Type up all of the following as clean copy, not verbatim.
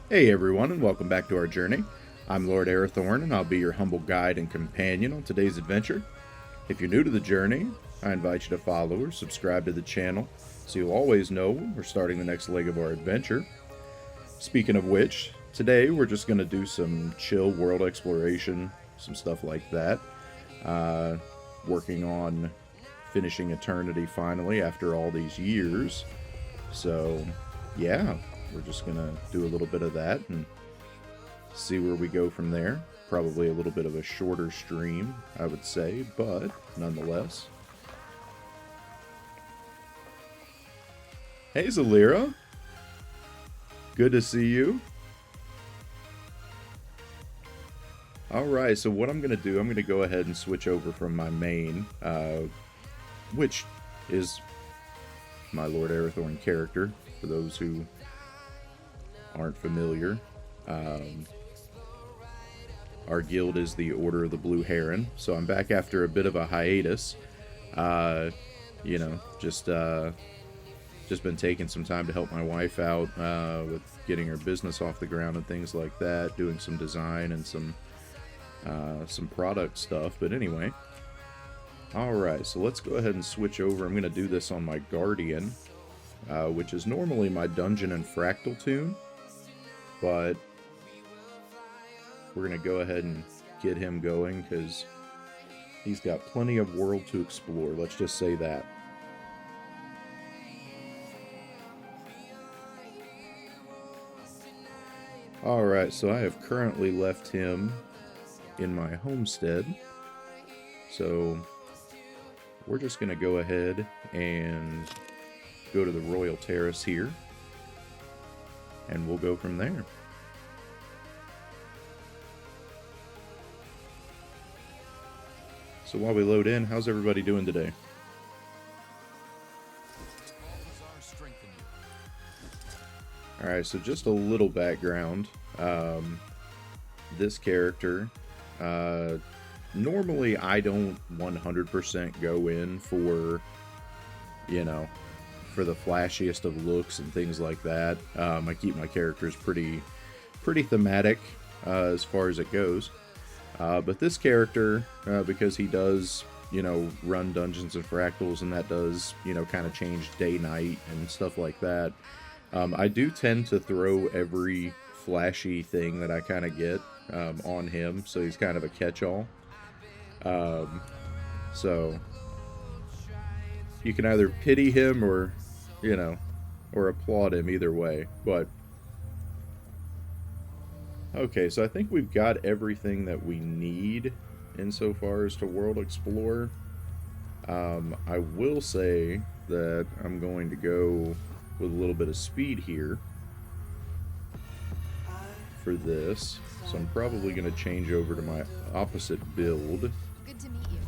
Hey everyone, and welcome back to our journey. I'm Lord Arathorn, and I'll be your humble guide and companion on today's adventure. If you're new to the journey, I invite you to follow or subscribe to the channel so you'll always know when we're starting the next leg of our adventure. Speaking of which, today we're just going to do some chill world exploration, some stuff like that. Working on finishing Eternity finally after all these years. So, yeah, we're just going to do a little bit of that and see where we go from there. Probably a little bit of a shorter stream, I would say, but nonetheless. Hey, Zalira. Good to see you. Alright, so what I'm going to do, I'm going to go ahead and switch over from my main, which is my Lord Arathorn character, for those who aren't familiar. Our guild is the Order of the Blue Heron, so I'm back after a bit of a hiatus. You know, just been taking some time to help my wife out with getting her business off the ground and things like that, doing some design and some product stuff. But anyway, alright, so let's go ahead and switch over. I'm going to do this on my Guardian, which is normally my Dungeon and Fractal tune, but we're going to go ahead and get him going because he's got plenty of world to explore, let's just say that. Alright, so I have currently left him in my homestead, so we're just going to go ahead and go to the Royal Terrace here, and we'll go from there. So while we load in, how's everybody doing today? Alright, so just a little background. This character, normally I don't 100% go in for, you know, for the flashiest of looks and things like that. I keep my characters pretty thematic as far as it goes. But this character, because he does, you know, run Dungeons and Fractals, and that does, you know, kind of change day-night and stuff like that, I do tend to throw every flashy thing that I kind of get on him, so he's kind of a catch-all. So you can either pity him or, you know, or applaud him either way. But okay, so I think we've got everything that we need insofar as to World Explorer. I will say that I'm going to go with a little bit of speed here for this. So I'm probably going to change over to my opposite build. Good to meet you.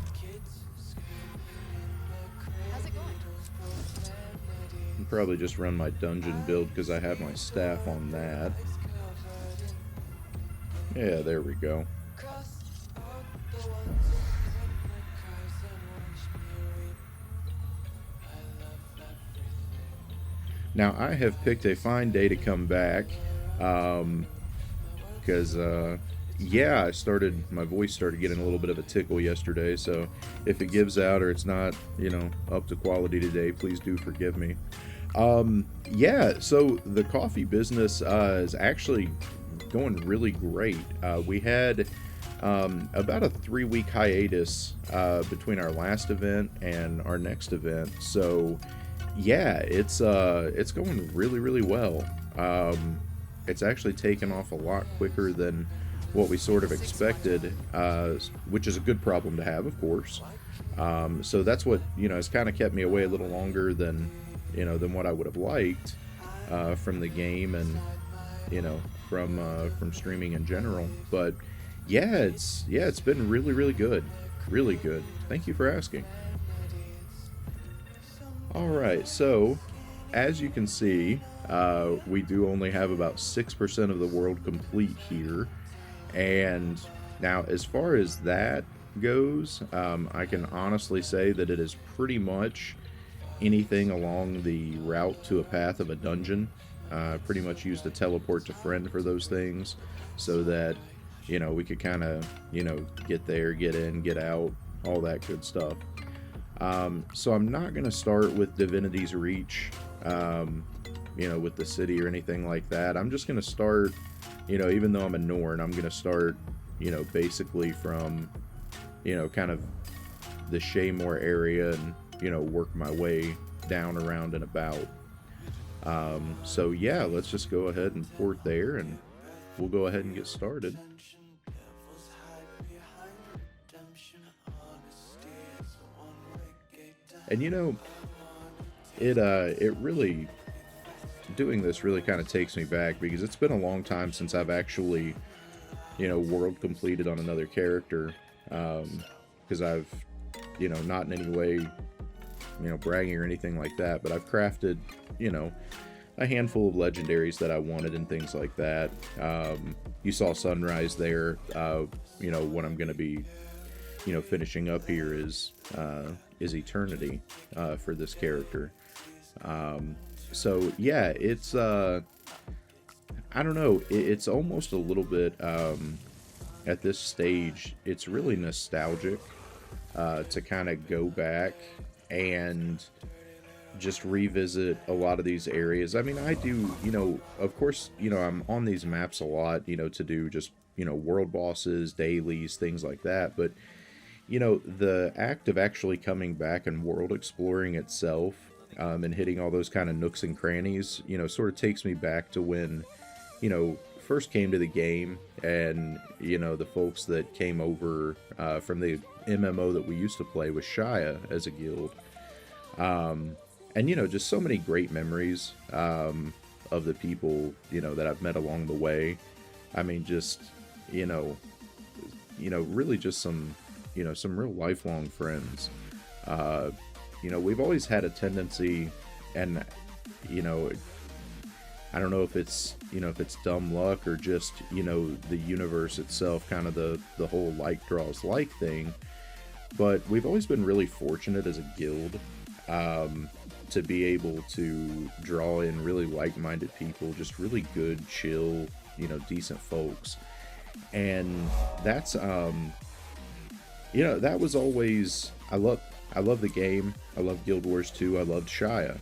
How's it going? And probably just run my dungeon build because I have my staff on that. Yeah, there we go. Now, I have picked a fine day to come back, because, yeah, my voice started getting a little bit of a tickle yesterday, so if it gives out or it's not, you know, up to quality today, please do forgive me. Yeah, so the coffee business is actually going really great. We had about a 3-week hiatus between our last event and our next event, so yeah, it's going really well. It's actually taken off a lot quicker than what we sort of expected, which is a good problem to have, of course. So that's what, you know, has kind of kept me away a little longer than, you know, than what I would have liked from the game and, you know, from streaming in general. But yeah, it's been really good, really good. Thank you for asking. Alright, so as you can see, we do only have about 6% of the world complete here, and now as far as that goes, I can honestly say that it is pretty much anything along the route to a path of a dungeon. Pretty much used a teleport to friend for those things, so that, we could kind of, get there, get in, get out, all that good stuff. So I'm not going to start with Divinity's Reach, with the city or anything like that. I'm just going to start, even though I'm a Norn, I'm going to start, basically from, kind of the Shaymore area and, work my way down, around, and about. So yeah, let's just go ahead and port there, and we'll go ahead and get started. And it really, doing this really kind of takes me back, because it's been a long time since I've actually, world completed on another character. Because I've, not in any way, bragging or anything like that, but I've crafted, a handful of legendaries that I wanted and things like that. You saw Sunrise there. What I'm going to be, finishing up here is Eternity for this character. So yeah, it's I don't know, it's almost a little bit at this stage, it's really nostalgic to kind of go back and just revisit a lot of these areas. I mean, I do, of course, I'm on these maps a lot, to do just, world bosses, dailies, things like that. But, the act of actually coming back and world exploring itself, and hitting all those kind of nooks and crannies, sort of takes me back to when, first came to the game, and, the folks that came over from the MMO that we used to play with Shia as a guild. And, just so many great memories of the people, that I've met along the way. I mean, just, really just some, some real lifelong friends. We've always had a tendency, and, I don't know if it's, if it's dumb luck or just, the universe itself, kind of the whole like draws like thing. But we've always been really fortunate as a guild, to be able to draw in really like-minded people, just really good, chill, decent folks. And that's, that was always, I love the game. I love Guild Wars 2. I loved Shia.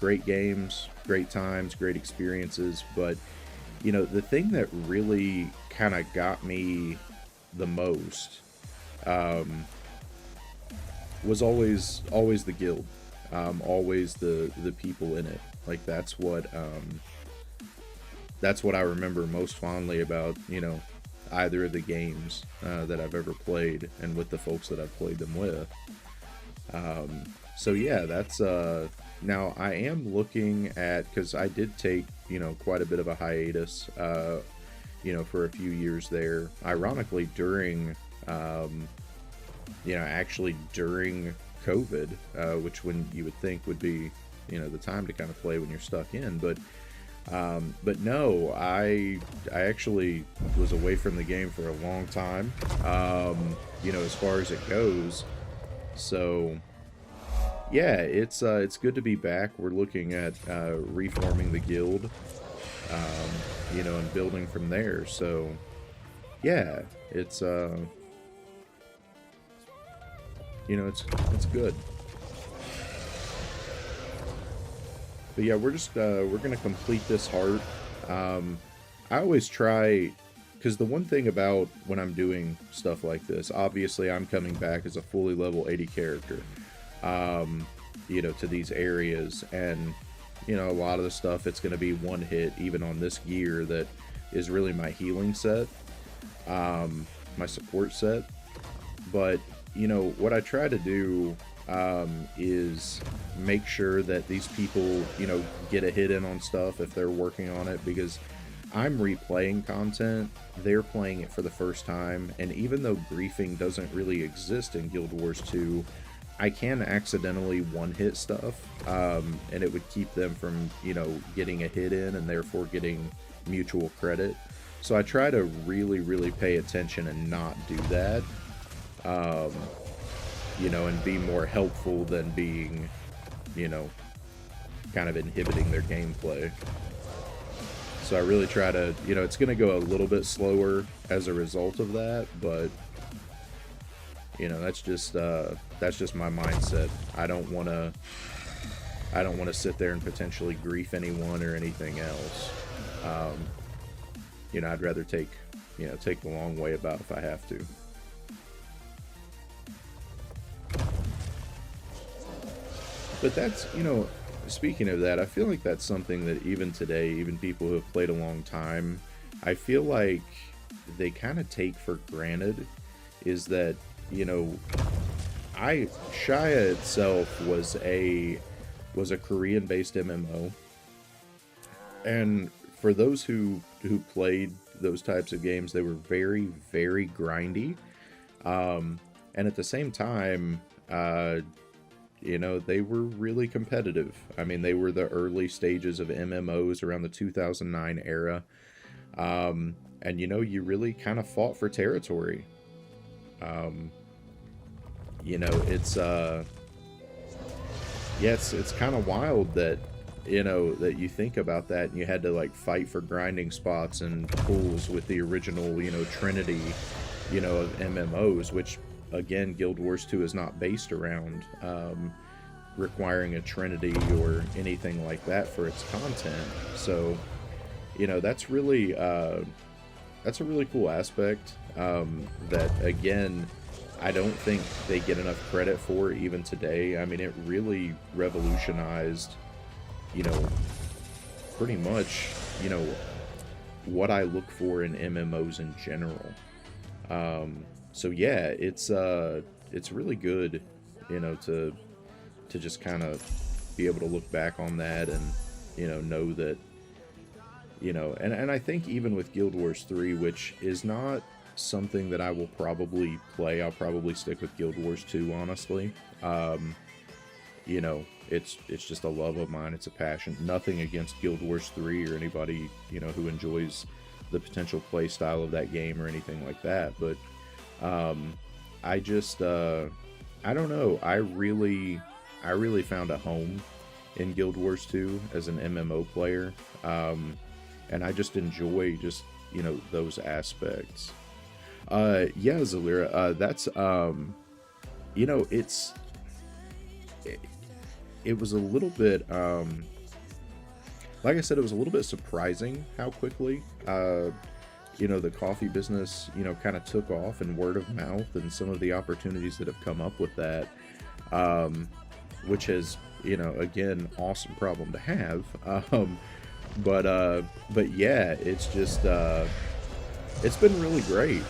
Great games, great times, great experiences. But, the thing that really kind of got me the most, was always the guild, always the people in it. Like, that's what I remember most fondly about, either of the games that I've ever played, and with the folks that I've played them with. So yeah, that's now I am looking at, because I did take, quite a bit of a hiatus, for a few years there, ironically during actually during COVID, which when you would think would be, the time to kind of play when you're stuck in. But no, I actually was away from the game for a long time, as far as it goes. So yeah, it's good to be back. We're looking at reforming the guild, and building from there. So yeah, it's it's good. But yeah, we're gonna complete this heart. I always try, because the one thing about when I'm doing stuff like this, obviously I'm coming back as a fully level 80 character, to these areas, and a lot of the stuff, it's gonna be one hit, even on this gear that is really my healing set, my support set. But what I try to do is make sure that these people, get a hit in on stuff if they're working on it, because I'm replaying content, they're playing it for the first time, and even though griefing doesn't really exist in Guild Wars 2, I can accidentally one-hit stuff, and it would keep them from, getting a hit in and therefore getting mutual credit. So I try to really, really pay attention and not do that. And be more helpful than being, kind of inhibiting their gameplay. So I really try to, it's going to go a little bit slower as a result of that, but that's just my mindset. I don't want to sit there and potentially grief anyone or anything else. I'd rather take the long way about if I have to. But that's, speaking of that, I feel like that's something that even today, even people who have played a long time, I feel like they kind of take for granted, is that, Shia itself was a Korean-based MMO. And for those who played those types of games, they were very, very grindy. And at the same time, they were really competitive. I mean, they were the early stages of MMOs around the 2009 era. And, you really kind of fought for territory. It's kind of wild that, that you think about that and you had to, like, fight for grinding spots and pools with the original, trinity, of MMOs, which, again, Guild Wars 2 is not based around requiring a trinity or anything like that for its content. So, that's really that's a really cool aspect that, again, I don't think they get enough credit for even today. I mean, it really revolutionized, pretty much, what I look for in MMOs in general. So yeah, it's really good, to just kind of be able to look back on that and, know that, and I think even with Guild Wars 3, which is not something that I will probably play, I'll probably stick with Guild Wars 2, honestly. It's just a love of mine, it's a passion. Nothing against Guild Wars 3 or anybody, who enjoys the potential play style of that game or anything like that, but I just I don't know, I really found a home in Guild Wars 2 as an MMO player, and I just enjoy just, those aspects. Yeah, Zalira, that's it was a little bit like I said, it was a little bit surprising how quickly the coffee business, kind of took off, and word of mouth and some of the opportunities that have come up with that, which is, again, awesome problem to have. But yeah, it's just, it's been really great.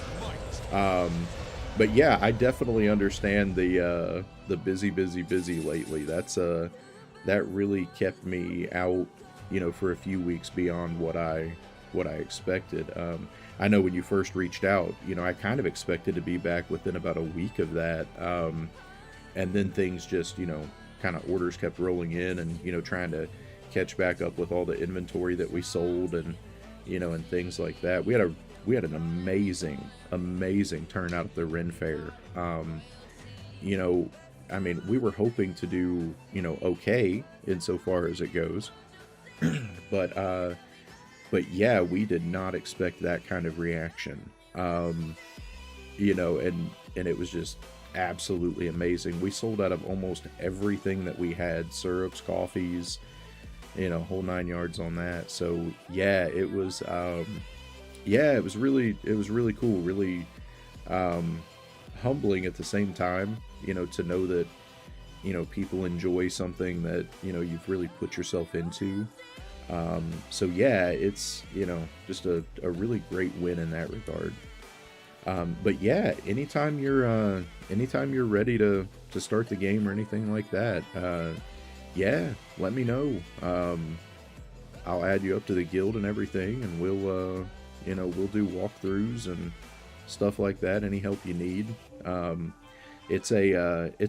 But yeah, I definitely understand the busy lately. That really kept me out, for a few weeks beyond what I expected. I know when you first reached out, I kind of expected to be back within about a week of that. And then things just, kind of orders kept rolling in, and, trying to catch back up with all the inventory that we sold, and, and things like that. We had an amazing turnout at the Ren Fair. I mean, we were hoping to do, okay insofar as it goes. But yeah, we did not expect that kind of reaction. And it was just absolutely amazing. We sold out of almost everything that we had, syrups, coffees, whole 9 yards on that. So yeah, it was really cool, really humbling at the same time, to know that, people enjoy something that, you've really put yourself into. So yeah, it's, just a really great win in that regard. But yeah, anytime you're ready to start the game or anything like that, yeah, let me know. I'll add you up to the guild and everything, and we'll do walkthroughs and stuff like that. Any help you need. It's a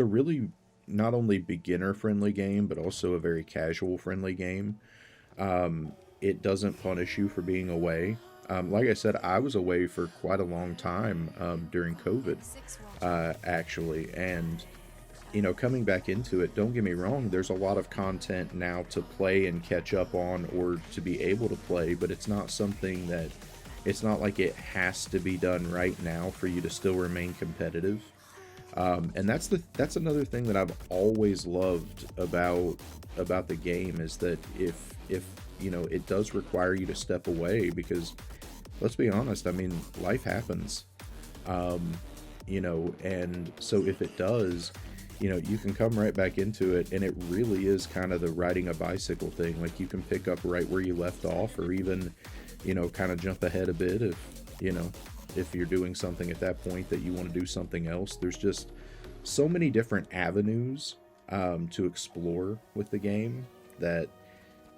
really not only beginner friendly game, but also a very casual friendly game. It doesn't punish you for being away. Like I said, I was away for quite a long time during COVID, actually, and coming back into it, don't get me wrong, there's a lot of content now to play and catch up on or to be able to play, but it's not something that, it's not like it has to be done right now for you to still remain competitive. And that's another thing that I've always loved about the game, is that if it does require you to step away, because let's be honest, I mean, life happens. And so if it does, you can come right back into it, and it really is kind of the riding a bicycle thing. Like, you can pick up right where you left off, or even, kind of jump ahead a bit if you're doing something at that point that you want to do something else. There's just so many different avenues to explore with the game that,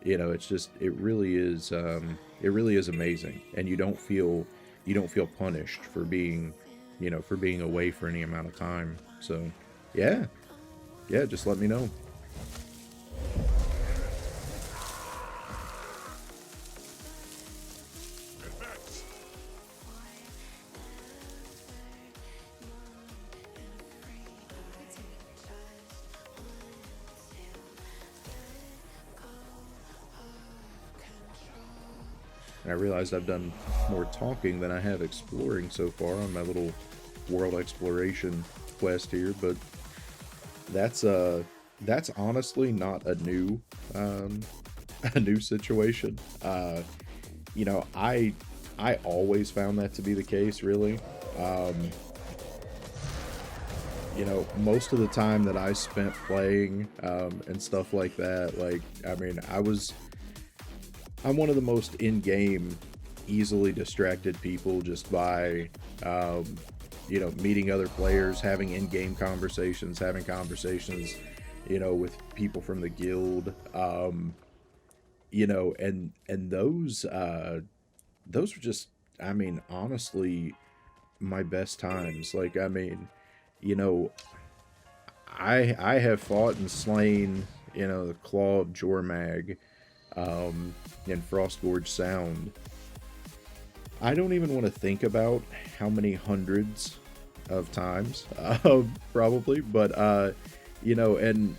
it really is amazing, and you don't feel punished for being away for any amount of time. So yeah, just let me know. And I realized I've done more talking than I have exploring so far on my little world exploration quest here, but that's honestly not a new a new situation. I always found that to be the case, really. Most of the time that I spent playing and stuff like that, like, I mean, I'm one of the most in-game, easily distracted people just by, meeting other players, having in-game conversations, having conversations, with people from the guild, and those were just, I mean, honestly, my best times. Like, I mean, you know, I have fought and slain, the Claw of Jormag, in Frostgorge Sound. I don't even want to think about how many hundreds of times, probably, but and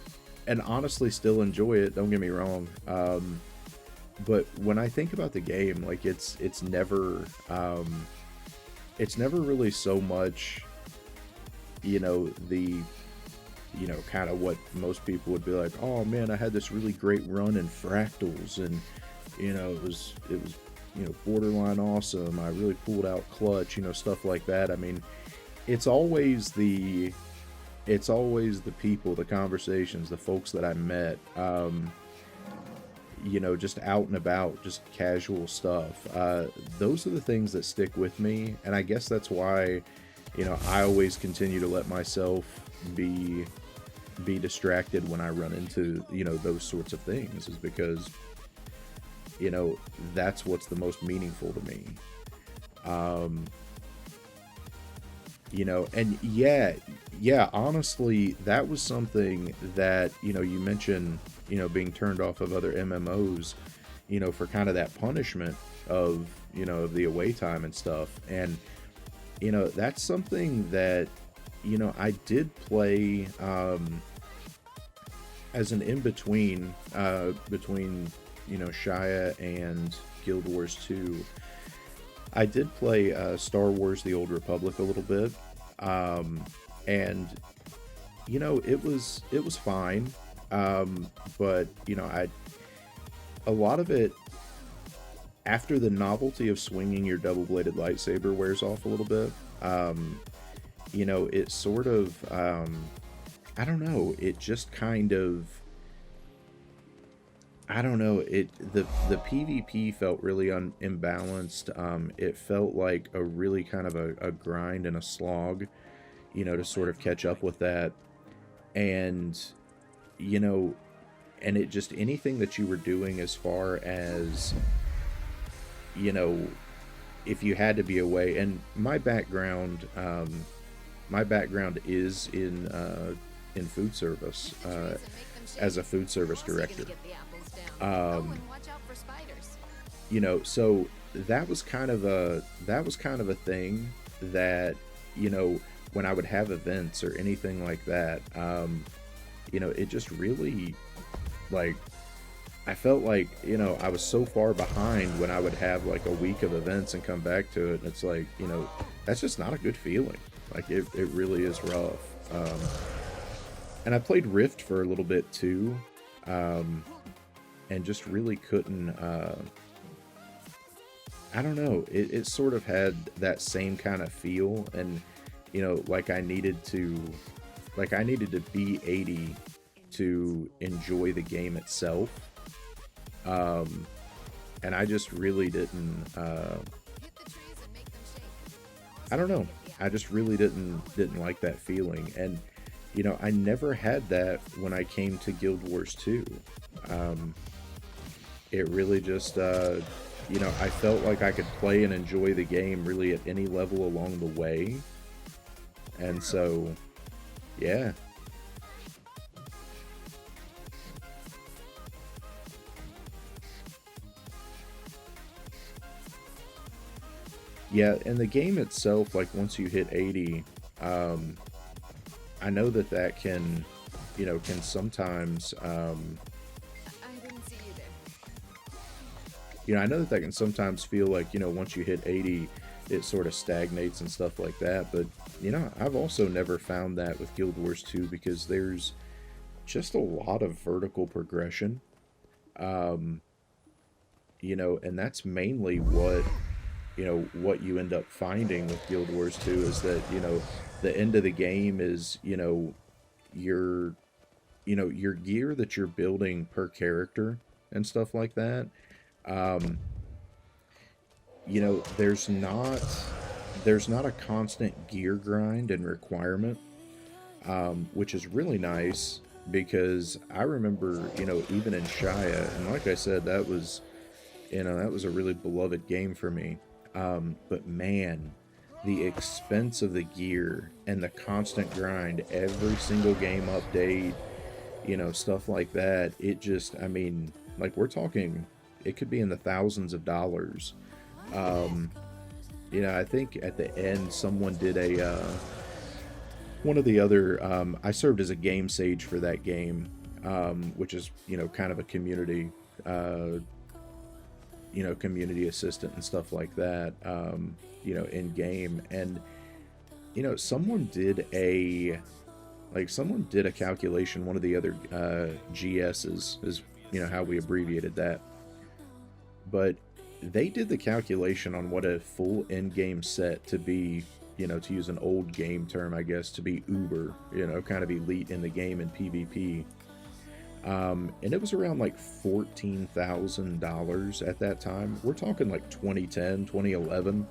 honestly, still enjoy it. Don't get me wrong. But when I think about the game, like, it's never really so much, the kind of what most people would be like, oh man, I had this really great run in Fractals, and it was borderline awesome. I really pulled out clutch, stuff like that. I mean, it's always the people, the conversations, the folks that I met, just out and about, just casual stuff. Those are the things that stick with me, and I guess that's why, I always continue to let myself be distracted when I run into, those sorts of things, is because, that's what's the most meaningful to me. And yeah, honestly, that was something that, you mentioned, being turned off of other MMOs, for kind of that punishment of, of the away time and stuff. And, that's something that, I did play, as an in-between, between, Shia and Guild Wars 2. I did play Star Wars The Old Republic a little bit, and it was fine, but a lot of it, after the novelty of swinging your double-bladed lightsaber wears off a little bit, it sort of, I don't know, it just kind of, I don't know, the PvP felt really imbalanced. It felt like a really kind of a grind and a slog, to sort of catch up with that. And, and it just, anything that you were doing as far as, if you had to be away, and my background is in food service, as a food service director. So that was kind of a thing that, when I would have events or anything like that, you know, it just really, like, I felt like, you know, I was so far behind when I would have like a week of events and come back to it. And it's like, you know, that's just not a good feeling. Like it really is rough. And I played Rift for a little bit too. And just really couldn't, I don't know. It sort of had that same kind of feel. And, you know, like I needed to be 80 to enjoy the game itself. And I just really didn't, I don't know. I just really didn't like that feeling. And, you know, I never had that when I came to Guild Wars 2. It really just, you know, I felt like I could play and enjoy the game really at any level along the way. And so, yeah. Yeah, and the game itself, like once you hit 80, I know that can, you know, can sometimes, I didn't see you there. you know, I know that can sometimes feel like, you know, once you hit 80, it sort of stagnates and stuff like that. But, you know, I've also never found that with Guild Wars 2 because there's just a lot of vertical progression. You know, and that's mainly what, you know, what you end up finding with Guild Wars 2 is that, you know, the end of the game is, you know, your your gear that you're building per character and stuff like that. You know, there's not a constant gear grind and requirement, which is really nice because I remember, you know, even in Shia, and like I said, that was, you know, that was a really beloved game for me. But man, the expense of the gear and the constant grind, every single game update, you know, stuff like that, it just, I mean, like we're talking, it could be in the thousands of dollars. You know, I think at the end someone did a, one of the other, I served as a game sage for that game, which is, you know, kind of a community, you know, community assistant and stuff like that, you know, in game. And, you know, someone did a calculation, one of the other GSs is, you know, how we abbreviated that. But they did the calculation on what a full in-game set to be, you know, to use an old game term, I guess, to be uber, you know, kind of elite in the game in PvP. And it was around like $14,000 at that time. We're talking like 2010, 2011.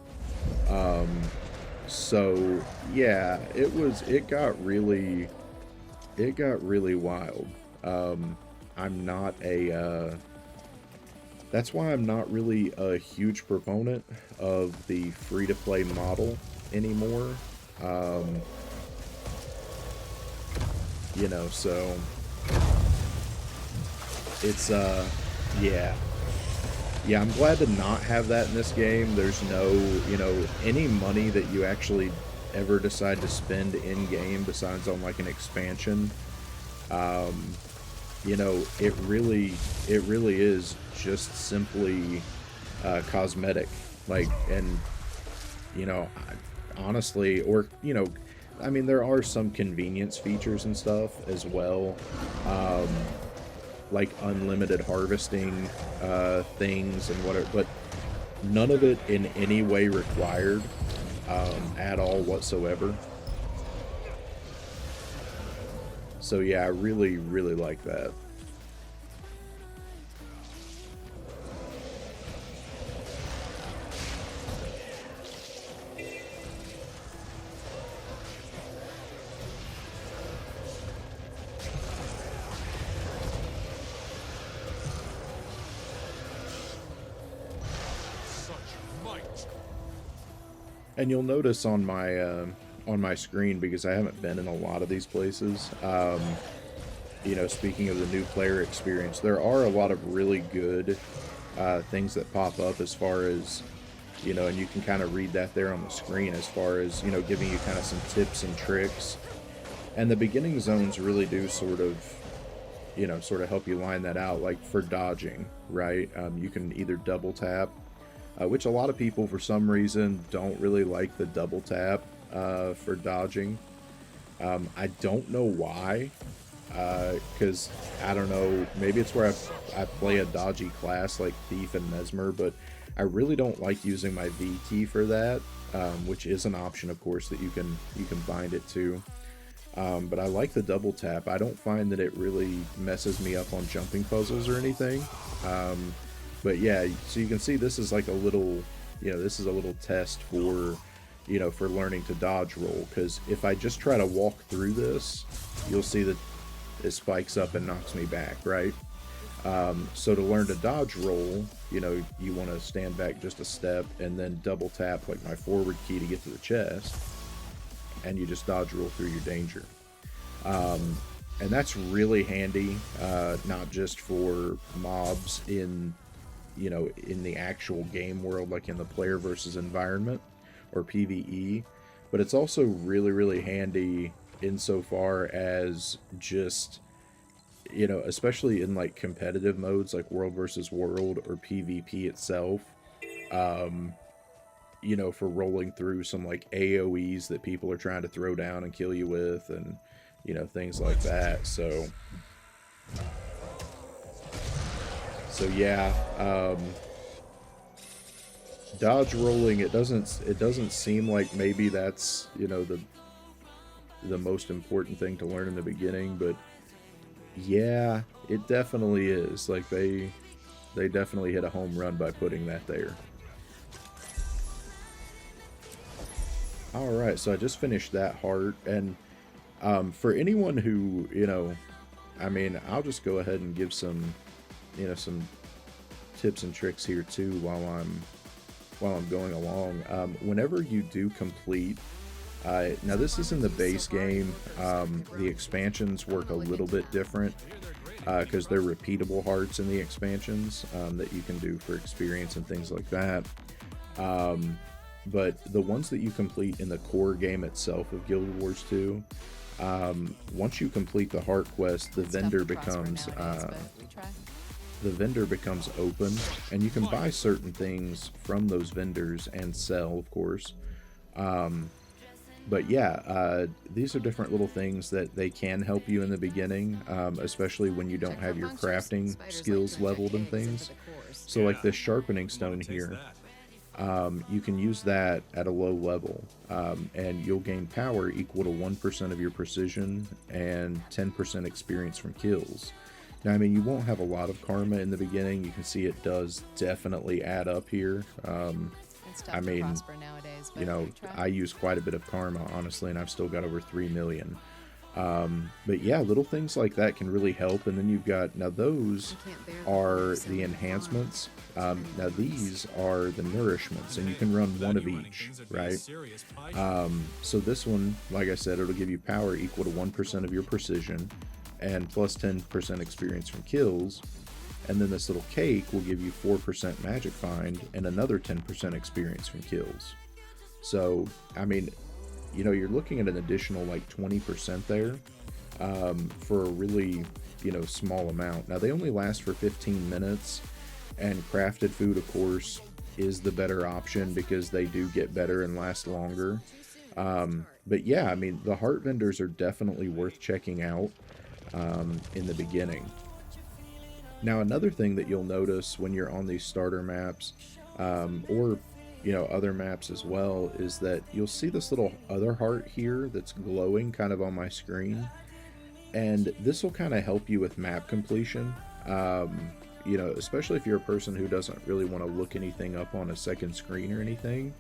So yeah, it got really wild. I'm not a, that's why I'm not really a huge proponent of the free-to-play model anymore. You know, so it's, yeah. Yeah, I'm glad to not have that in this game. There's no, you know, any money that you actually ever decide to spend in-game besides on, like, an expansion. You know, it really is just simply cosmetic. Like, and, you know, honestly, or, you know, I mean, there are some convenience features and stuff as well. Like unlimited harvesting things and whatever, but none of it in any way required at all whatsoever. So yeah, I really like that. And you'll notice on my screen, because I haven't been in a lot of these places, you know, speaking of the new player experience, there are a lot of really good things that pop up as far as, you know, and you can kind of read that there on the screen as far as, you know, giving you kind of some tips and tricks. And the beginning zones really do sort of, you know, sort of help you line that out. Like for dodging, right? You can either double tap, which a lot of people for some reason don't really like the double tap for dodging. I don't know why, because I don't know, maybe it's where I play a dodgy class like Thief and Mesmer, but I really don't like using my V key for that, which is an option, of course, that you can bind it to. But I like the double tap. I don't find that it really messes me up on jumping puzzles or anything. But yeah, so you can see this is like a little, you know, this is a little test for, you know, for learning to dodge roll. Because if I just try to walk through this, you'll see that it spikes up and knocks me back, right? So to learn to dodge roll, you know, you want to stand back just a step and then double tap like my forward key to get to the chest, and you just dodge roll through your danger. And that's really handy, not just for mobs in, you know, in the actual game world, like in the player versus environment or PvE, but it's also really, really handy insofar as just, you know, especially in like competitive modes like world versus world or PvP itself, you know, for rolling through some like AoEs that people are trying to throw down and kill you with, and, you know, things like that. So yeah, dodge rolling, it doesn't seem like maybe that's, you know, the most important thing to learn in the beginning, but yeah, it definitely is. Like they definitely hit a home run by putting that there. All right, so I just finished that heart, and for anyone who, you know, I mean, I'll just go ahead and give some, you know, some tips and tricks here too while I'm going along. Whenever you do complete, now this is in the base game. The expansions work a little bit different because they're repeatable hearts in the expansions that you can do for experience and things like that. But the ones that you complete in the core game itself of Guild Wars 2, once you complete the heart quest, the vendor becomes open, and you can buy certain things from those vendors and sell, of course. But yeah, these are different little things that they can help you in the beginning, especially when you don't have your crafting skills leveled and things. So like this sharpening stone here, you can use that at a low level, and you'll gain power equal to 1% of your precision and 10% experience from kills. Now, I mean, you won't have a lot of karma in the beginning. You can see it does definitely add up here. I mean, you know, I use quite a bit of karma, honestly, and I've still got over 3 million. But yeah, little things like that can really help. And then you've got, now those are the enhancements. Now these are the nourishments, and you can run one of each, right? So this one, like I said, it'll give you power equal to 1% of your precision and plus 10% experience from kills. And then this little cake will give you 4% magic find and another 10% experience from kills. So, I mean, you know, you're looking at an additional like 20% there for a really, you know, small amount. Now, they only last for 15 minutes, and crafted food, of course, is the better option because they do get better and last longer. But yeah, I mean, the heart vendors are definitely worth checking out in the beginning. Now, another thing that you'll notice when you're on these starter maps, or, you know, other maps as well, is that you'll see this little other heart here that's glowing kind of on my screen. And this will kind of help you with map completion. You know, especially if you're a person who doesn't really want to look anything up on a second screen or anything.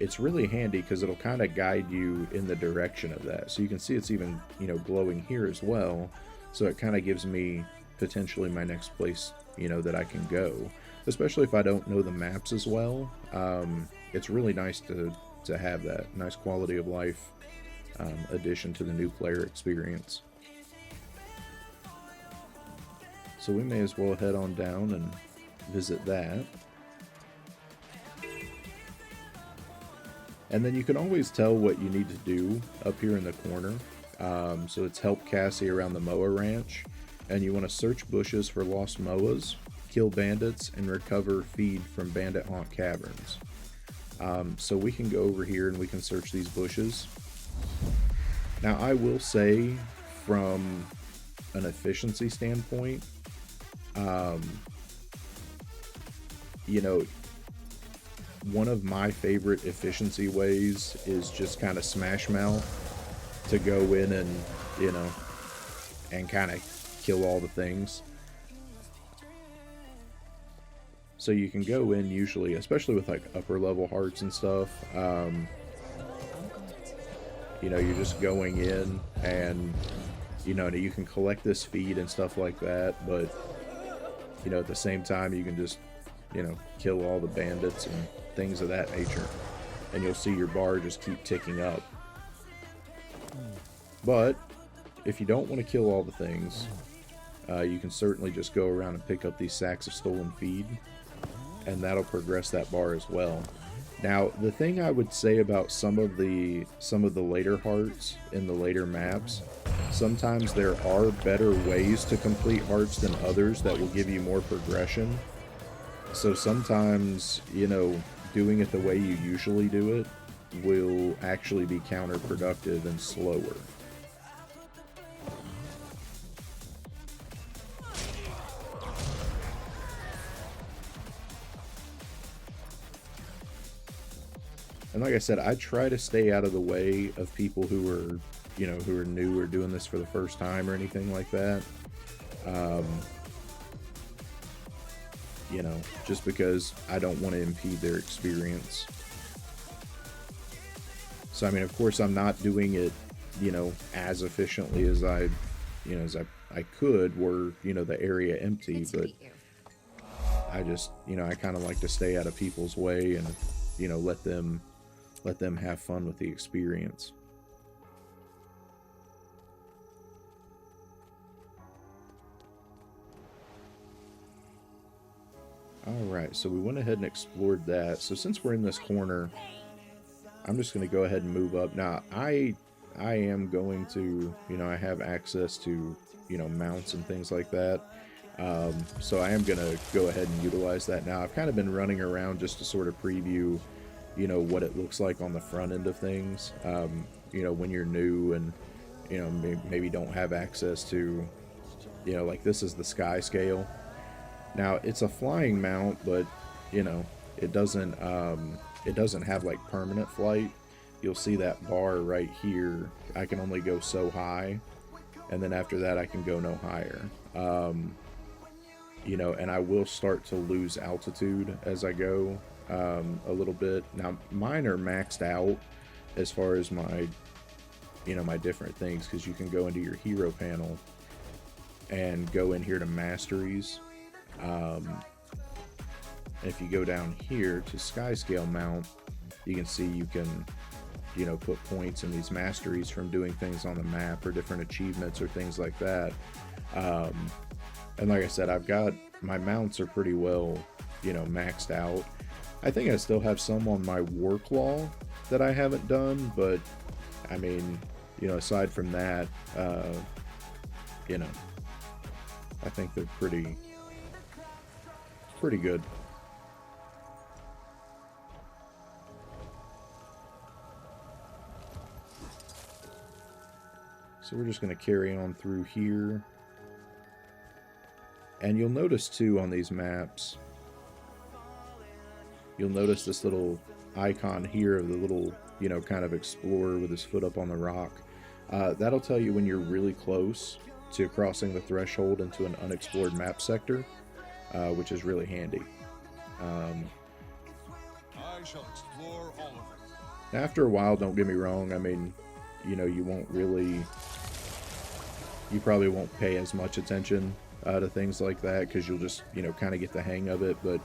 It's really handy because it'll kind of guide you in the direction of that. So you can see it's even, you know, glowing here as well. So it kind of gives me potentially my next place, you know, that I can go, especially if I don't know the maps as well. It's really nice to have that nice quality of life addition to the new player experience. So we may as well head on down and visit that. And then you can always tell what you need to do up here in the corner. So it's help Cassie around the Moa Ranch. And you want to search bushes for lost Moas, kill bandits, and recover feed from bandit haunt caverns. So we can go over here and we can search these bushes. Now I will say, from an efficiency standpoint, you know, one of my favorite efficiency ways is just kind of smash mouth, to go in and, you know, and kind of kill all the things. So you can go in usually, especially with like upper level hearts and stuff, you know, you're just going in and, you know, you can collect this feed and stuff like that, but, you know, at the same time you can just, you know, kill all the bandits and things of that nature, and you'll see your bar just keep ticking up. But if you don't want to kill all the things, you can certainly just go around and pick up these sacks of stolen feed, and that'll progress that bar as well. Now, the thing I would say about some of the later hearts in the later maps, sometimes there are better ways to complete hearts than others that will give you more progression. So sometimes, you know, doing it the way you usually do it will actually be counterproductive and slower. And like I said, I try to stay out of the way of people who are, you know, who are new or doing this for the first time or anything like that. You know, just because I don't want to impede their experience. So, I mean, of course, I'm not doing it, you know, as efficiently as I could were, you know, the area empty, but I just, you know, I kind of like to stay out of people's way and, you know, let them have fun with the experience. Alright, so we went ahead and explored that. So since we're in this corner, I'm just going to go ahead and move up. Now, I am going to, you know, I have access to, you know, mounts and things like that. So I am going to go ahead and utilize that now. I've kind of been running around just to sort of preview, you know, what it looks like on the front end of things. You know, when you're new and, you know, maybe don't have access to, you know, like this is the sky scale. Now, it's a flying mount, but, you know, it doesn't have like permanent flight. You'll see that bar right here. I can only go so high, and then after that I can go no higher. You know, and I will start to lose altitude as I go a little bit. Now, mine are maxed out as far as my, you know, my different things, because you can go into your hero panel and go in here to masteries. If you go down here to sky scale mount, you can see you can, you know, put points in these masteries from doing things on the map or different achievements or things like that. And like I said, I've got my mounts are pretty well, you know, maxed out. I think I still have some on my war claw that I haven't done, but I mean, you know, aside from that, you know, I think they're pretty good. So we're just going to carry on through here. And you'll notice too on these maps, you'll notice this little icon here of the little, you know, kind of explorer with his foot up on the rock. That'll tell you when you're really close to crossing the threshold into an unexplored map sector, which is really handy. I shall explore all of it. After a while, don't get me wrong, I mean, you know, you probably won't pay as much attention to things like that, because you'll just, you know, kind of get the hang of it. But,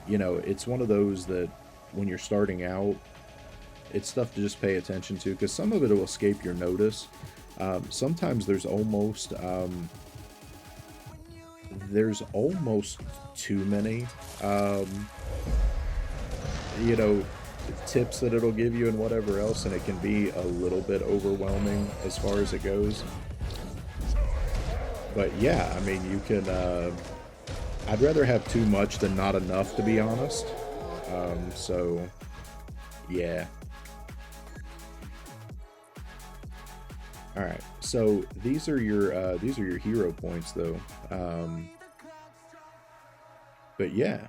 you know, it's one of those that when you're starting out, it's stuff to just pay attention to, because some of it will escape your notice. Sometimes there's almost too many, you know, tips that it'll give you and whatever else, and it can be a little bit overwhelming as far as it goes. But yeah, I mean, you can, I'd rather have too much than not enough, to be honest. So, yeah. Alright, so these are your hero points, though. But yeah,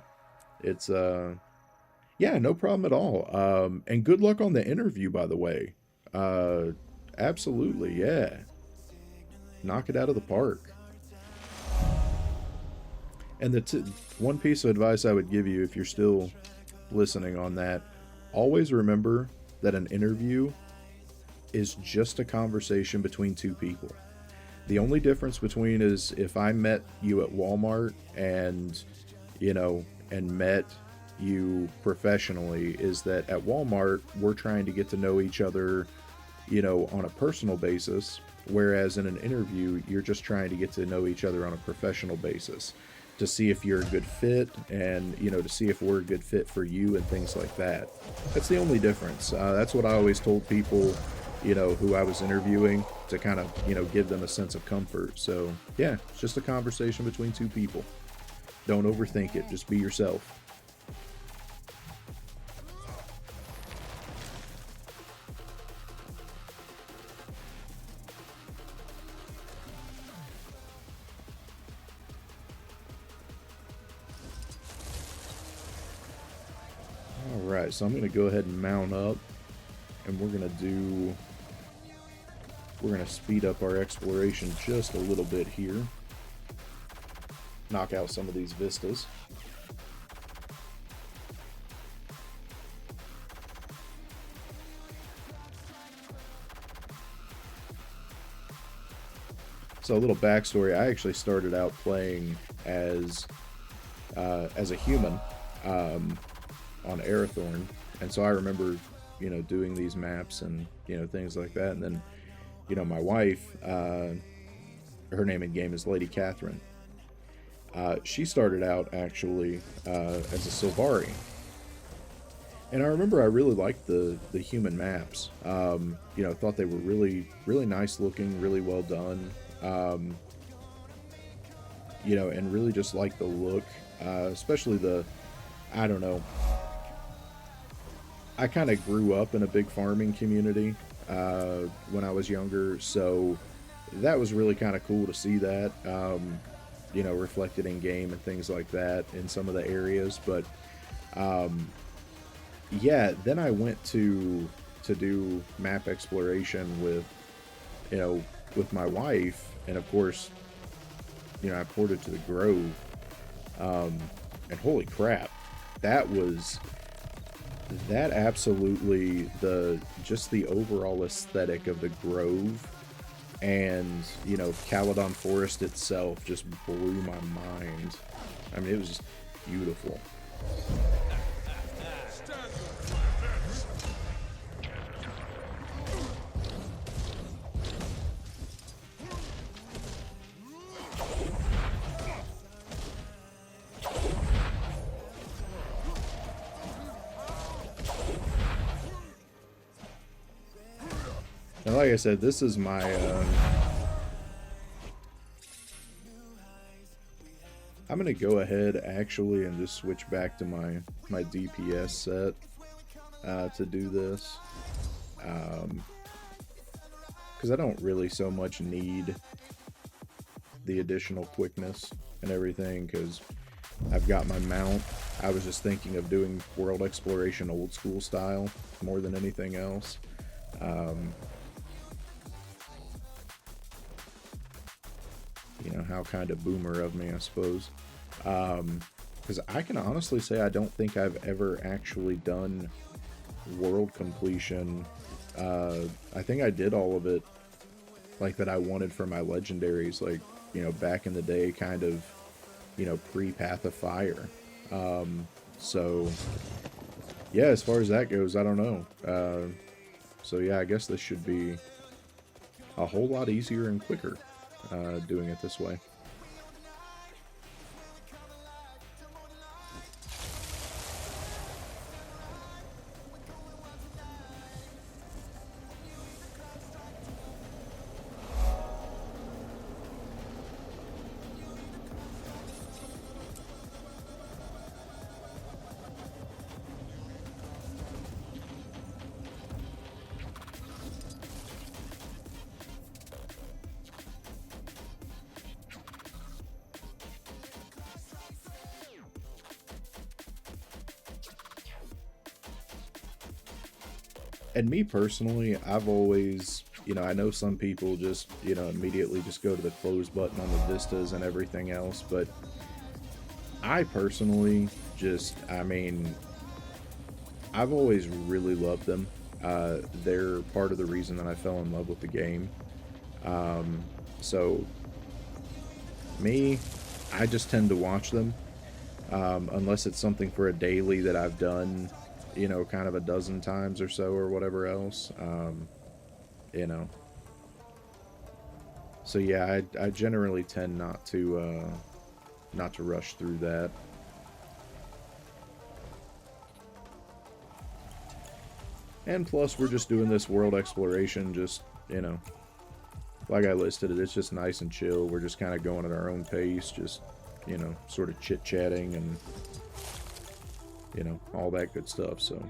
it's, yeah, no problem at all. And good luck on the interview, by the way. Absolutely, yeah. Knock it out of the park. And the one piece of advice I would give you, if you're still listening on that, always remember that an interview is just a conversation between two people. The only difference between is if I met you at Walmart and, you know, and met you professionally, is that at Walmart, we're trying to get to know each other, you know, on a personal basis. Whereas in an interview, you're just trying to get to know each other on a professional basis to see if you're a good fit and, you know, to see if we're a good fit for you and things like that. That's the only difference. That's what I always told people, you know, who I was interviewing, to kind of, you know, give them a sense of comfort. So yeah, it's just a conversation between two people. Don't overthink it. Just be yourself. Alright, so I'm going to go ahead and mount up, and we're going to speed up our exploration just a little bit here. Knock out some of these vistas. So a little backstory, I actually started out playing as a human, on Arathorn, and so I remember, you know, doing these maps and, you know, things like that. And then, you know, my wife, her name in game is Lady Catherine. She started out actually as a Sylvari, and I remember I really liked the human maps. You know, thought they were really nice looking, really well done. You know, and really just liked the look, especially the, I don't know, I kind of grew up in a big farming community when I was younger, so that was really kind of cool to see that, you know, reflected in game and things like that in some of the areas. But yeah, then I went to do map exploration with, you know, with my wife, and of course, you know, I ported to the Grove, and holy crap, that absolutely, just the overall aesthetic of the Grove and, you know, Caledon Forest itself just blew my mind. I mean, it was just beautiful. And like I said, this is my, I'm going to go ahead actually and just switch back to my DPS set to do this. Because I don't really so much need the additional quickness and everything, because I've got my mount. I was just thinking of doing world exploration old school style more than anything else. You know, how kind of boomer of me, I suppose. Because I can honestly say I don't think I've ever actually done world completion. I think I did all of it, like, that I wanted for my legendaries, like, you know, back in the day, kind of, you know, pre-Path of Fire. So, yeah, as far as that goes, I don't know. So, yeah, I guess this should be a whole lot easier and quicker. Doing it this way. And me personally, I've always, you know, I know some people just, you know, immediately just go to the close button on the vistas and everything else, but I personally just, I mean, I've always really loved them. They're part of the reason that I fell in love with the game. So me, I just tend to watch them, unless it's something for a daily that I've done, you know, kind of a dozen times or so or whatever else. You know. So yeah, I generally tend not to rush through that. And plus, we're just doing this world exploration, just, you know, like I listed it, it's just nice and chill. We're just kind of going at our own pace, just, you know, sort of chit-chatting and, you know, all that good stuff, so.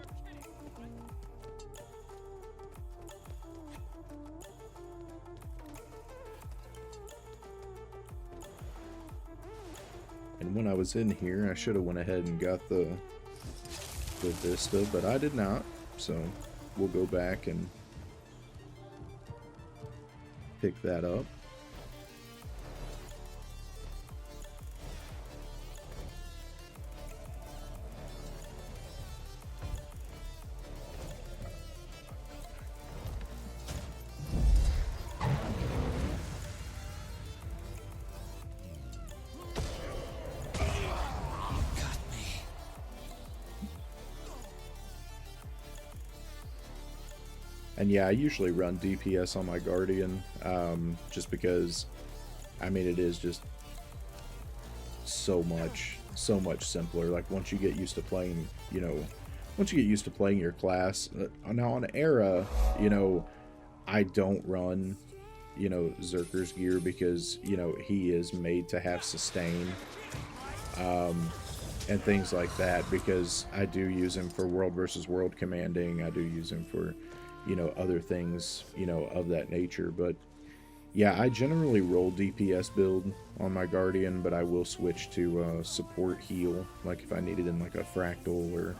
And when I was in here, I should have went ahead and got the vista, but I did not, so we'll go back and pick that up. And yeah, I usually run DPS on my Guardian, just because, I mean, it is just so much simpler. Like, once you get used to playing, you know, once you get used to playing your class, now on Era, you know, I don't run, you know, Zerker's gear because, you know, he is made to have sustain, and things like that, because I do use him for world versus world commanding. I do use him for, you know, other things, you know, of that nature. But yeah, I generally roll DPS build on my Guardian, but I will switch to support heal, like if I need it in like a fractal or,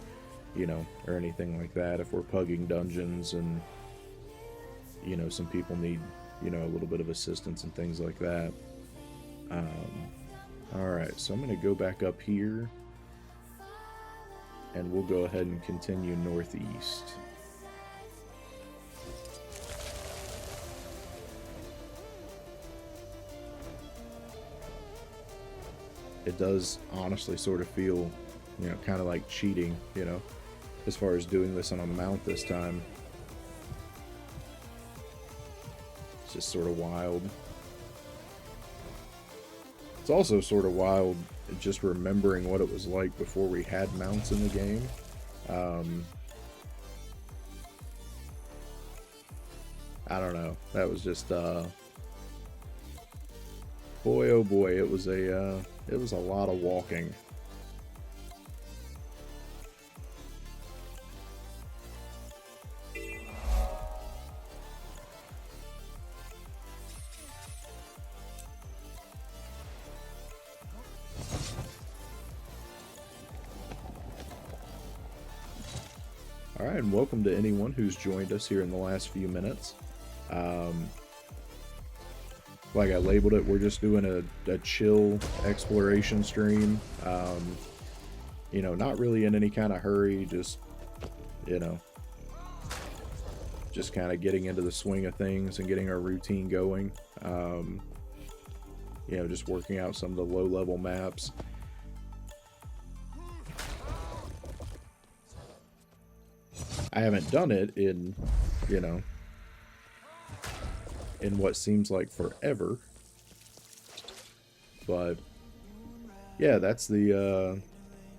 you know, or anything like that, if we're pugging dungeons and, you know, some people need, you know, a little bit of assistance and things like that. Alright, so I'm going to go back up here, and we'll go ahead and continue northeast. It does honestly sort of feel, you know, kind of like cheating, you know, as far as doing this on a mount this time. It's just sort of wild. It's also sort of wild just remembering what it was like before we had mounts in the game. I don't know. That was just, boy, oh boy, it was a lot of walking. Alright, and welcome to anyone who's joined us here in the last few minutes. Like I labeled it, we're just doing a chill exploration stream. You know, not really in any kind of hurry, just, you know, just kind of getting into the swing of things and getting our routine going. You know, just working out some of the low-level maps. I haven't done it in, you know, in what seems like forever, but yeah, that's the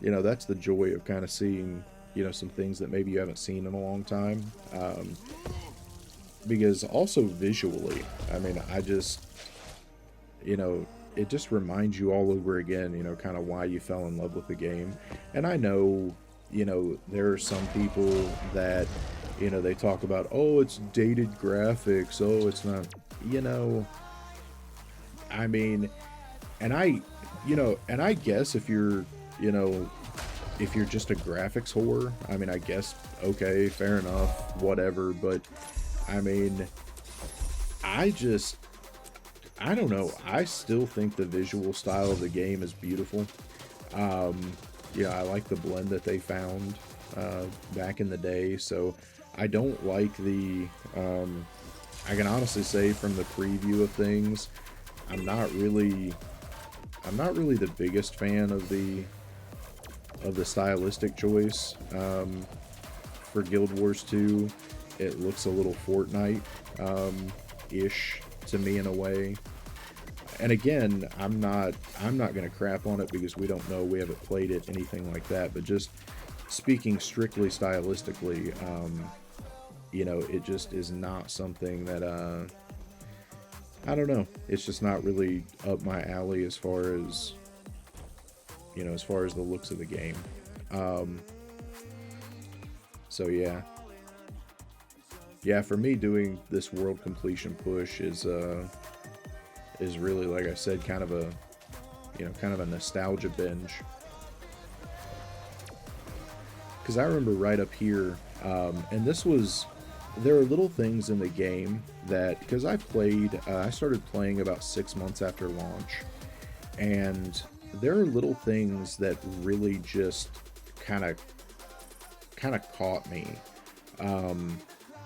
you know, that's the joy of kind of seeing, you know, some things that maybe you haven't seen in a long time, because also visually, I mean, I just, you know, it just reminds you all over again, you know, kind of why you fell in love with the game. And I know, you know, there are some people that, you know, they talk about, oh, it's dated graphics, oh, it's not, you know, I mean, and I, you know, and I guess if you're, you know, if you're just a graphics whore, I mean, I guess, okay, fair enough, whatever, but, I mean, I don't know, I still think the visual style of the game is beautiful. Yeah, I like the blend that they found back in the day, so I don't like the, I can honestly say from the preview of things, I'm not really the biggest fan of the stylistic choice for Guild Wars 2. It looks a little Fortnite ish to me in a way. And again, I'm not gonna crap on it because we don't know, we haven't played it, anything like that. But just speaking strictly stylistically, you know, it just is not something that I don't know. It's just not really up my alley as far as, you know, as far as the looks of the game. So yeah. Yeah, for me, doing this world completion push is really, like I said, kind of a, you know, kind of a nostalgia binge. Because I remember right up here, and this was, there are little things in the game that, because I started playing about 6 months after launch, and there are little things that really just kind of caught me,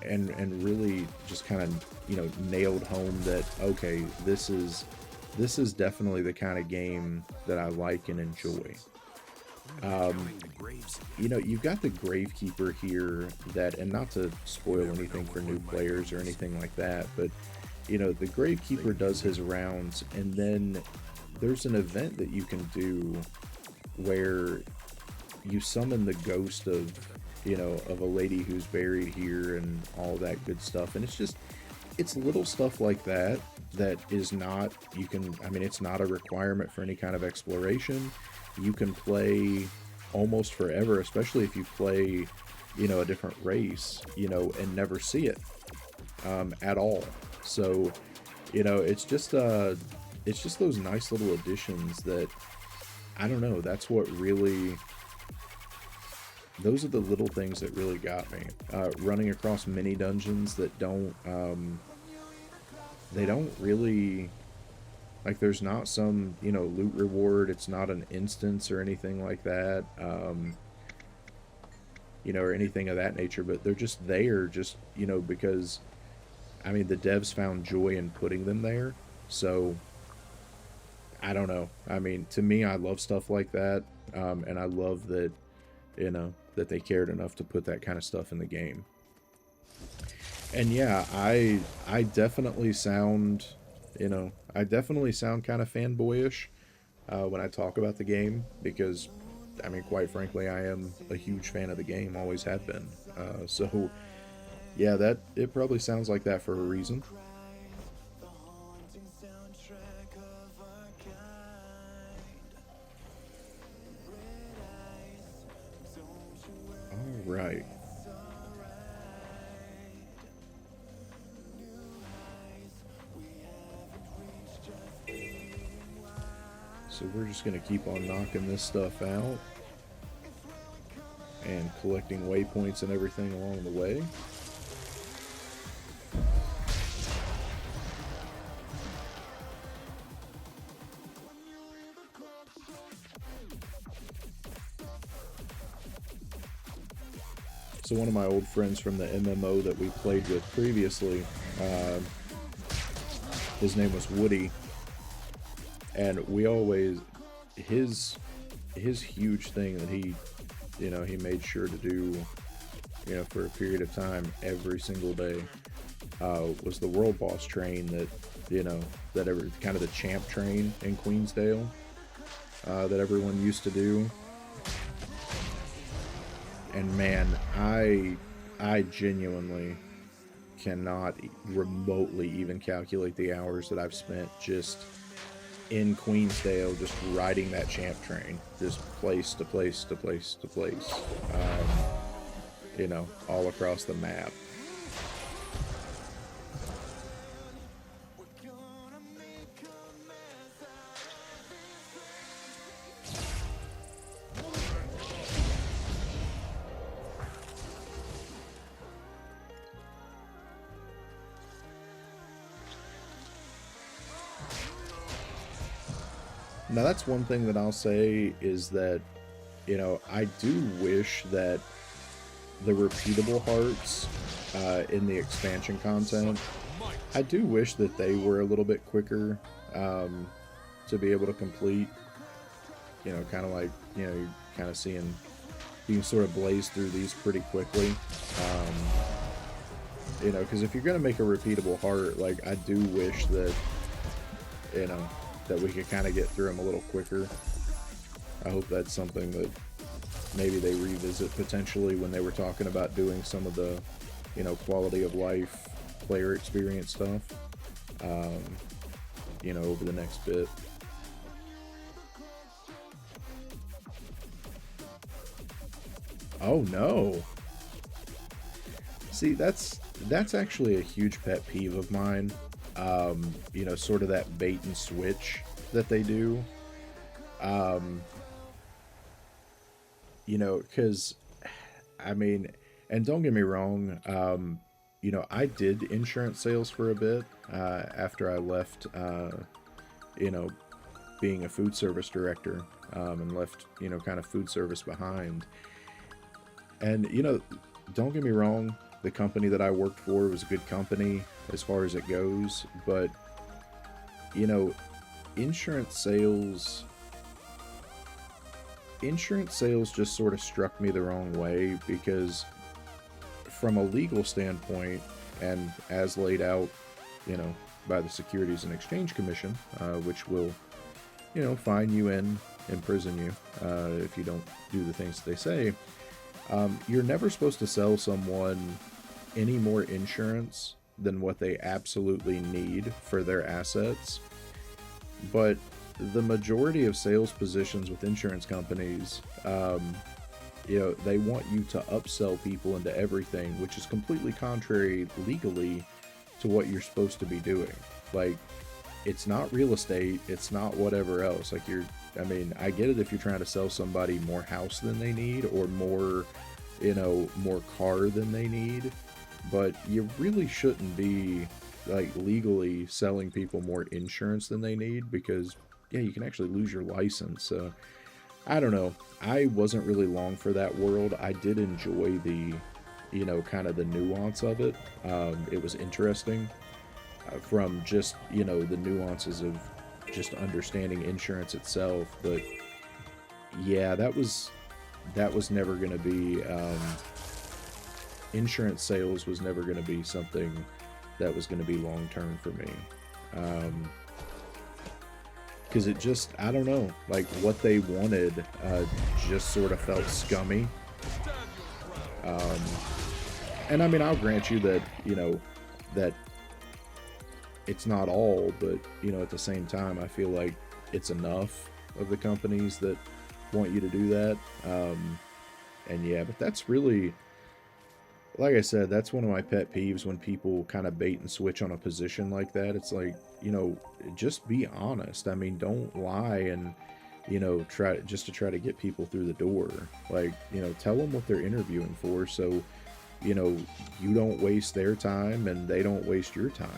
and really just kind of, you know, nailed home that, okay, this is definitely the kind of game that I like and enjoy. You know, you've got the Gravekeeper here that, and not to spoil anything for new players or anything like that, but, you know, the Gravekeeper does his rounds, and then there's an event that you can do where you summon the ghost of, you know, of a lady who's buried here and all that good stuff. And it's just, it's little stuff like that that is not, you can, I mean, it's not a requirement for any kind of exploration. You can play almost forever, especially if you play, you know, a different race, you know, and never see it at all. So, you know, it's just those nice little additions that, I don't know, that's what really, those are the little things that really got me. Running across mini dungeons that don't, they don't really, like, there's not some, you know, loot reward. It's not an instance or anything like that, you know, or anything of that nature, but they're just there, just, you know, because, I mean, the devs found joy in putting them there. So, I don't know. I mean, to me, I love stuff like that, and I love that, you know, that they cared enough to put that kind of stuff in the game. And yeah, I definitely sound, you know, I definitely sound kind of fanboyish when I talk about the game, because, I mean, quite frankly, I am a huge fan of the game, always have been. So, yeah, that, it probably sounds like that for a reason. All right. So we're just going to keep on knocking this stuff out and collecting waypoints and everything along the way. So one of my old friends from the MMO that we played with previously, his name was Woody, and we always, his huge thing that he, you know, he made sure to do, you know, for a period of time every single day, was the world boss train that, you know, that ever, kind of the champ train in Queensdale, that everyone used to do. And man, I genuinely cannot remotely even calculate the hours that I've spent just in Queensdale, just riding that champ train, just place to place to place to place, you know, all across the map. Now, that's one thing that I'll say is that, I do wish that the repeatable hearts in the expansion content, I do wish that they were a little bit quicker to be able to complete. Kind of like, you're kind of seeing, you can sort of blaze through these pretty quickly. Because if you're going to make a repeatable heart, like, I do wish that, that we could kind of get through them a little quicker. I hope that's something that maybe they revisit potentially when they were talking about doing some of the, quality of life, player experience stuff, over the next bit. Oh no. See, that's actually a huge pet peeve of mine. Sort of that bait and switch that they do. Because, I mean, and don't get me wrong, I did insurance sales for a bit after I left, you know, being a food service director and left, kind of food service behind. And, don't get me wrong, the company that I worked for was a good company as far as it goes, but, insurance sales just sort of struck me the wrong way because from a legal standpoint and as laid out, by the Securities and Exchange Commission, which will, fine you and imprison you if you don't do the things they say, you're never supposed to sell someone any more insurance than what they absolutely need for their assets. But the majority of sales positions with insurance companies, they want you to upsell people into everything, which is completely contrary legally to what you're supposed to be doing. Like, it's not real estate, it's not whatever else. Like, I get it if you're trying to sell somebody more house than they need or more, more car than they need, but you really shouldn't be, like, legally selling people more insurance than they need because, yeah, you can actually lose your license. So, I don't know. I wasn't really long for that world. I did enjoy the, kind of the nuance of it. It was interesting from just, the nuances of just understanding insurance itself. But yeah, that was never going to be, insurance sales was never going to be something that was going to be long term for me. Because it just, I don't know, like what they wanted just sort of felt scummy. And I mean, I'll grant you that, that it's not all, but, at the same time, I feel like it's enough of the companies that want you to do that. And yeah, but that's really, like I said, that's one of my pet peeves when people kind of bait and switch on a position like that. It's like, just be honest. I mean, don't lie and, try to get people through the door. Like, tell them what they're interviewing for so, you don't waste their time and they don't waste your time.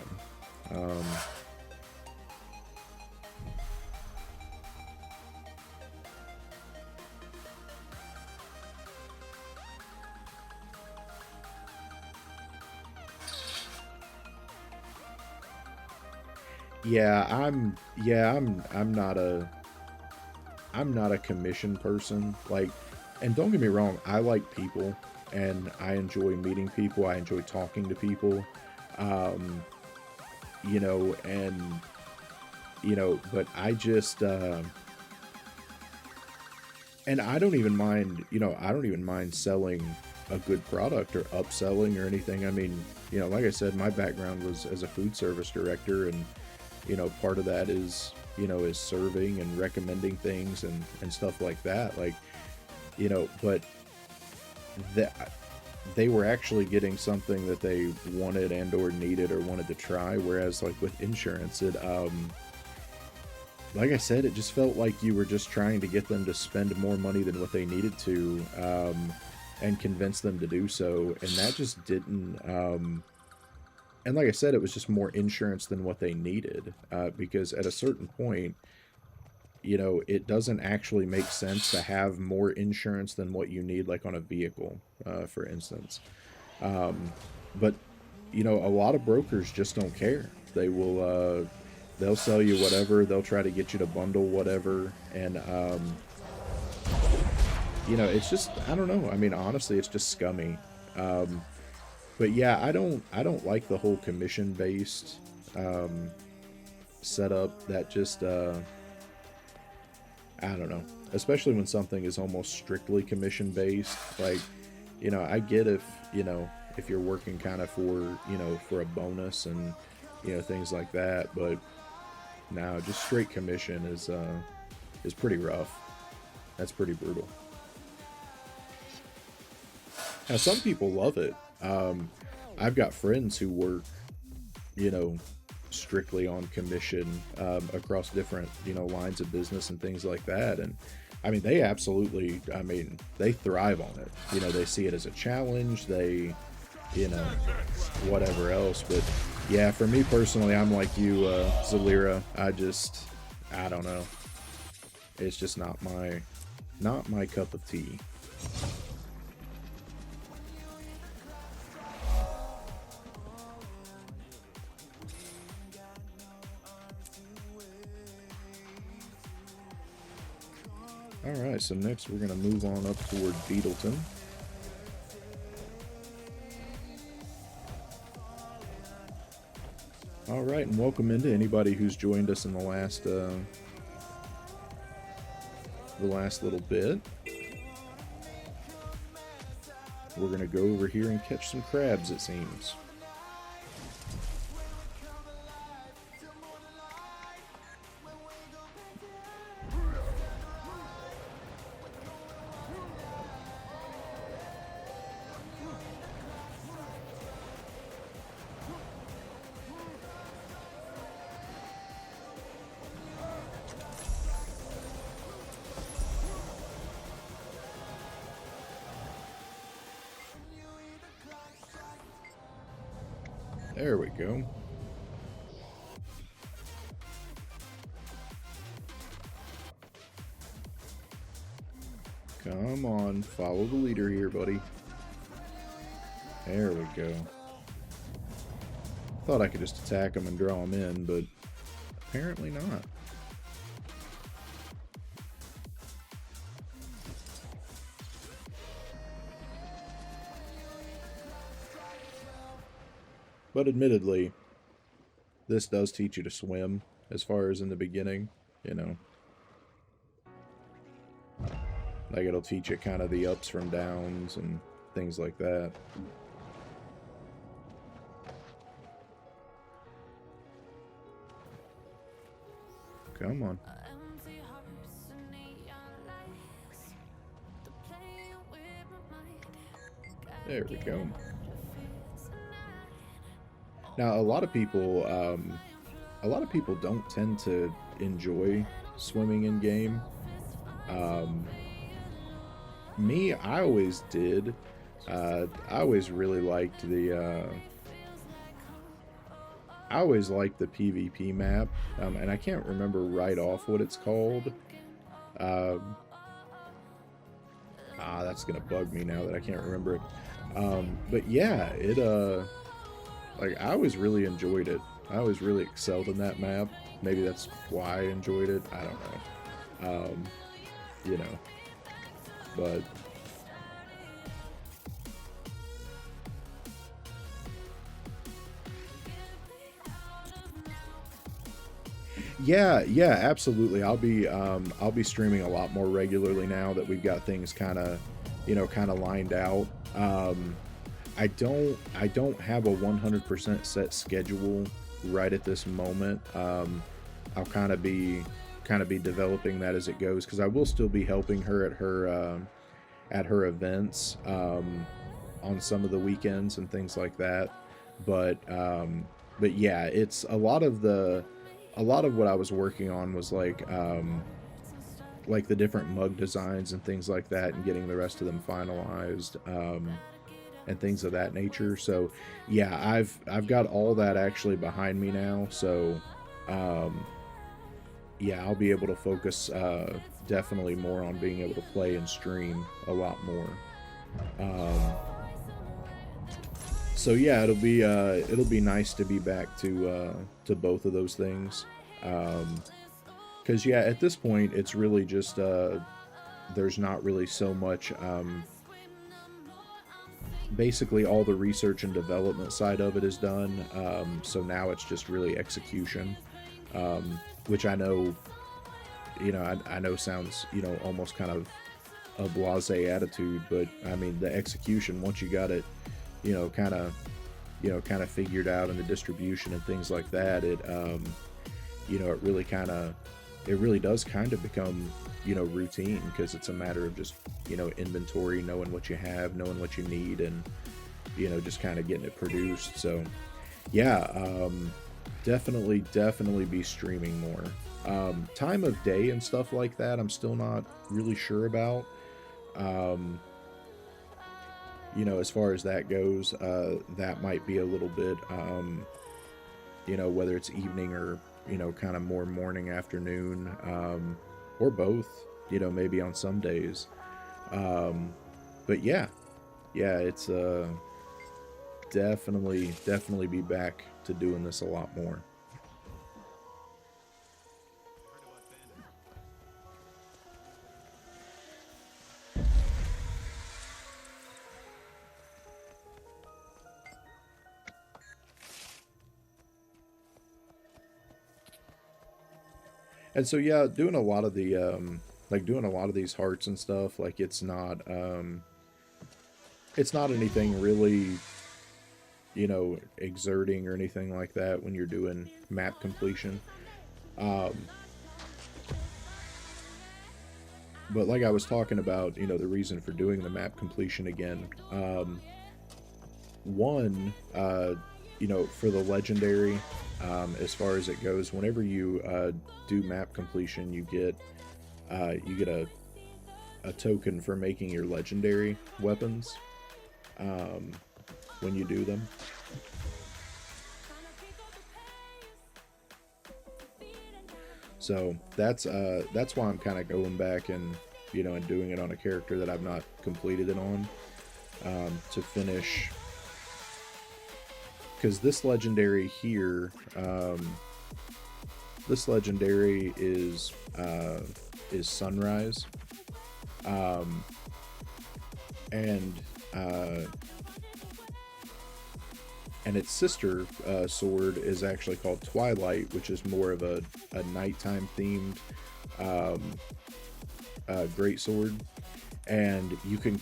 I'm not a commission person. Like, and don't get me wrong, I like people and I enjoy meeting people. I enjoy talking to people. And but I just and I don't even mind, I don't even mind selling a good product or upselling or anything. I mean, like I said, my background was as a food service director, and part of that is, is serving and recommending things and stuff like that. Like, but that they were actually getting something that they wanted and or needed or wanted to try. Whereas like with insurance, it, like I said, it just felt like you were just trying to get them to spend more money than what they needed to, and convince them to do so. And that just didn't, and like I said, it was just more insurance than what they needed, because at a certain point, you know, it doesn't actually make sense to have more insurance than what you need, like on a vehicle, for instance. But, you know, a lot of brokers just don't care. They will, they'll sell you whatever. They'll try to get you to bundle whatever. And, you know, it's just, I don't know. I mean, honestly, it's just scummy. But yeah, I don't like the whole commission-based, setup. That just, I don't know. Especially when something is almost strictly commission-based. Like, you know, I get if, you know, if you're working kind of for, you know, for a bonus and, you know, things like that. But no, just straight commission is pretty rough. That's pretty brutal. Now, some people love it. I've got friends who work, you know, strictly on commission, across different, you know, lines of business and things like that. And I mean, they absolutely, I mean, they thrive on it. You know, they see it as a challenge. They, you know, whatever else. But yeah, for me personally, I'm like you, Zalira. I don't know. It's just not my cup of tea. Alright, so next we're going to move on up toward Beetleton. Alright, and welcome into anybody who's joined us in the last little bit. We're going to go over here and catch some crabs, it seems. There we go. Come on, follow the leader here, buddy. There we go. Thought I could just attack him and draw him in, but apparently not. But admittedly, this does teach you to swim, as far as in the beginning, you know. Like, it'll teach you kind of the ups from downs and things like that. Come on. There we go. Now, a lot of people don't tend to enjoy swimming in game. Me, I always did. I always really liked the PvP map, and I can't remember right off what it's called. That's gonna bug me now that I can't remember it. But yeah, like, I always really enjoyed it. I always really excelled in that map. Maybe that's why I enjoyed it. I don't know. You know. But yeah, absolutely. I'll be streaming a lot more regularly now that we've got things kind of, you know, kind of lined out. I don't have a 100% set schedule right at this moment. I'll kind of be developing that as it goes, because I will still be helping her at her events, on some of the weekends and things like that. But yeah, it's a lot of what I was working on was like the different mug designs and things like that, and getting the rest of them finalized, and things of that nature. So yeah, I've got all that actually behind me now. So yeah, I'll be able to focus definitely more on being able to play and stream a lot more. Um, so yeah, it'll be nice to be back to both of those things. Because yeah, at this point, it's really just there's not really so much. Basically, all the research and development side of it is done. So now it's just really execution, which I know, I know sounds, almost kind of a blasé attitude, but I mean the execution once you got it, you know, kind of, kind of figured out in the distribution and things like that. It really it really does kind of become, routine because it's a matter of just, inventory, knowing what you have, knowing what you need, and, just kind of getting it produced. So, yeah, definitely be streaming more. Time of day and stuff like that, I'm still not really sure about. As far as that goes, that might be a little bit, whether it's evening or, kind of more morning, afternoon, or both, maybe on some days. But yeah, it's definitely be back to doing this a lot more. And so yeah, doing a lot of the doing a lot of these hearts and stuff, like it's not anything really, exerting or anything like that when you're doing map completion. Um, but like I was talking about, the reason for doing the map completion again. One, for the legendary, as far as it goes, whenever you do map completion, you get a token for making your legendary weapons when you do them. So that's why I'm kind of going back and and doing it on a character that I've not completed it on, to finish. Because this legendary here, this legendary is Sunrise, and its sister sword is actually called Twilight, which is more of a nighttime themed greatsword, and you can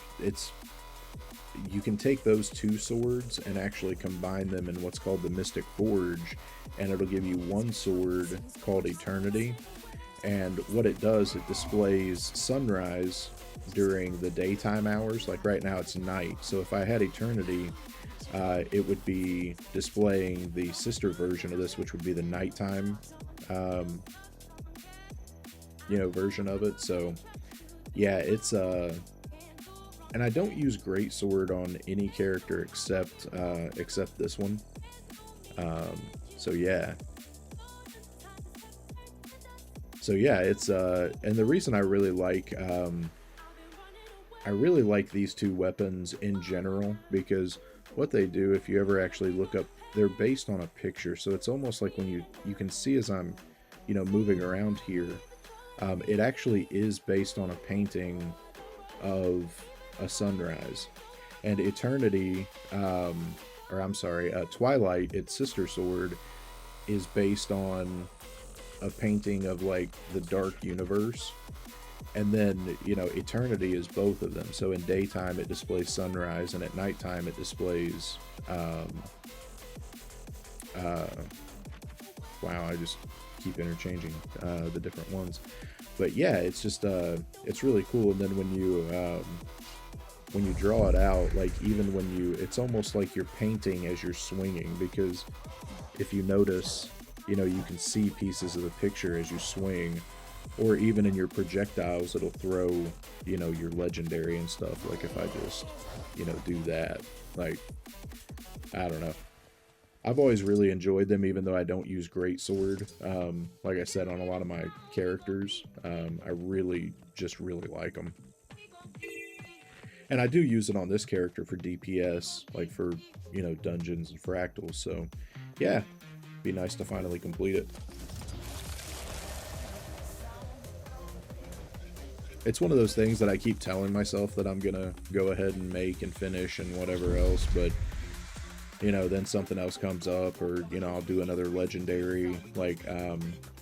take those two swords and actually combine them in what's called the Mystic Forge, and it'll give you one sword called Eternity. And what it does, it displays sunrise during the daytime hours. Like right now it's night, so if I had Eternity, it would be displaying the sister version of this, which would be the nighttime version of it. So yeah, it's and I don't use Greatsword on any character except this one. So yeah. It's and the reason I really like these two weapons in general, because what they do, if you ever actually look up, they're based on a picture. So it's almost like when you can see as I'm, moving around here, it actually is based on a painting of a sunrise. And Eternity, or I'm sorry, Twilight, its sister sword, is based on a painting of like the dark universe. And then, Eternity is both of them. So in daytime it displays sunrise, and at nighttime it displays wow, I just keep interchanging the different ones. But yeah, it's just it's really cool. And then when you draw it out, like even when it's almost like you're painting as you're swinging, because if you notice, you can see pieces of the picture as you swing, or even in your projectiles, it'll throw, your legendary and stuff. Like if I just, do that, like, I don't know. I've always really enjoyed them, even though I don't use Greatsword. Like I said, on a lot of my characters, I really like them. And I do use it on this character for DPS, like for, you know, dungeons and fractals. So, yeah, be nice to finally complete it. It's one of those things that I keep telling myself that I'm gonna go ahead and make and finish and whatever else, but you know, then something else comes up, or you know, I'll do another legendary. Like,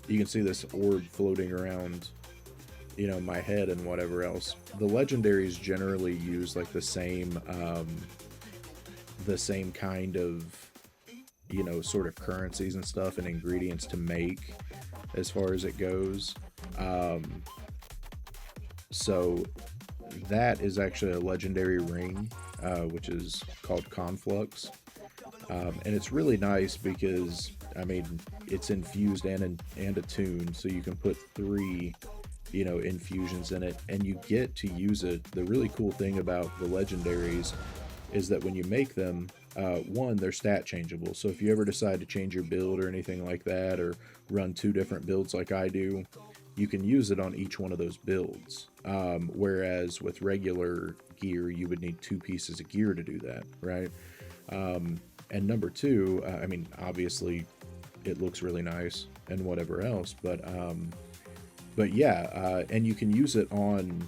you can see this orb floating around, you know, my head and whatever else. The legendaries generally use like the same kind of, you know, sort of currencies and stuff and ingredients to make, as far as it goes. So that is actually a legendary ring, which is called Conflux. And it's really nice because, I mean, it's infused and attuned, so you can put 3, you know, infusions in it, and you get to use it. The really cool thing about the legendaries is that when you make them, one, they're stat changeable. So if you ever decide to change your build or anything like that, or run 2 different builds like I do, you can use it on each one of those builds. Whereas with regular gear, you would need 2 pieces of gear to do that, right? And number 2, I mean, obviously, it looks really nice and whatever else, but yeah, and you can use it on.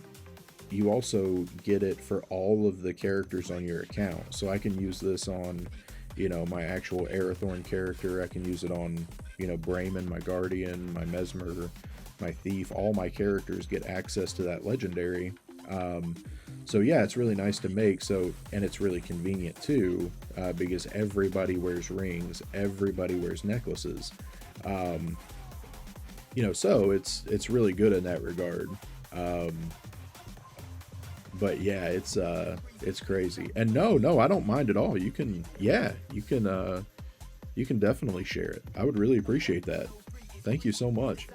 You also get it for all of the characters on your account. So I can use this on, you know, my actual Arathorn character. I can use it on, you know, Brayman, my Guardian, my Mesmer, my Thief. All my characters get access to that legendary. So yeah, it's really nice to make. So, and it's really convenient too, because everybody wears rings, everybody wears necklaces. You know, so it's really good in that regard. But yeah, it's crazy. And no, I don't mind at all. You can, yeah, you can definitely share it. I would really appreciate that. Thank you so much.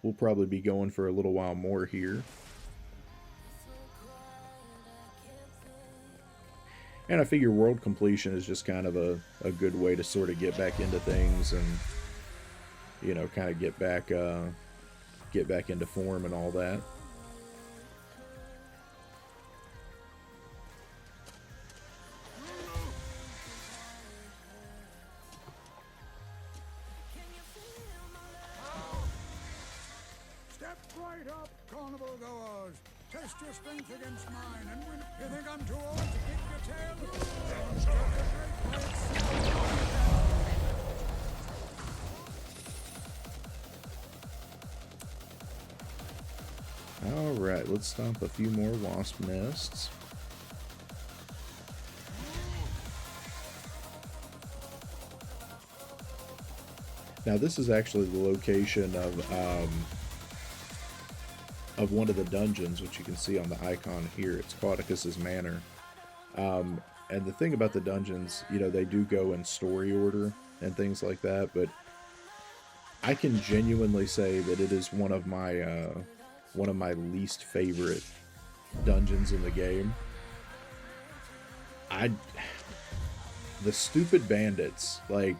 We'll probably be going for a little while more here. And I figure world completion is just kind of a good way to sort of get back into things and, you know, kind of get back into form and all that. Step right up, carnival goers. Test your strength against mine, and win. You think I'm too old to kick your tail? Don't stop the great fights. Alright, let's stomp a few more wasp nests. Now this is actually the location of one of the dungeons, which you can see on the icon here. It's Caudicus's Manor. And the thing about the dungeons, you know, they do go in story order and things like that, but I can genuinely say that it is one of my least favorite dungeons in the game. The stupid bandits, like,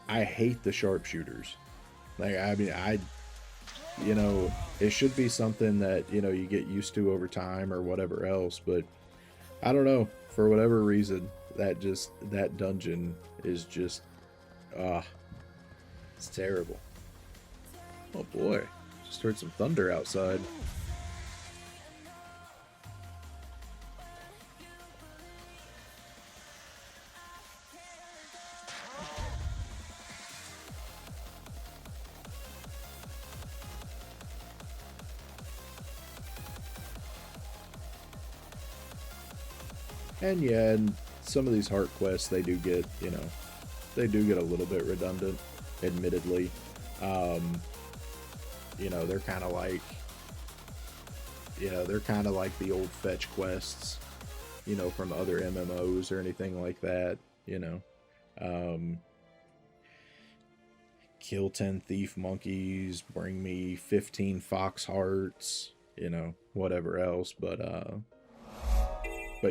I hate the sharpshooters. Like, I mean, you know, it should be something that, you know, you get used to over time or whatever else, but I don't know, for whatever reason, that dungeon is just, it's terrible. Oh boy, just heard some thunder outside. And yeah, and some of these heart quests, they do get, you know, they do get a little bit redundant, admittedly. You know, they're kind of like, the old fetch quests, you know, from other MMOs or anything like that, you know. Kill 10 thief monkeys, bring me 15 fox hearts, you know, whatever else. But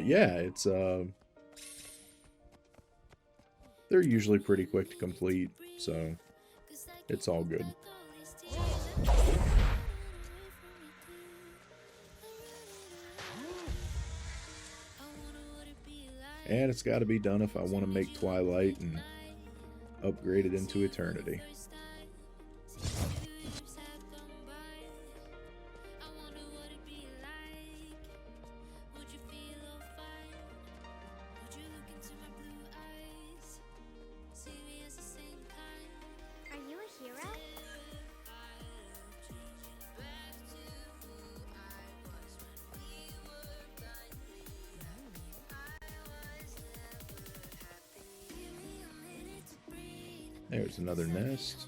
yeah, it's they're usually pretty quick to complete, so it's all good. And it's got to be done if I want to make Twilight and upgrade it into Eternity. Are you a hero? There's another nest.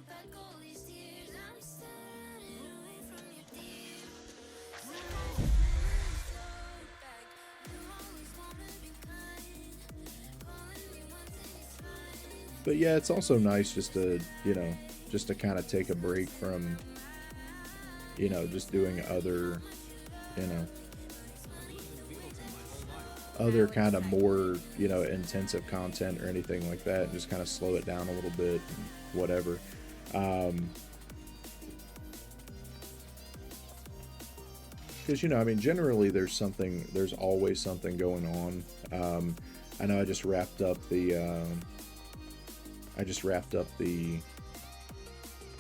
But yeah, it's also nice just to, you know, just to kind of take a break from, you know, just doing other, you know, other kind of more, you know, intensive content or anything like that. Just kind of slow it down a little bit and whatever. Because, you know, I mean, generally there's always something going on. I know I just wrapped up the,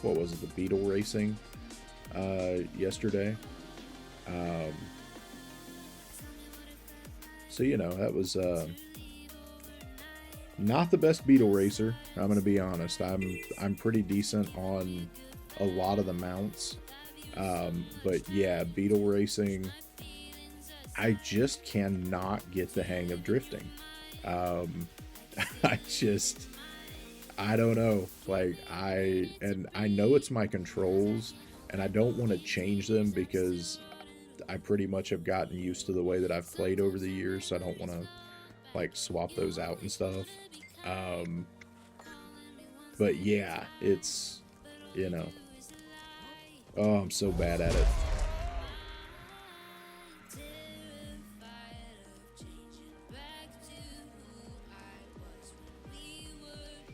what was it, the beetle racing yesterday. So, you know, that was not the best beetle racer. I'm gonna be honest. I'm pretty decent on a lot of the mounts, but yeah, beetle racing, I just cannot get the hang of drifting. I don't know. Like, I know it's my controls, and I don't want to change them because I pretty much have gotten used to the way that I've played over the years, so I don't want to, like, swap those out and stuff. But yeah, it's, you know, oh, I'm so bad at it.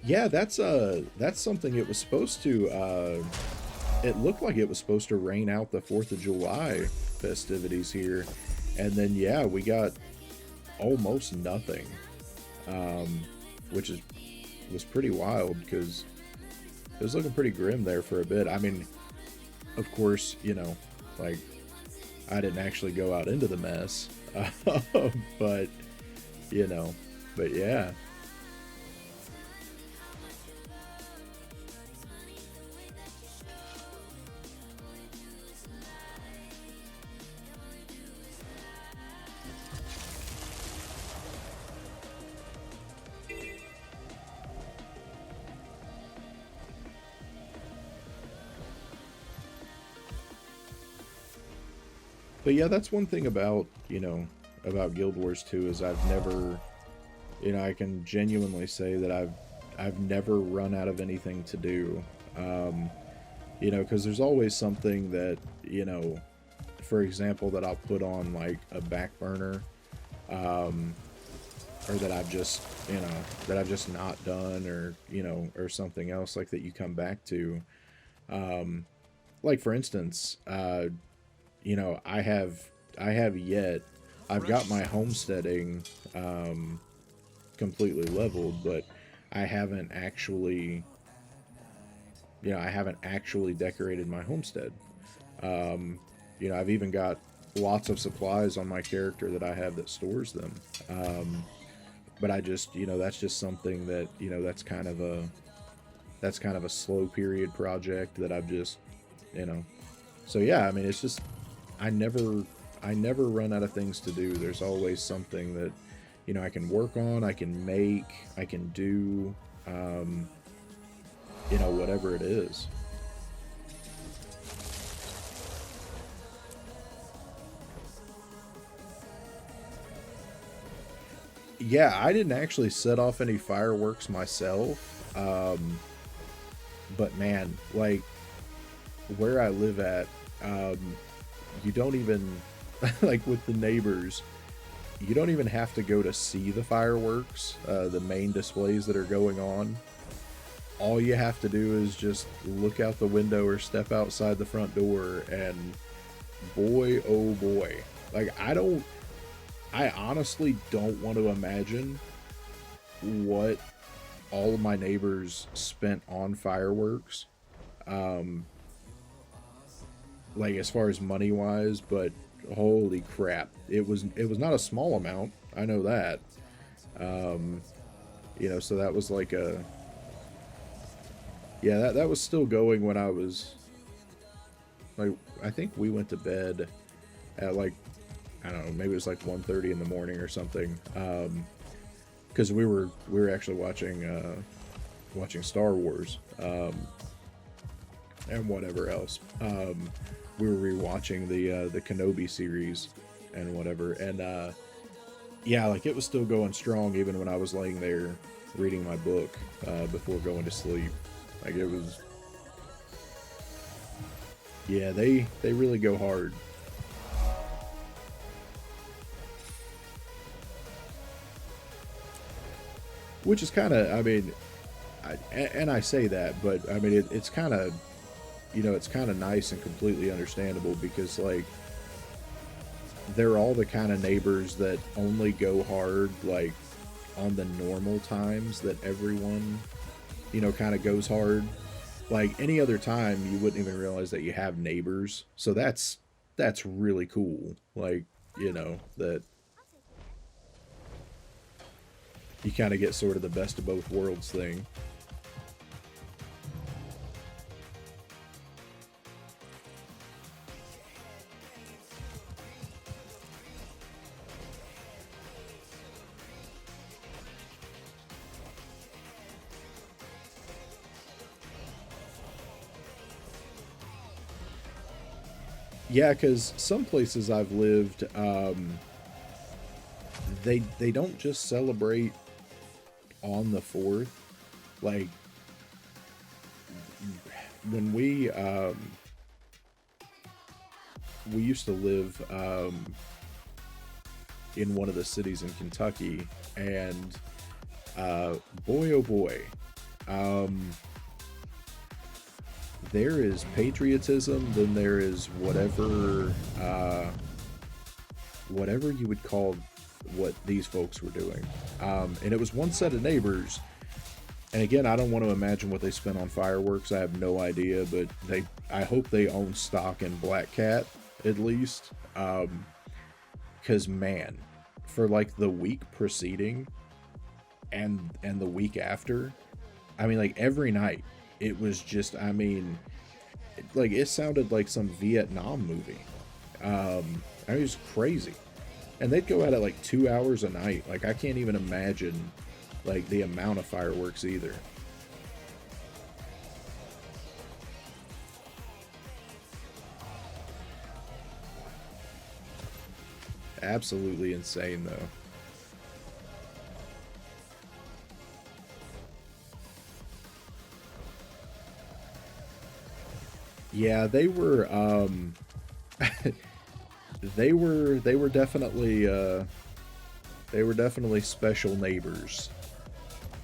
Yeah, that's something it was supposed to, it looked like it was supposed to rain out the 4th of July festivities here, and then yeah, we got almost nothing, which was pretty wild because it was looking pretty grim there for a bit. I mean, of course, you know, like, I didn't actually go out into the mess, but, you know, but yeah. But yeah, that's one thing about, you know, about Guild Wars 2 is I've never, you know, I can genuinely say that I've never run out of anything to do. You know, because there's always something that, you know, for example, that I'll put on like a back burner, or that I've just, you know, that I've just not done, or, you know, or something else like that you come back to. Like for instance, you know, I've got my homesteading completely leveled, but I haven't actually, you know, I haven't actually decorated my homestead. You know, I've even got lots of supplies on my character that I have that stores them. But I just, you know, that's just something that, you know, that's kind of a slow period project that I've just, you know. So yeah, I mean, it's just, I never run out of things to do. There's always something that, you know, I can work on, I can make, I can do, you know, whatever it is. Yeah, I didn't actually set off any fireworks myself, but man, like, where I live at, you don't even like with the neighbors, you don't even have to go to see the fireworks, the main displays that are going on. All you have to do is just look out the window or step outside the front door, and boy, oh boy. Like, I honestly don't want to imagine what all of my neighbors spent on fireworks. Like, as far as money wise, but holy crap. It was not a small amount. I know that. So that was like a, yeah, that was still going when I was, like, I think we went to bed at, like, I don't know, maybe it was like 1:30 in the morning or something. Because we were actually watching Star Wars, and whatever else. We were rewatching the Kenobi series and whatever, and yeah, like, it was still going strong even when I was laying there reading my book before going to sleep. Like, it was, yeah, they really go hard. Which is kind of, I mean, and I say that, but I mean, it's kind of, it's kind of nice and completely understandable, because, like, they're all the kind of neighbors that only go hard, like, on the normal times that everyone, kind of goes hard. Like, any other time, you wouldn't even realize that you have neighbors. So that's really cool. Like, that you kind of get sort of the best of both worlds thing. Yeah, because some places I've lived, they don't just celebrate on the 4th. Like, when we used to live in one of the cities in Kentucky, and boy oh boy, there is patriotism, then there is whatever you would call what these folks were doing. And it was one set of neighbors, and again, I don't want to imagine what they spent on fireworks. I have no idea, but I hope they own stock in Black Cat, at least. Because, man, for like the week preceding and the week after, I mean, like, every night, it was just, I mean, like, it sounded like some Vietnam movie. I mean, it was crazy. And they'd go out at like 2 hours a night. Like, I can't even imagine, like, the amount of fireworks either. Absolutely insane, though. Yeah, they were they were definitely special neighbors.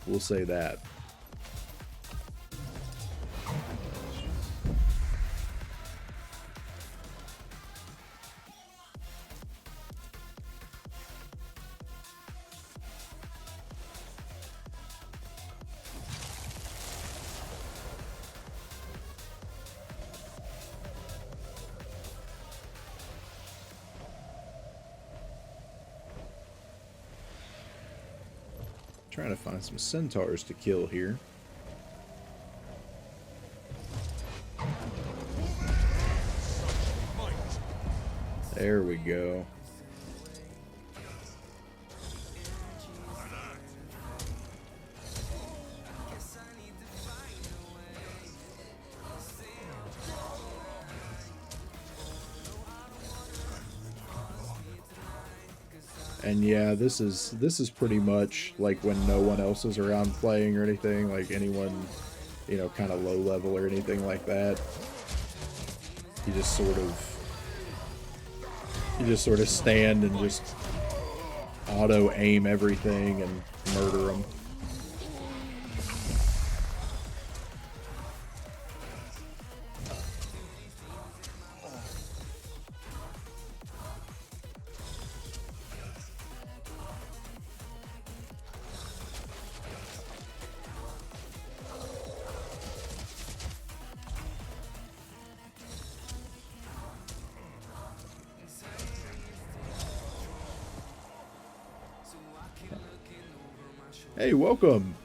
We'll say that. Trying to find some centaurs to kill here. There we go. And yeah, this is pretty much like when no one else is around playing or anything, like anyone, kind of low level or anything like that. You just sort of You just sort of stand and just auto aim everything and murder them. Hey, welcome.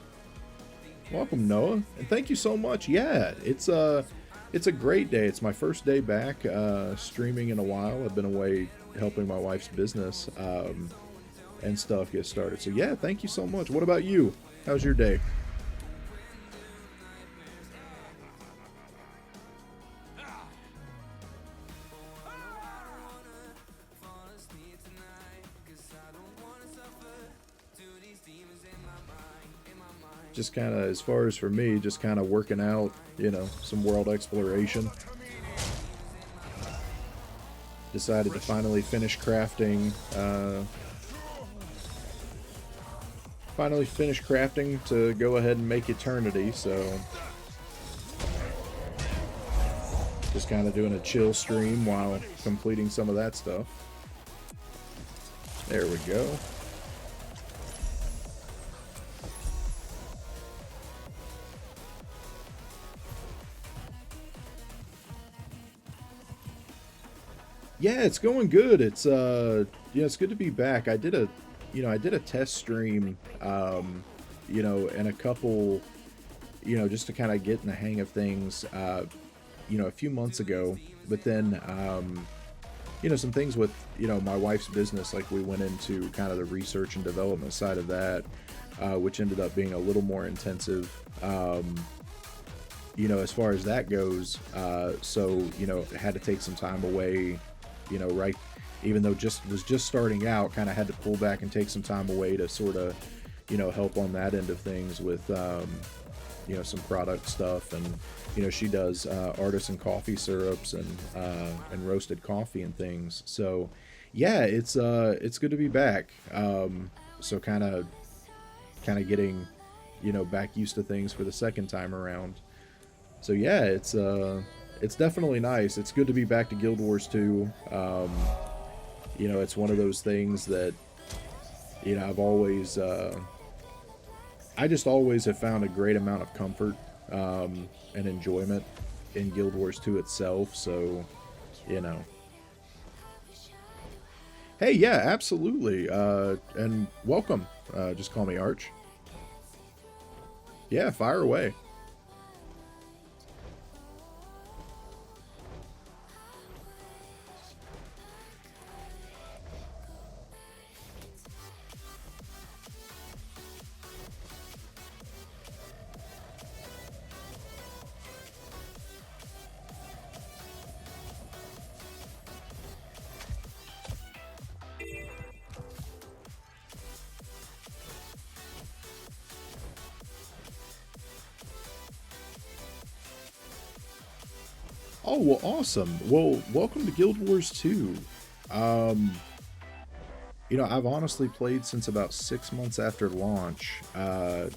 Welcome, Noah. And thank you so much. Yeah, it's a great day. It's my first day back streaming in a while. I've been away helping my wife's business and stuff get started. So yeah, thank you so much. What about you? How's your day? Just kind of, as far as for me, just kind of working out, you know, some world exploration. Decided to finally finish crafting, to go ahead and make Eternity, so just kind of doing a chill stream while completing some of that stuff. There we go. Yeah, it's going good. It's yeah, it's good to be back. I did a test stream, and a couple, just to kind of get in the hang of things, a few months ago. But then, some things with, my wife's business, like we went into kind of the research and development side of that, which ended up being a little more intensive, as far as that goes. So, had to take some time away. Right, even though was just starting out, kind of had to pull back and take some time away to sort of, help on that end of things with, some product stuff. And, she does artisan coffee syrups and roasted coffee and things. So, yeah, it's good to be back. So kind of getting, back used to things for the second time around. So yeah, it's definitely nice. It's good to be back to Guild Wars 2. It's one of those things that, I've always, I just always have found a great amount of comfort and enjoyment in Guild Wars 2 itself. So, Hey, yeah, absolutely. And welcome. Just call me Arch. Yeah, fire away. Oh, well, awesome. Well, welcome to Guild Wars 2. I've honestly played since about 6 months after launch, and,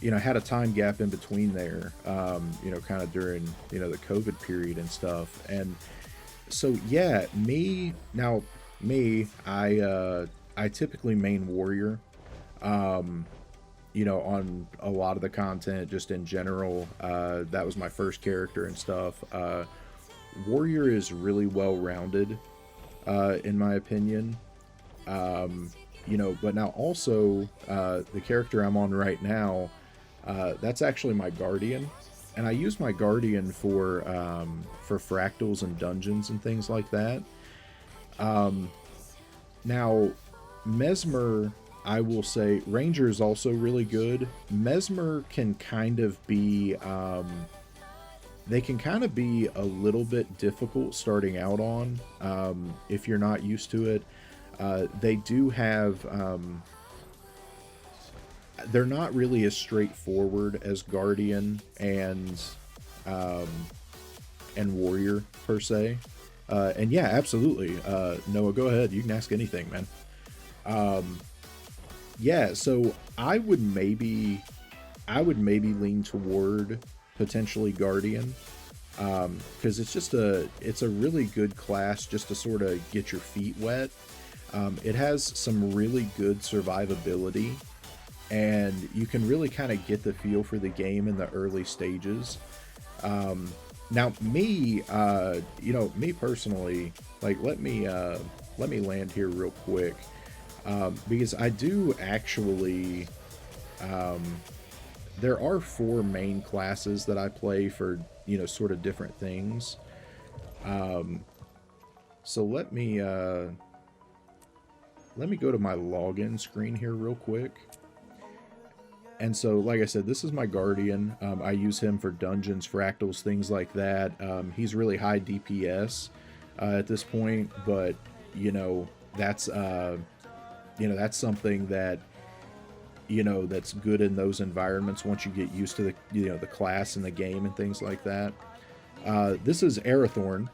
had a time gap in between there, kind of during, the COVID period and stuff. And so, yeah, I typically main Warrior. On a lot of the content, just in general. That was my first character and stuff. Warrior is really well-rounded, in my opinion. But now also, the character I'm on right now, that's actually my Guardian. And I use my Guardian for fractals and dungeons and things like that. Now, Mesmer, I will say, Ranger is also really good. Mesmer can kind of be, they can kind of be a little bit difficult starting out on, if you're not used to it. They do have, they're not really as straightforward as Guardian and Warrior, per se. And yeah, absolutely. Noah, go ahead. You can ask anything, man. Yeah, so I would maybe lean toward potentially Guardian, because it's a really good class just to sort of get your feet wet. It has some really good survivability, and you can really kind of get the feel for the game in the early stages. Now, me personally, like let me land here real quick, because I do actually. There are four main classes that I play for sort of different things. So let me go to my login screen here real quick. And so, like I said, this is my Guardian. I use him for dungeons, fractals, things like that. He's really high DPS at this point, but that's that's something that that's good in those environments once you get used to the class and the game and things like that. This is Arathorn.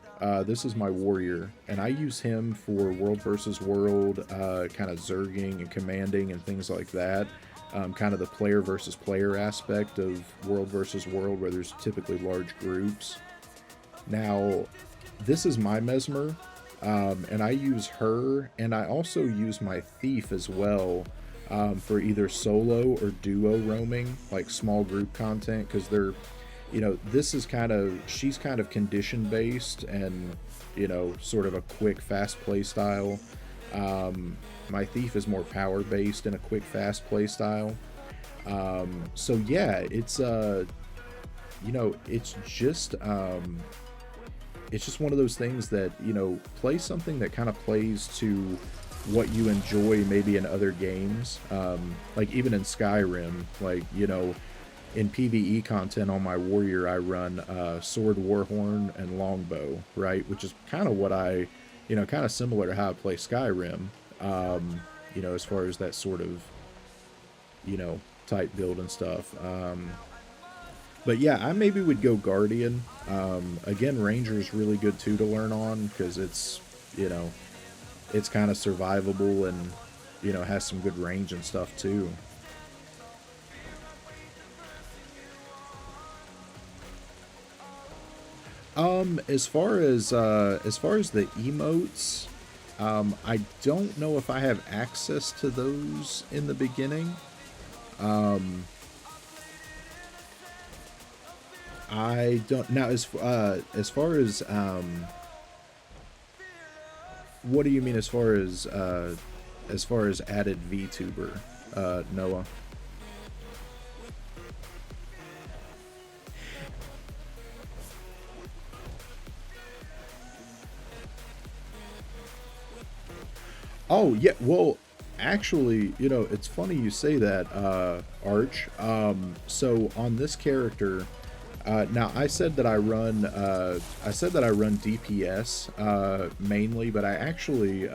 This is my warrior, and I use him for world versus world, kind of zerging and commanding and things like that. Kind of the player versus player aspect of world versus world, where there's typically large groups. Now, this is my Mesmer, and I use her, and I also use my Thief as well, for either solo or duo roaming, like small group content, because they're, she's kind of condition based and, sort of a quick, fast play style. My Thief is more power based and a quick, fast play style. So yeah, it's just one of those things that, play something that kind of plays to what you enjoy maybe in other games. Like even in Skyrim, like, in PvE content on my warrior, I run sword, warhorn, and longbow, right? Which is kind of what I, kind of similar to how I play Skyrim, as far as that sort of, type build and stuff. But yeah, I maybe would go Guardian. Again, Ranger is really good too to learn on, because it's kind of survivable and, has some good range and stuff too. As far as the emotes, I don't know if I have access to those in the beginning. I don't now as far as what do you mean as far as added VTuber, Noah? Oh yeah, well, actually, it's funny you say that, Arch. So on this character, now I said that I run DPS mainly, but I actually,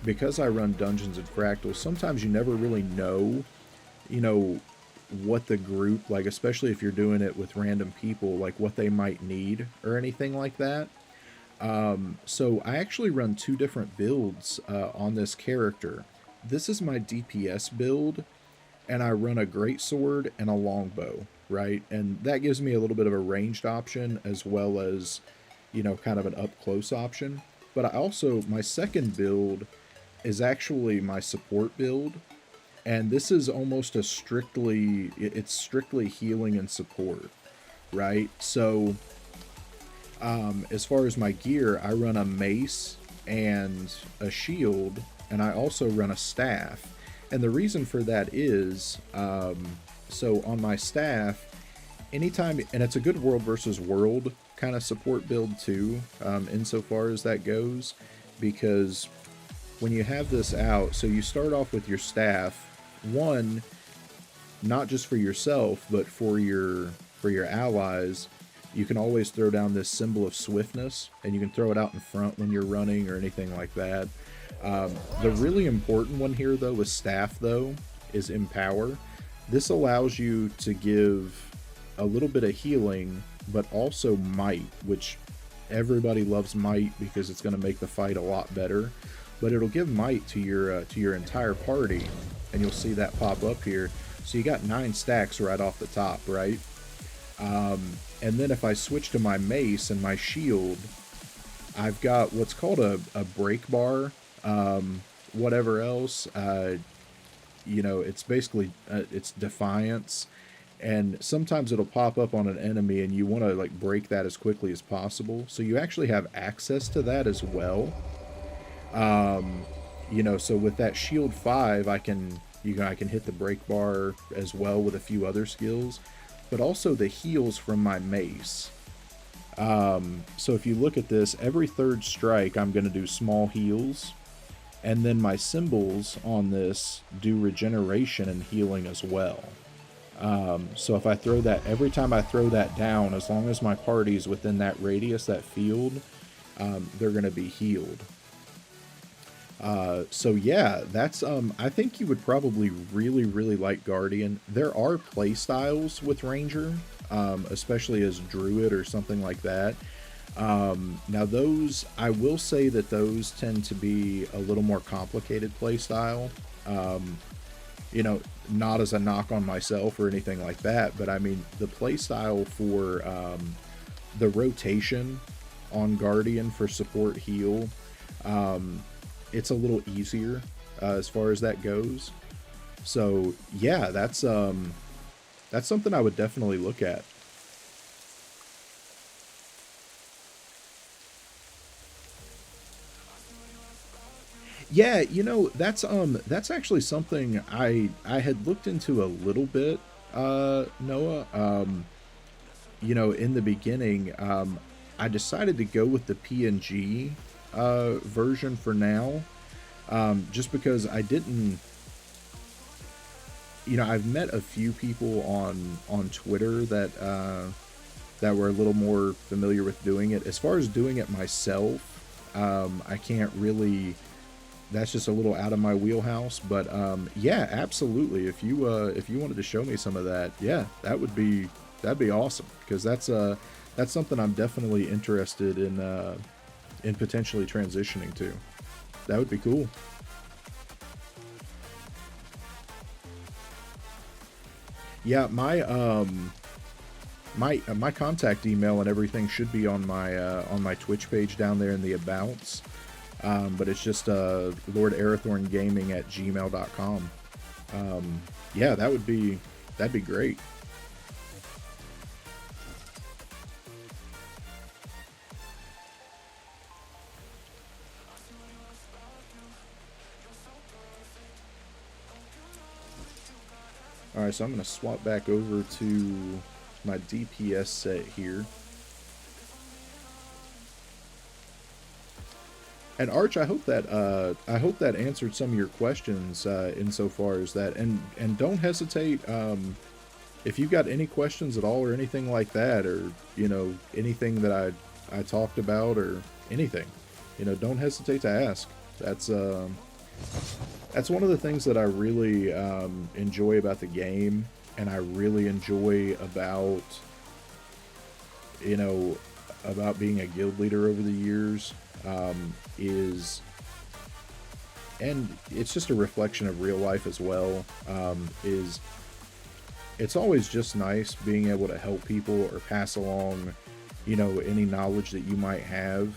because I run dungeons and fractals, sometimes you never really know, what the group, like, especially if you're doing it with random people, like what they might need or anything like that. So I actually run two different builds on this character. This is my DPS build, and I run a greatsword and a longbow, right? And that gives me a little bit of a ranged option as well as, kind of an up close option. But I also, my second build is actually my support build, and this is almost it's strictly healing and support, right? So as far as my gear, I run a mace and a shield, and I also run a staff. And the reason for that is, so on my staff, anytime, and it's a good world versus world kind of support build too, insofar as that goes, because when you have this out, so you start off with your staff, one, not just for yourself, but for your allies. You can always throw down this symbol of swiftness, and you can throw it out in front when you're running or anything like that. The really important one here, though, with staff, though, is Empower. This allows you to give a little bit of healing, but also might, which everybody loves might because it's going to make the fight a lot better. But it'll give might to your entire party, and you'll see that pop up here. So you got 9 stacks right off the top, right? And then if I switch to my mace and my shield, I've got what's called a break bar. Whatever else, you know, it's basically it's defiance, and sometimes it'll pop up on an enemy, and you want to like break that as quickly as possible. So you actually have access to that as well. You know, so with that shield 5, I can hit the break bar as well with a few other skills, but also the heals from my mace. So if you look at this, every 3rd strike, I'm going to do small heals, and then my symbols on this do regeneration and healing as well. So if I throw that, every time I throw that down, as long as my party's within that radius, that field, they're going to be healed. So yeah, that's, I think you would probably really, really like Guardian. There are play styles with Ranger, especially as Druid or something like that. Now those, I will say that those tend to be a little more complicated play style. You know, not as a knock on myself or anything like that, but I mean, the play style for, the rotation on Guardian for support heal, it's a little easier as far as that goes. So yeah, that's something I would definitely look at. Yeah, you know, that's actually something I had looked into a little bit, Noah. You know, in the beginning, I decided to go with the PNG version for now, just because I didn't, you know, I've met a few people on Twitter that that were a little more familiar with doing it. As far as doing it myself, I can't really. That's just a little out of my wheelhouse. But yeah, absolutely. If you wanted to show me some of that, yeah, that'd be awesome, because that's something I'm definitely interested in potentially transitioning to. That would be cool. Yeah, my contact email and everything should be on my Twitch page down there in the abouts. But it's just LordArathornGaming@gmail.com. Yeah, that'd be great. Alright, so I'm going to swap back over to my DPS set here. And Arch, I hope that answered some of your questions insofar as that. And don't hesitate, if you've got any questions at all or anything like that, or you know, anything that I talked about or anything, you know, don't hesitate to ask. That's one of the things that I really enjoy about the game, and I really enjoy about, you know, about being a guild leader over the years, is, and it's just a reflection of real life as well, is it's always just nice being able to help people or pass along, you know, any knowledge that you might have,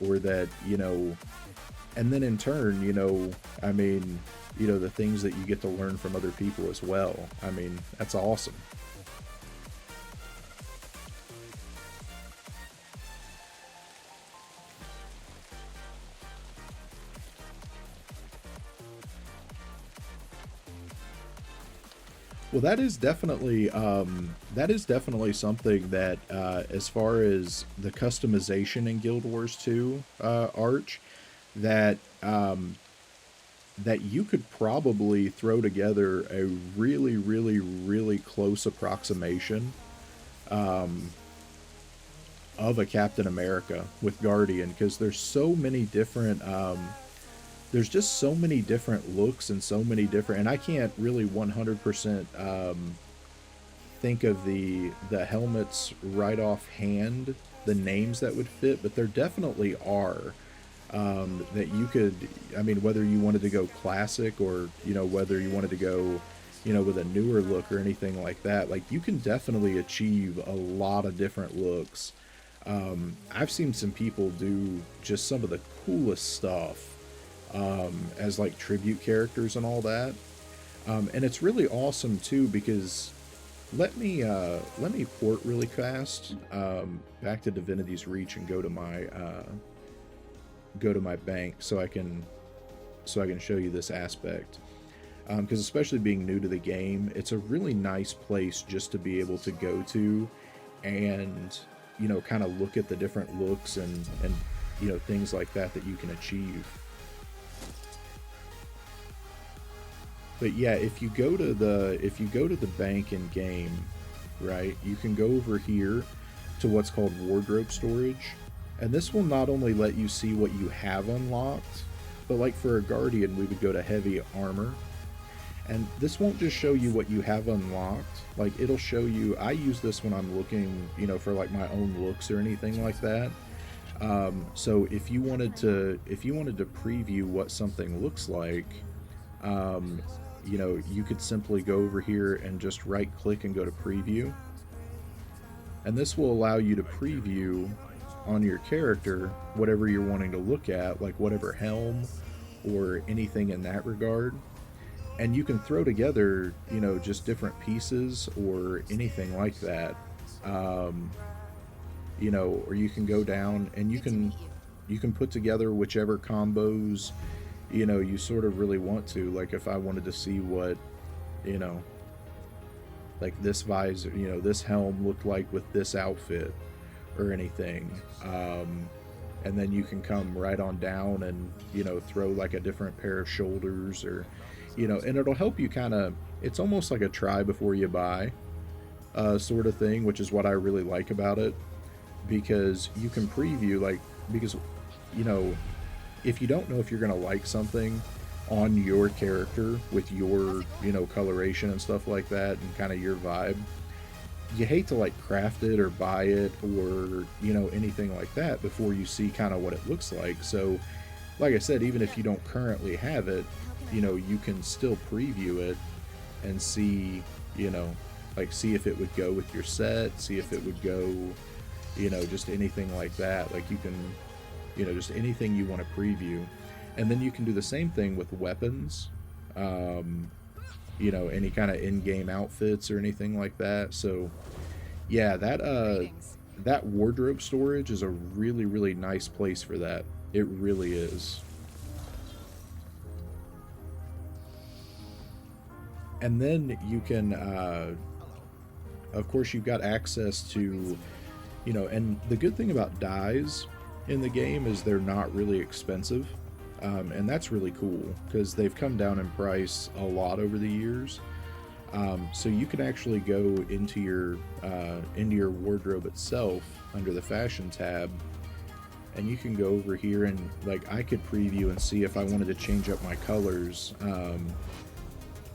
or that, you know, and then in turn, you know, I mean, you know, the things that you get to learn from other people as well. I mean, that's awesome. Well, that is definitely something that, as far as the customization in Guild Wars 2, Arch, that that you could probably throw together a really, really, really close approximation of a Captain America with Guardian, because there's so many different there's just so many different looks and so many different, and I can't really 100% think of the helmets right off hand, the names that would fit, but there definitely are, that you could, I mean, whether you wanted to go classic or, you know, whether you wanted to go, you know, with a newer look or anything like that, like you can definitely achieve a lot of different looks. I've seen some people do just some of the coolest stuff, as like tribute characters and all that. And it's really awesome too, because let me port really fast, back to Divinity's Reach and go to my bank so I can show you this aspect. Because especially being new to the game, it's a really nice place just to be able to go to and, you know, kind of look at the different looks and you know, things like that that you can achieve. But yeah, if you go to the bank in game, right, you can go over here to what's called wardrobe storage, and this will not only let you see what you have unlocked, but like for a guardian, we would go to heavy armor, and this won't just show you what you have unlocked. Like it'll show you. I use this when I'm looking, you know, for like my own looks or anything like that. So if you wanted to preview what something looks like, you know, you could simply go over here and just right click and go to preview, and this will allow you to preview on your character whatever you're wanting to look at, like whatever helm or anything in that regard. And you can throw together, you know, just different pieces or anything like that. You know, or you can go down and you can put together whichever combos, you know, you sort of really want to. Like if I wanted to see what, you know, like this visor, you know, this helm looked like with this outfit or anything, and then you can come right on down and, you know, throw like a different pair of shoulders, or, you know, and it'll help you kind of, it's almost like a try before you buy sort of thing, which is what I really like about it, because you can preview, like, because, you know, if you don't know if you're going to like something on your character with your, you know, coloration and stuff like that and kind of your vibe, you hate to like craft it or buy it or, you know, anything like that before you see kind of what it looks like. So like I said, even if you don't currently have it, you know, you can still preview it and see, you know, like see if it would go with your set, see if it would go, you know, just anything like that. Like you can, you know, just anything you want to preview. And then you can do the same thing with weapons, you know, any kind of in-game outfits or anything like that. So yeah, that wardrobe storage is a really, really nice place for that. It really is. And then you can, of course, you've got access to, you know, and the good thing about dyes in the game is they're not really expensive. And that's really cool because they've come down in price a lot over the years. So you can actually go into your wardrobe itself under the fashion tab, and you can go over here and, like, I could preview and see if I wanted to change up my colors.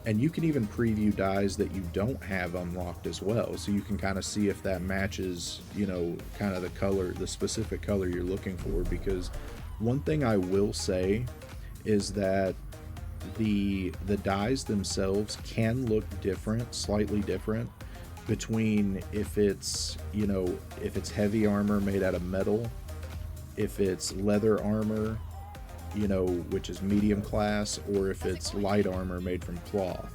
And you can even preview dyes that you don't have unlocked as well, so you can kind of see if that matches, you know, kind of the color, the specific color you're looking for. Because one thing I will say is that the dyes themselves can look different, slightly different, between if it's, you know, if it's heavy armor made out of metal, if it's leather armor, you know, which is medium class, or if it's light armor made from cloth.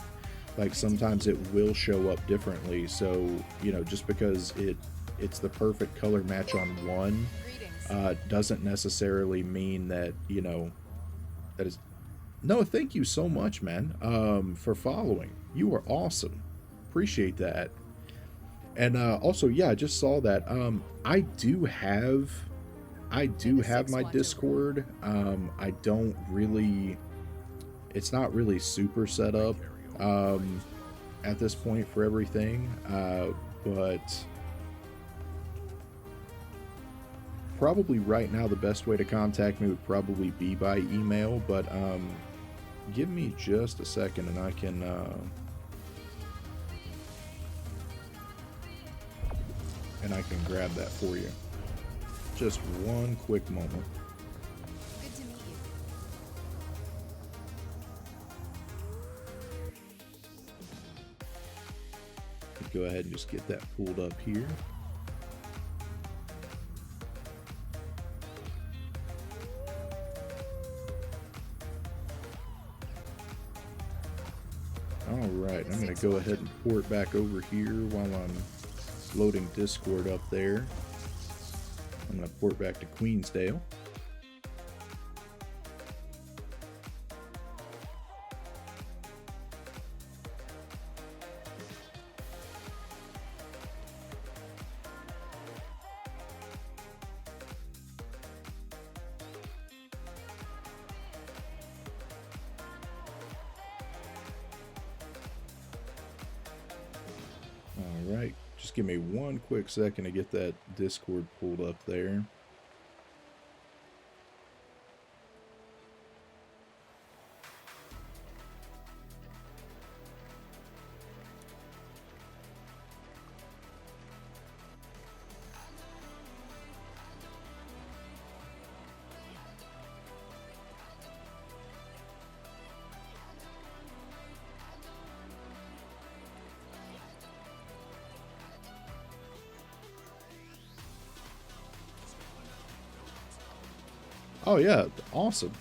Like sometimes it will show up differently. So, you know, just because it's the perfect color match on one, doesn't necessarily mean that, you know, that is. No, thank you so much, man, for following. You are awesome. Appreciate that. And also, yeah, I just saw that. I do have my Discord. I don't really. It's not really super set up at this point for everything, but probably right now the best way to contact me would probably be by email. But give me just a second and I can grab that for you. just one quick moment. Good to meet you. Go ahead and just get that pulled up here. Alright, I'm going to go ahead and port back over here while I'm loading Discord up there. I'm going to port back to Queensdale. Alright, just give me one quick second to get that Discord pulled up there. Oh yeah, awesome.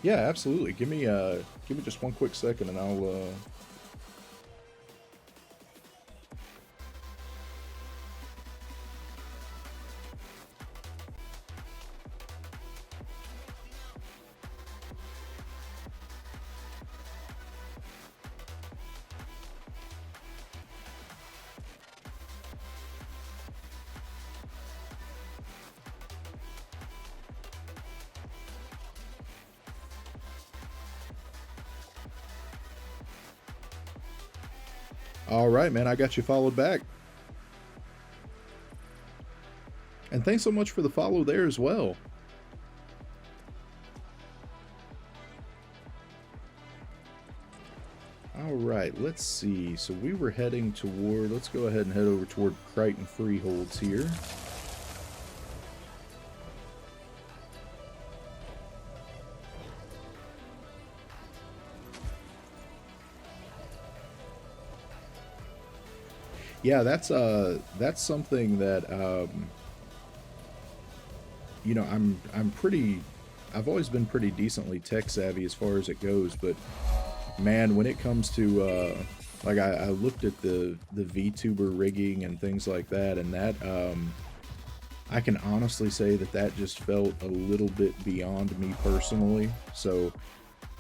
Yeah, absolutely. Give me just one quick second and I'll All right, man, I got you followed back. And thanks so much for the follow there as well. All right, let's see. So we were heading toward, let's go ahead and head over toward Crichton Freeholds here. Yeah, that's something that you know, I've always been pretty decently tech savvy as far as it goes, but man, when it comes to like I looked at the VTuber rigging and things like that, and that I can honestly say that just felt a little bit beyond me personally. So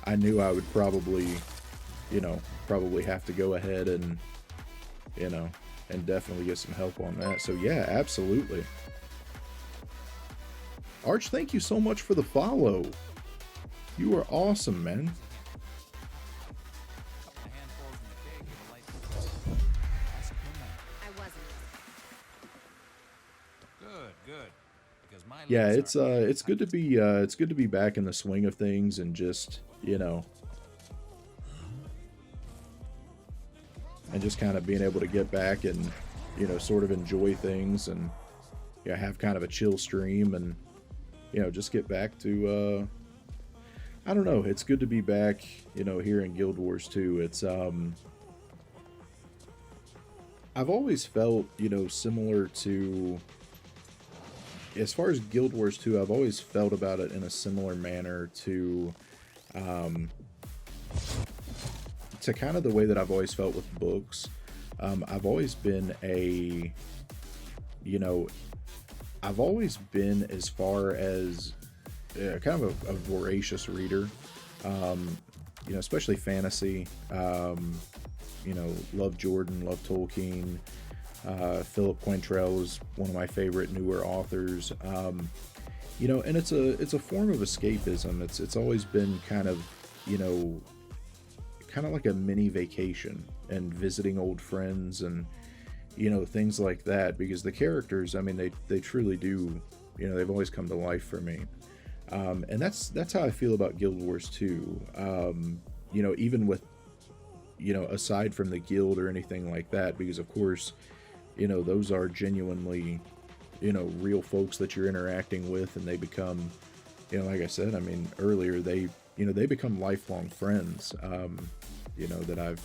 I knew I would probably, you know, have to go ahead and, you know, and definitely get some help on that. So yeah, absolutely. Arch, thank you so much for the follow. You are awesome, man. I wasn't. Good. Because my Yeah, it's good to be back in the swing of things and just, you know, and just kind of being able to get back and, you know, sort of enjoy things and, you know, have kind of a chill stream and, you know, just get back to, I don't know, it's good to be back, you know, here in Guild Wars 2. It's, I've always felt, you know, similar to, as far as Guild Wars 2, I've always felt about it in a similar manner to kind of the way that I've always felt with books. I've always been a, you know, I've always been as far as kind of a voracious reader, you know, especially fantasy. You know, love Jordan, love Tolkien. Philip Quantrell is one of my favorite newer authors. You know, and it's a form of escapism. It's always been kind of, you know, kind of like a mini vacation and visiting old friends and, you know, things like that, because the characters, I mean, they truly do, you know, they've always come to life for me. And that's how I feel about Guild Wars 2. You know, even with, you know, aside from the guild or anything like that, because of course, you know, those are genuinely, you know, real folks that you're interacting with, and they become, you know, like I said, I mean, earlier, they, you know, they become lifelong friends, you know, that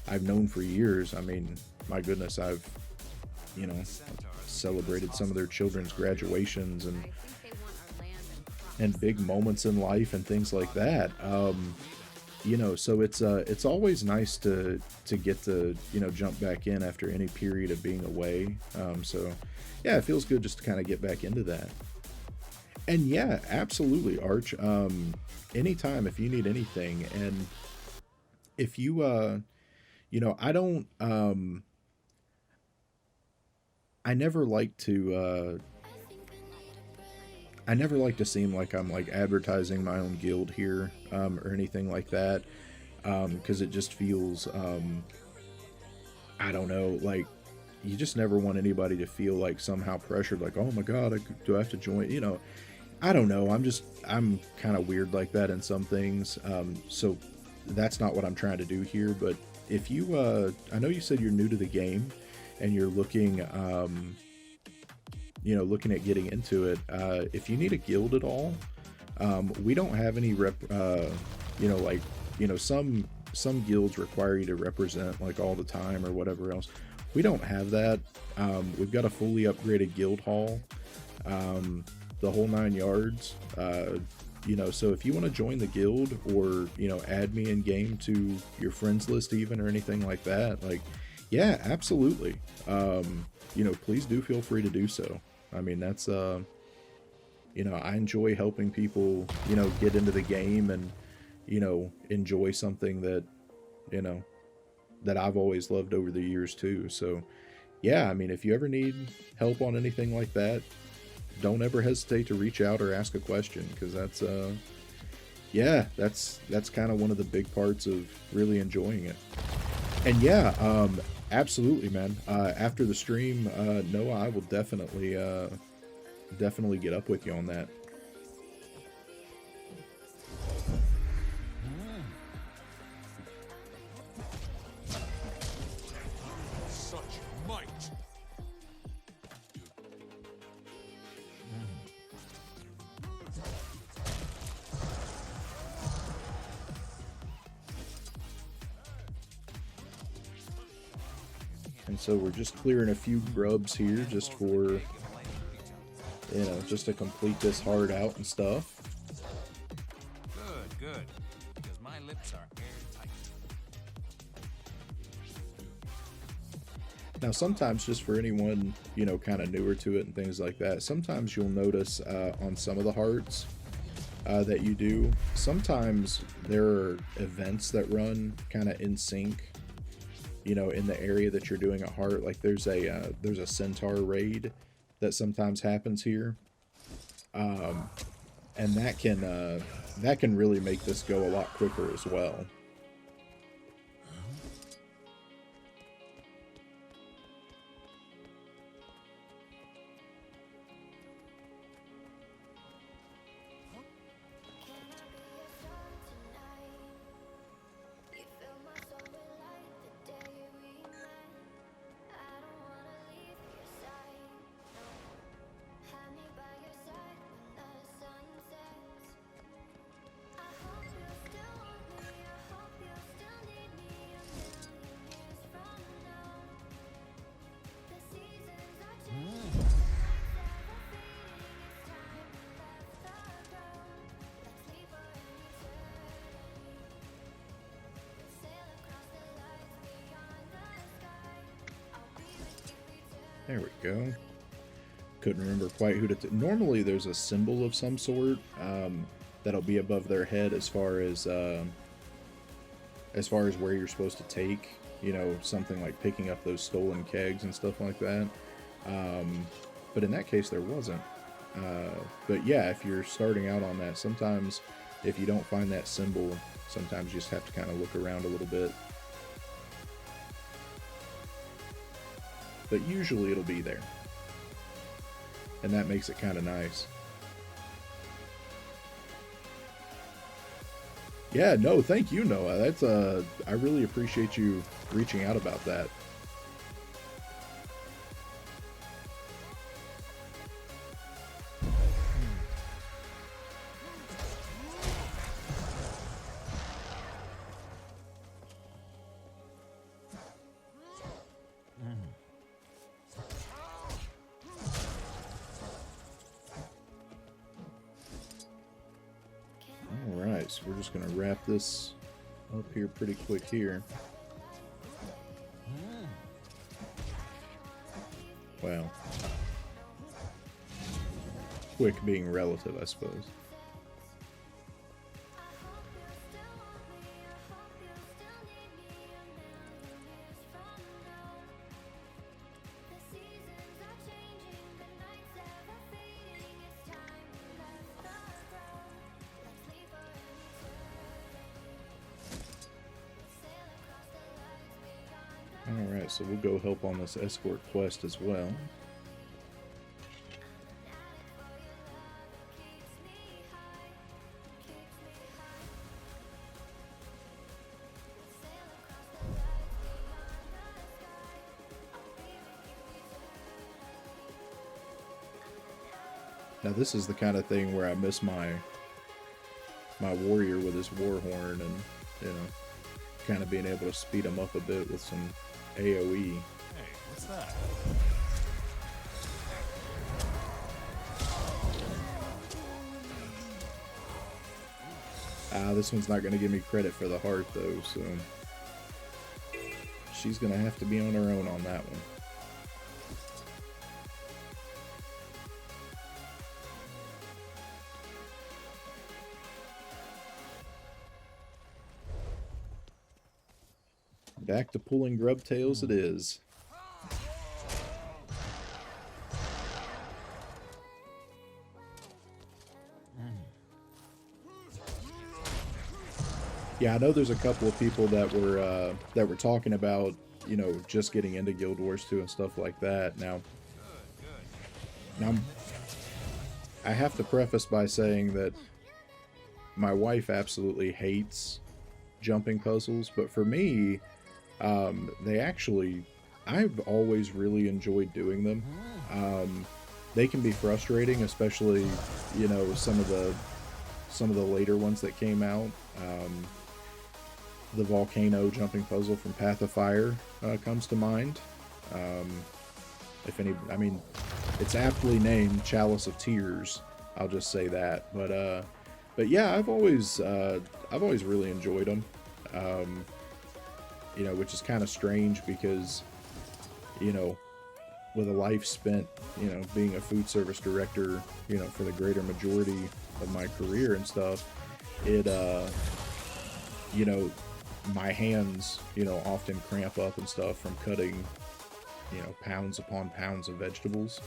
I've known for years. I mean, my goodness, I've, you know, celebrated some of their children's graduations and I think they want our land and crops. big moments in life and things like that. You know, so it's always nice to get to, you know, jump back in after any period of being away. So yeah, it feels good just to kind of get back into that. And yeah, absolutely, Arch. Anytime if you need anything, and if you you know, I never like to I never like to seem like I'm like advertising my own guild here, or anything like that, because it just feels, I don't know, like you just never want anybody to feel like somehow pressured, like, oh my god, do I have to join? You know, I don't know. I'm kind of weird like that in some things, so that's not what I'm trying to do here. But if you, I know you said you're new to the game, and you're looking, you know, looking at getting into it. If you need a guild at all, we don't have any you know, like, you know, some guilds require you to represent like all the time or whatever else. We don't have that. We've got a fully upgraded guild hall, the whole 9 yards. You know, so if you want to join the guild, or, you know, add me in game to your friends list even, or anything like that, like, yeah, absolutely. You know, please do feel free to do so. I mean, that's, you know, I enjoy helping people, you know, get into the game and, you know, enjoy something that, you know, that I've always loved over the years too. So, yeah, I mean, if you ever need help on anything like that, don't ever hesitate to reach out or ask a question, because that's, yeah, that's kind of one of the big parts of really enjoying it. And yeah, absolutely, man. After the stream, Noah, I will definitely get up with you on that. Such might. And so we're just clearing a few grubs here just for, you know, just to complete this hard out and stuff. Good, good. Because my lips are airtight. Now, sometimes, just for anyone, you know, kind of newer to it and things like that, sometimes you'll notice on some of the hearts that you do, sometimes there are events that run kind of in sync, you know, in the area that you're doing a heart. Like there's a centaur raid that sometimes happens here, and that can really make this go a lot quicker as well. There we go. Couldn't remember quite who to... Normally there's a symbol of some sort that'll be above their head as far as where you're supposed to take, you know, something like picking up those stolen kegs and stuff like that. But in that case there wasn't. But yeah, if you're starting out on that, sometimes if you don't find that symbol, sometimes you just have to kind of look around a little bit. But usually it'll be there. And that makes it kind of nice. Yeah, no, thank you, Noah. That's I really appreciate you reaching out about that. so we're just gonna wrap this up here pretty quick here. Wow. Quick being relative, I suppose. Alright, so we'll go help on this escort quest as well. Now this is the kind of thing where I miss my warrior with his war horn, and you know, kind of being able to speed him up a bit with some AoE. Hey, what's that? This one's not going to give me credit for the heart though, so she's going to have to be on her own on that one. Back to pulling grub tails it is. Yeah, I know there's a couple of people that were talking about, you know, just getting into Guild Wars 2 and stuff like that. Now I have to preface by saying that my wife absolutely hates jumping puzzles, but for me, I've always really enjoyed doing them. They can be frustrating, especially, you know, some of the later ones that came out. The volcano jumping puzzle from Path of Fire comes to mind. I mean, it's aptly named Chalice of Tears. I'll just say that. But yeah, I've always really enjoyed them. You know, which is kind of strange because, you know, with a life spent, you know, being a food service director, you know, for the greater majority of my career and stuff, it, you know, my hands, you know, often cramp up and stuff from cutting, you know, pounds upon pounds of vegetables.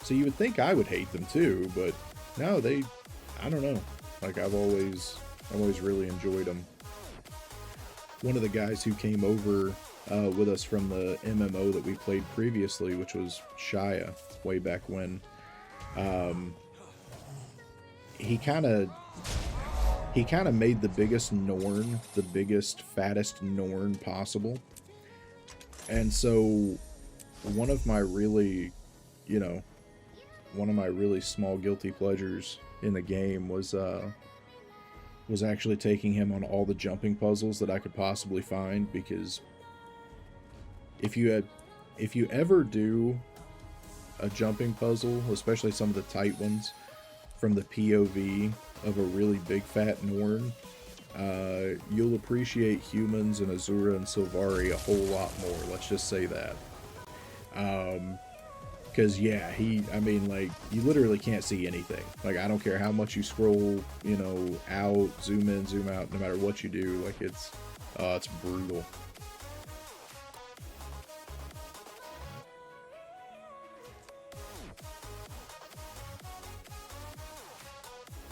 So you would think I would hate them too, but no, I don't know. Like I've always really enjoyed them. One of the guys who came over with us from the MMO that we played previously, which was Shia, way back when, he kind of made the biggest Norn, the biggest, fattest Norn possible. And so one of my really small guilty pleasures in the game was actually taking him on all the jumping puzzles that I could possibly find, because if you ever do a jumping puzzle, especially some of the tight ones, from the POV of a really big fat Norn, you'll appreciate humans and Azura and Sylvari a whole lot more, let's just say that. Because, yeah, I mean, like, you literally can't see anything. Like, I don't care how much you scroll, you know, out, zoom in, zoom out, no matter what you do. Like, it's brutal.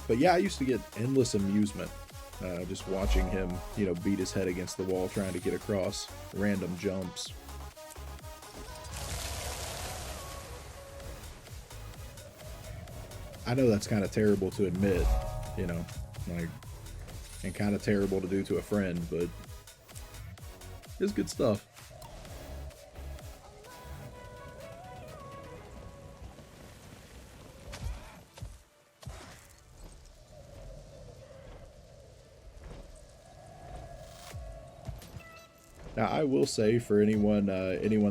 But, yeah, I used to get endless amusement just watching him, you know, beat his head against the wall trying to get across random jumps. I know that's kind of terrible to admit, you know, like, and kind of terrible to do to a friend, but it's good stuff. Now, I will say, for anyone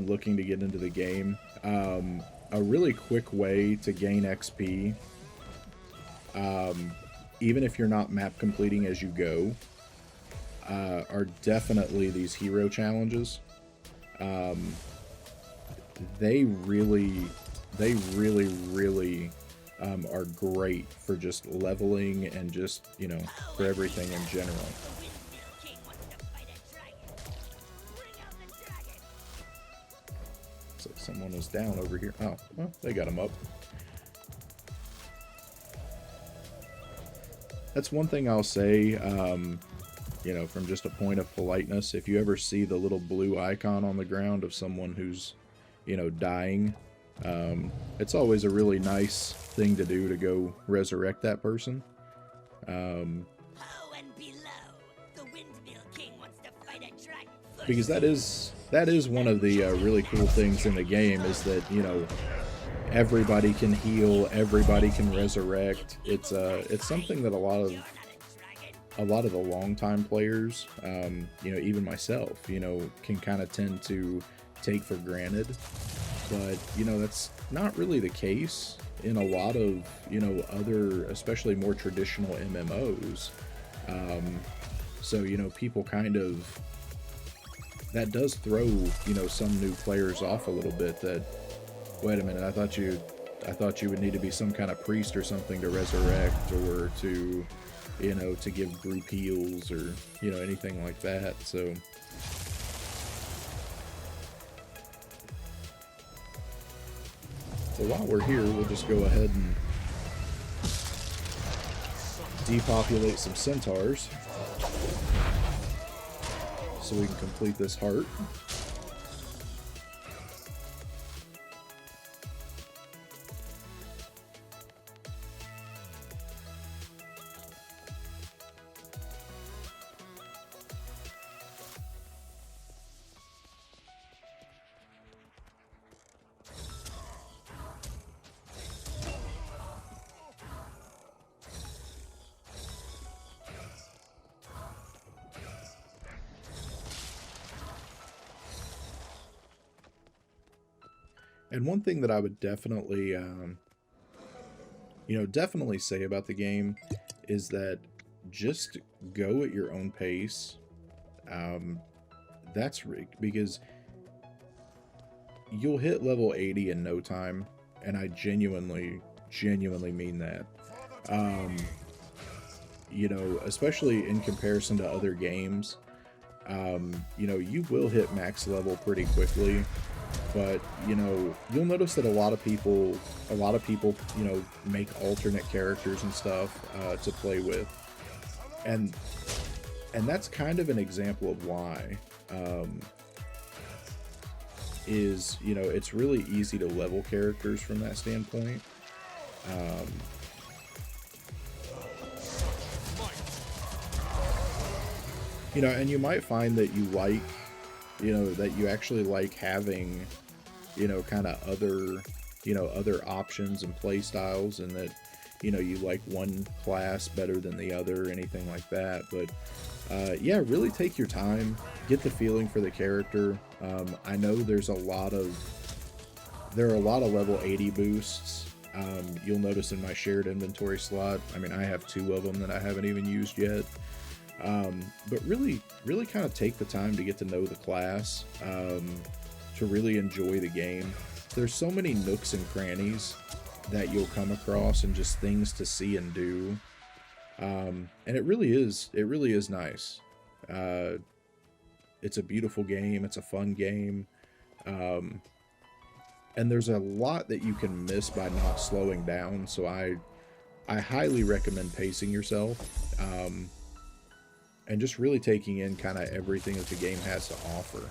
looking to get into the game, a really quick way to gain XP even if you're not map completing as you go, are definitely these hero challenges. They really, really are great for just leveling and just, you know, for everything in general. So someone was down over here. Oh, well, they got him up. That's one thing I'll say, you know, from just a point of politeness. If you ever see the little blue icon on the ground of someone who's, you know, dying, it's always a really nice thing to do to go resurrect that person. Because that is one of the really cool things in the game, is that, you know, everybody can heal, everybody can resurrect. It's something that a lot of the longtime players, you know, even myself, you know, can kind of tend to take for granted. But, you know, that's not really the case in a lot of, you know, other, especially more traditional MMOs. So, you know, people kind of, that does throw, you know, some new players off a little bit, that, wait a minute, I thought you would need to be some kind of priest or something to resurrect, or to, you know, to give group heals, or, you know, anything like that. So while we're here, we'll just go ahead and depopulate some centaurs so we can complete this heart. And one thing that I would definitely, you know, definitely say about the game is that just go at your own pace. That's rigged, because you'll hit level 80 in no time, and I genuinely mean that. You know, especially in comparison to other games, you know, you will hit max level pretty quickly. But, you know, you'll notice that a lot of people, you know, make alternate characters and stuff to play with. And that's kind of an example of why. Is, you know, it's really easy to level characters from that standpoint. You know, and you might find that you like, you know, that you actually like having, you know, kind of other, you know, other options and play styles, and that, you know, you like one class better than the other, anything like that. But yeah, really take your time, get the feeling for the character. I know there are a lot of level 80 boosts. You'll notice in my shared inventory slot, I mean, I have 2 of them that I haven't even used yet. But really kind of take the time to get to know the class, to really enjoy the game. There's so many nooks and crannies that you'll come across, and just things to see and do. And it really is nice. It's a beautiful game. It's a fun game. And there's a lot that you can miss by not slowing down. So I highly recommend pacing yourself. And just really taking in kind of everything that the game has to offer.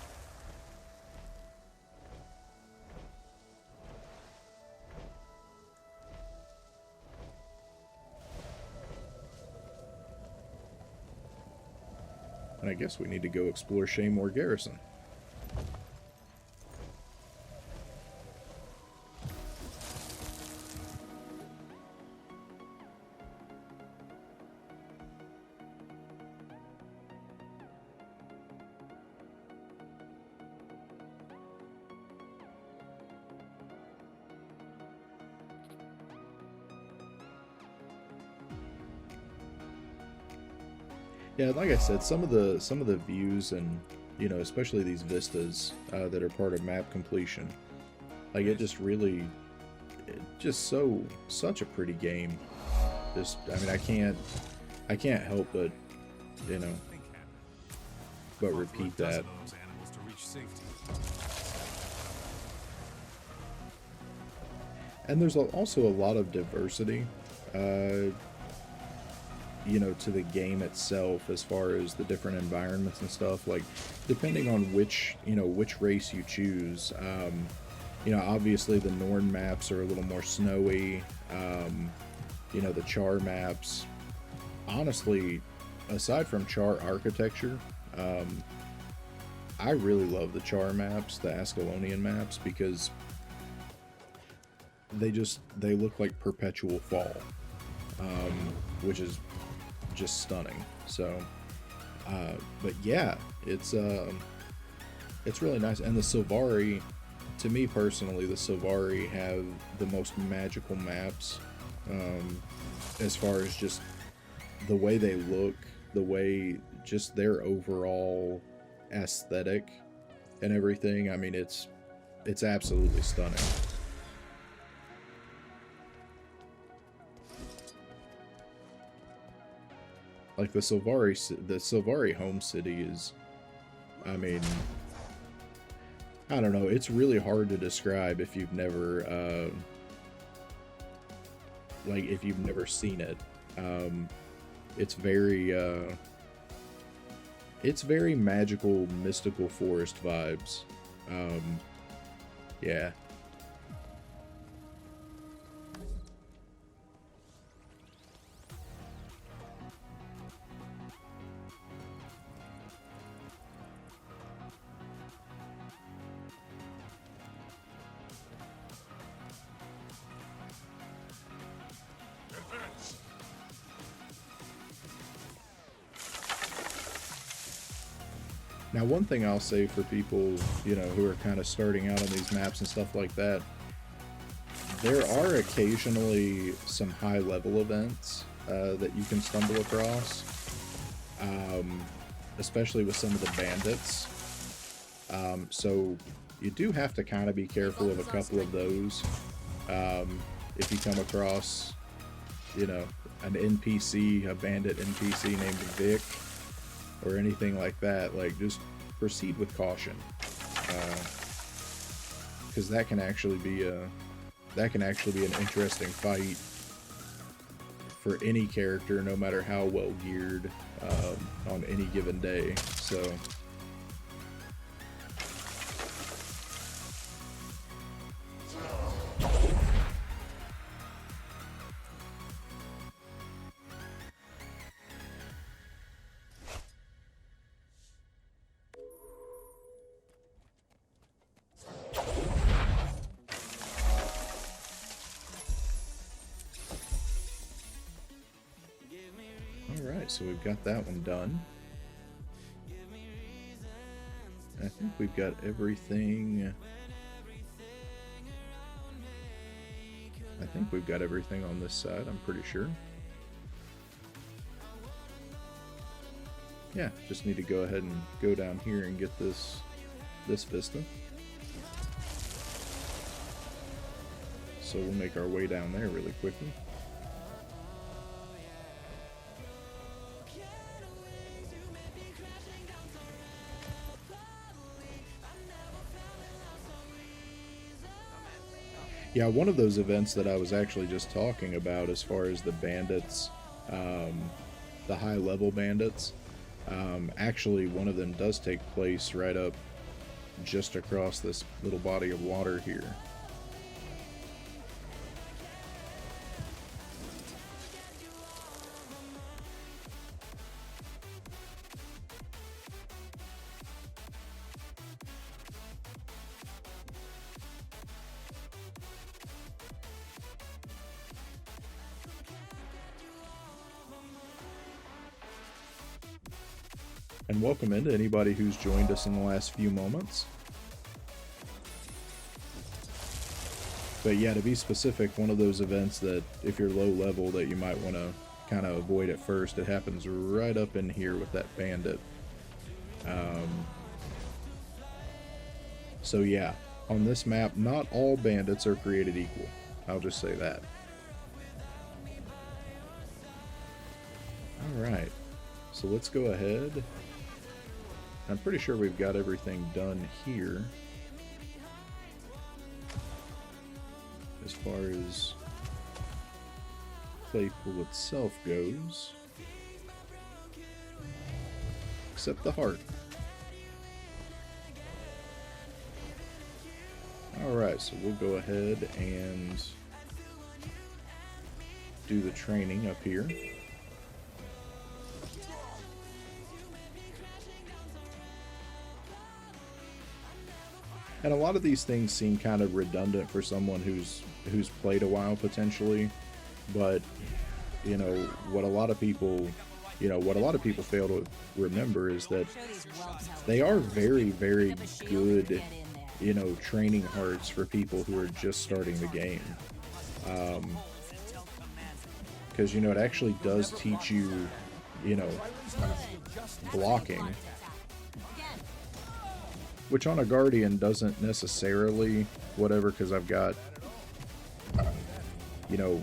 And I guess we need to go explore Shaymore Garrison. Yeah, like I said, some of the views and especially these vistas that are part of map completion, like it just really, just such a pretty game. Just I mean I can't help but you know but repeat that. Those animals to reach safety. And there's also a lot of diversity, to the game itself as far as the different environments and stuff. Like, depending on which race you choose, obviously the Norn maps are a little more snowy. The Char maps, honestly, aside from Char architecture, I really love the Char maps, the Ascalonian maps, because they look like perpetual fall, which is just stunning. So but yeah, it's really nice. And the Silvari, to me personally, the Silvari have the most magical maps, as far as just the way they look, the way just their overall aesthetic and everything. I mean, it's absolutely stunning. Like the Silvari home city is, I mean, I don't know, it's really hard to describe if you've never seen it. It's very magical, mystical forest vibes. Yeah. Now, one thing I'll say for people, who are kind of starting out on these maps and stuff like that, there are occasionally some high-level events that you can stumble across, especially with some of the bandits. So you do have to kind of be careful of a couple of those. If you come across, an NPC, a bandit NPC named Vic, or anything like that, like, just proceed with caution, because that can actually be an interesting fight for any character, no matter how well geared, on any given day. So so we've got that one done. I think we've got everything. On this side, I'm pretty sure. Yeah, just need to go ahead and go down here and get this vista. So we'll make our way down there really quickly. Yeah, one of those events that I was actually just talking about, as far as the bandits, the high-level bandits, actually one of them does take place right up just across this little body of water here. And welcome into anybody who's joined us in the last few moments. But yeah, to be specific, one of those events that if you're low level that you might want to kind of avoid it first. It happens right up in here with that bandit. So yeah, on this map, not all bandits are created equal. I'll just say that. Alright, so let's go ahead. I'm pretty sure we've got everything done here. As far as Claypool itself goes. Except the heart. Alright, so we'll go ahead and do the training up here. And a lot of these things seem kind of redundant for someone who's played a while potentially, but you know what a lot of people fail to remember is that they are very, very good, you know, training hearts for people who are just starting the game. Because you know it actually does teach you, you know, blocking. Which on a Guardian doesn't necessarily, whatever, because I've got, you know,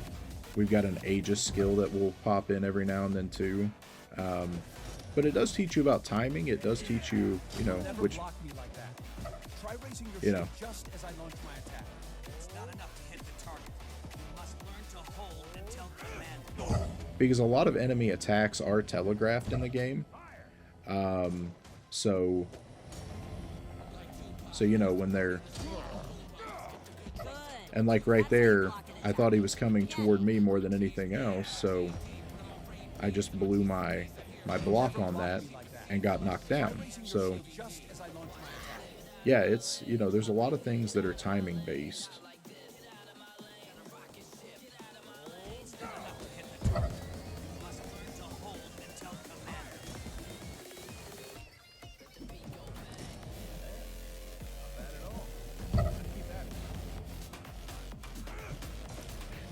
we've got an Aegis skill that will pop in every now and then too. But it does teach you about timing. It does teach you, you know, which, you know. Because a lot of enemy attacks are telegraphed in the game. So you know, when they're... And like right there, I thought he was coming toward me more than anything else, so I just blew my block on that and got knocked down. So yeah, it's, you know, there's a lot of things that are timing based.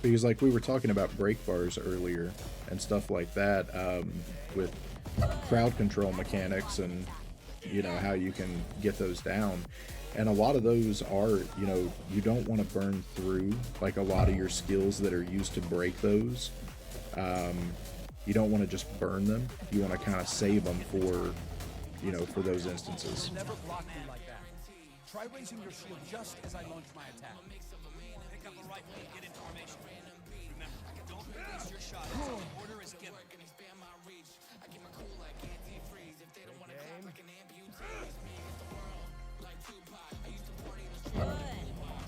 Because like we were talking about break bars earlier and stuff like that, with crowd control mechanics and, you know, how you can get those down. And a lot of those are, you know, you don't want to burn through like a lot of your skills that are used to break those. You don't want to just burn them. You want to kind of save them for, you know, for those instances. Never block me like that. Try raising your shield just as I launch my attack. Pick up a rifle and get into formation. Remember, don't release your shot until the order is given. Good.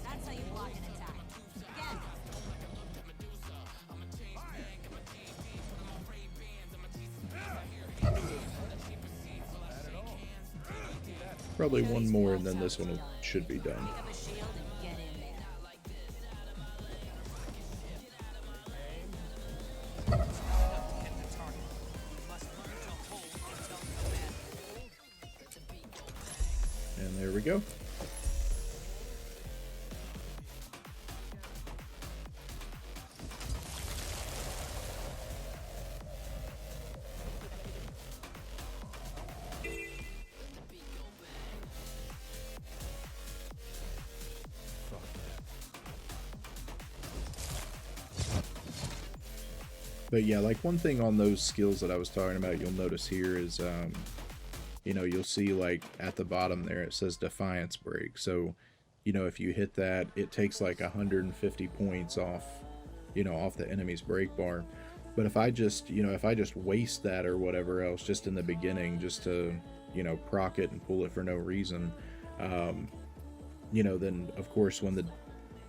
That's how you block an attack. Again. Probably one more and then this one should be done. Pick up a shield and get in there. And there we go. But yeah, like one thing on those skills that I was talking about, you'll notice here is, you know, you'll see like at the bottom there, it says Defiance Break. So, you know, if you hit that, it takes like 150 points off, you know, off the enemy's break bar. But if I just, you know, if I just waste that or whatever else just in the beginning, just to, you know, proc it and pull it for no reason, you know, then of course when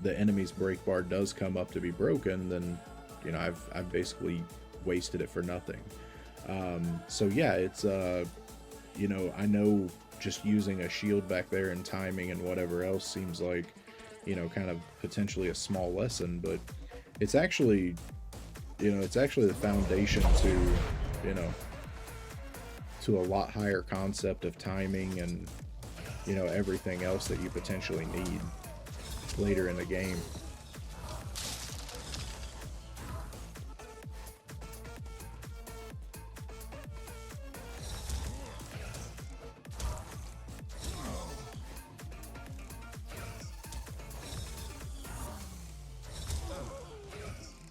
the enemy's break bar does come up to be broken, then, you know, I've basically wasted it for nothing. So yeah, it's, you know, I know just using a shield back there and timing and whatever else seems like, you know, kind of potentially a small lesson, but it's actually, you know, it's actually the foundation to, you know, to a lot higher concept of timing and, you know, everything else that you potentially need later in the game.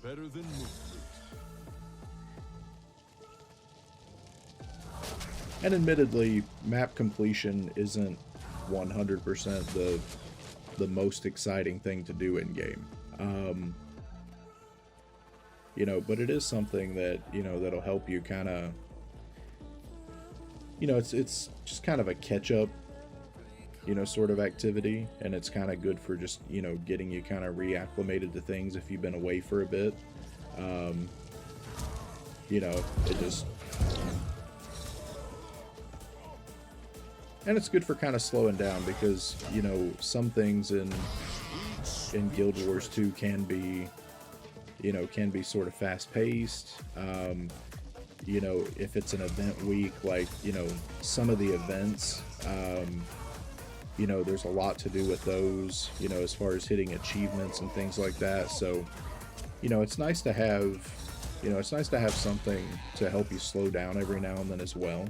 better than movement. And admittedly, map completion isn't 100% the most exciting thing to do in game. You know, but it is something that, you know, that'll help you kind of, you know, it's just kind of a catch-up, you know, sort of activity, and it's kind of good for just, you know, getting you kind of reacclimated to things if you've been away for a bit. You know, it just... And it's good for kind of slowing down because, you know, some things in Guild Wars 2 can be, you know, can be sort of fast-paced. You know, if it's an event week, like, you know, some of the events, you know, there's a lot to do with those, you know, as far as hitting achievements and things like that. So, you know, it's nice to have, you know, it's nice to have something to help you slow down every now and then as well.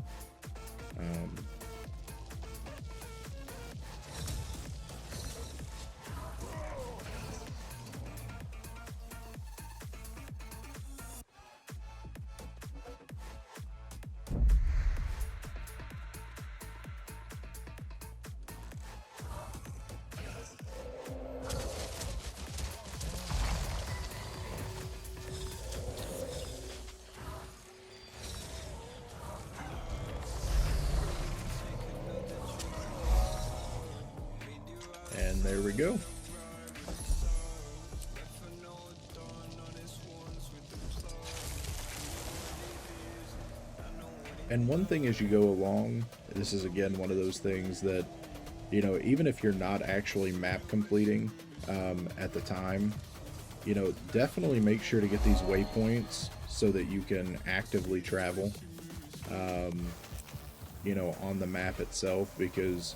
And there we go. And one thing as you go along, this is again one of those things that, you know, even if you're not actually map completing at the time, you know, definitely make sure to get these waypoints so that you can actively travel, you know, on the map itself, because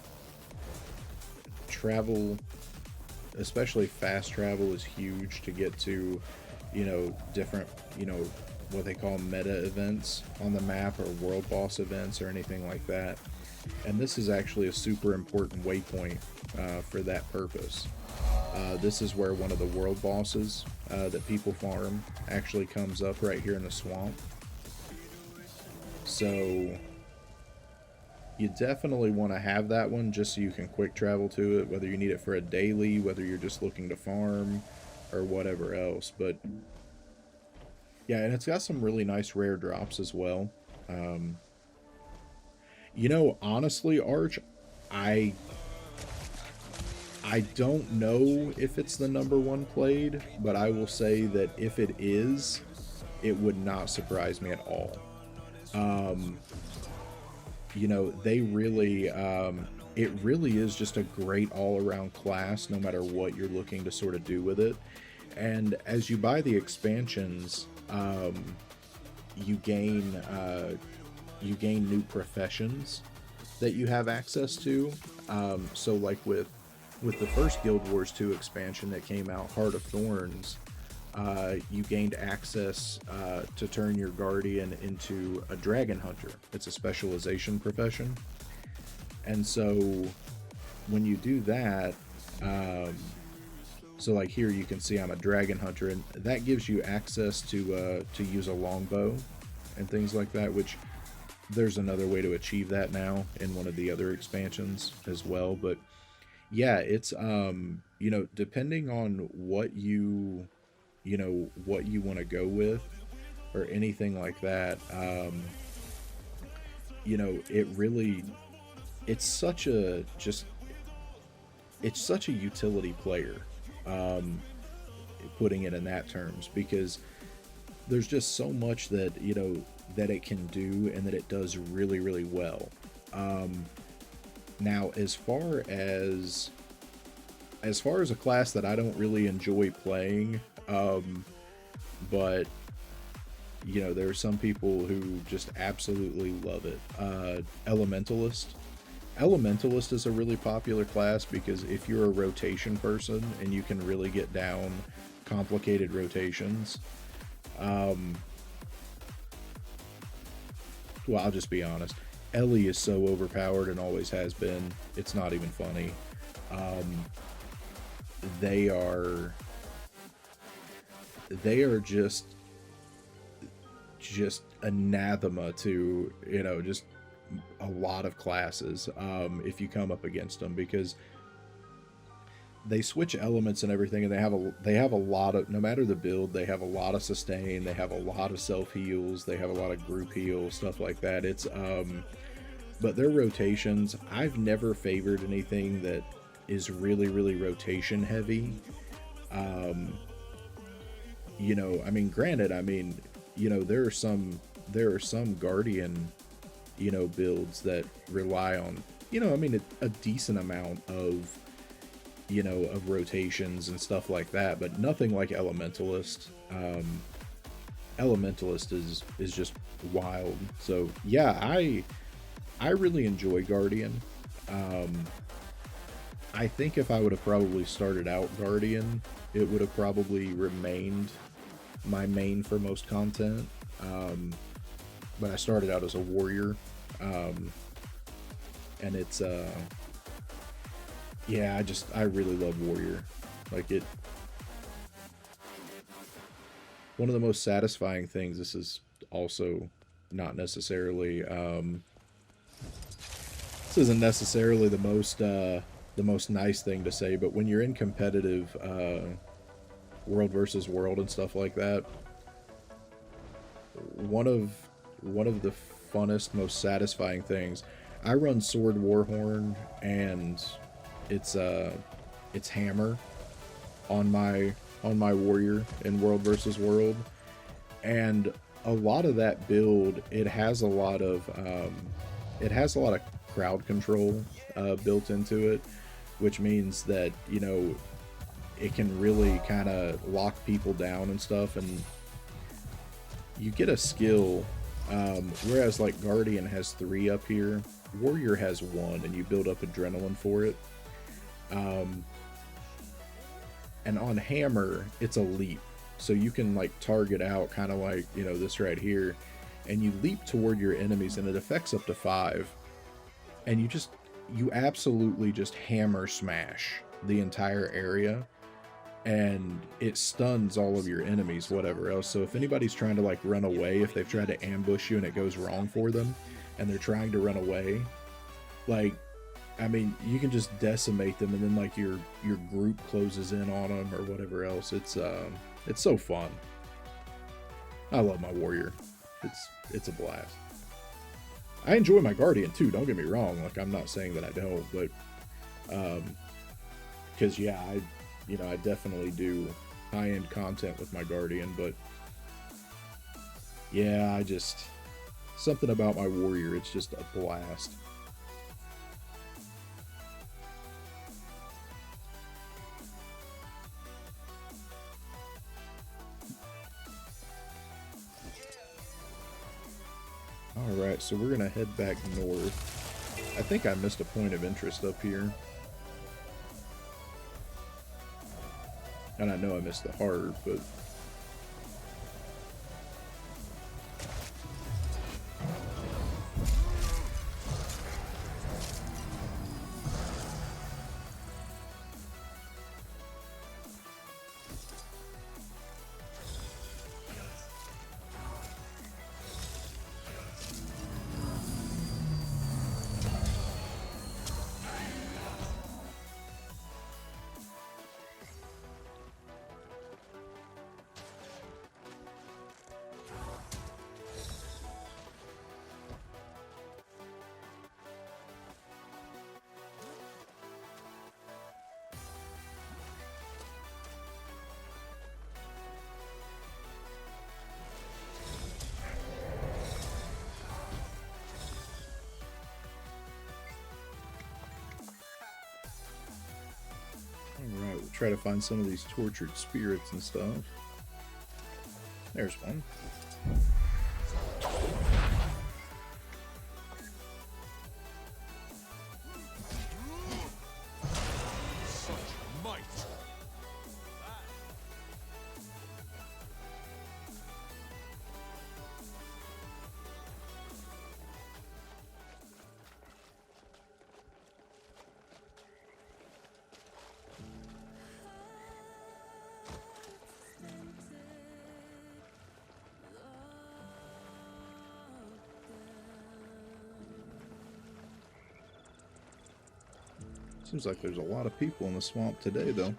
travel, especially fast travel, is huge to get to, you know, different, you know, what they call meta events on the map, or world boss events or anything like that. And this is actually a super important waypoint for that purpose. This is where one of the world bosses that people farm actually comes up right here in the swamp. So you definitely want to have that one just so you can quick travel to it, whether you need it for a daily, whether you're just looking to farm, or whatever else. But yeah, and it's got some really nice rare drops as well. You know, honestly, Arch, I don't know if it's the #1 played, but I will say that if it is, it would not surprise me at all. You know, they really, it really is just a great all-around class, no matter what you're looking to sort of do with it. And as you buy the expansions, you gain new professions that you have access to. So like with the first Guild Wars 2 expansion that came out, Heart of Thorns, you gained access to turn your Guardian into a Dragon Hunter. It's a specialization profession. And so when you do that, so like here you can see I'm a Dragon Hunter, and that gives you access to use a longbow and things like that, which there's another way to achieve that now in one of the other expansions as well. But yeah, it's you know, depending on what you want to go with or anything like that, you know, it's such a utility player, putting it in that terms, because there's just so much that, you know, that it can do and that it does really, really well. Now, as far as a class that I don't really enjoy playing, but you know, there are some people who just absolutely love it. Elementalist is a really popular class because if you're a rotation person and you can really get down complicated rotations, well, I'll just be honest, Ellie is so overpowered and always has been. It's not even funny. they are just anathema to, you know, just a lot of classes if you come up against them, because they switch elements and everything, and they have a lot of, no matter the build, they have a lot of sustain, they have a lot of self heals, they have a lot of group heals, stuff like that. It's but their rotations, I've never favored anything that is really rotation heavy. You know, I mean, granted, I mean, you know, there are some Guardian, you know, builds that rely on, you know, I mean, a decent amount of, you know, of rotations and stuff like that, but nothing like Elementalist. Elementalist is just wild. So yeah, I really enjoy Guardian. I think if I would have probably started out Guardian, it would have probably remained my main for most content. But I started out as a warrior, and it's yeah, I really love warrior. Like it, one of the most satisfying things. This is also not necessarily this isn't necessarily the most nice thing to say, but when you're in competitive world versus world and stuff like that, one of the funnest, most satisfying things. I run Sword Warhorn, and it's hammer on my warrior in world versus world, and a lot of that build, it has a lot of crowd control built into it, which means that, you know, it can really kind of lock people down and stuff, and you get a skill, whereas like Guardian has 3 up here, Warrior has 1, and you build up adrenaline for it. And on Hammer, it's a leap, so you can like target out, kind of like, you know, this right here, and you leap toward your enemies, and it affects up to 5, and you absolutely just hammer smash the entire area, and it stuns all of your enemies, whatever else. So if anybody's trying to like run away, if they've tried to ambush you and it goes wrong for them, and they're trying to run away, like, I mean, you can just decimate them, and then like your group closes in on them or whatever else. It's so fun. I love my warrior. It's a blast. I enjoy my Guardian too, don't get me wrong, like I'm not saying that I don't, but because yeah, I definitely do high-end content with my Guardian, but yeah, something about my warrior, it's just a blast. Alright, so we're gonna head back north. I think I missed a point of interest up here. And I know I missed the heart, but... Alright, we'll try to find some of these tortured spirits and stuff. There's one. Seems like there's a lot of people in the swamp today, though.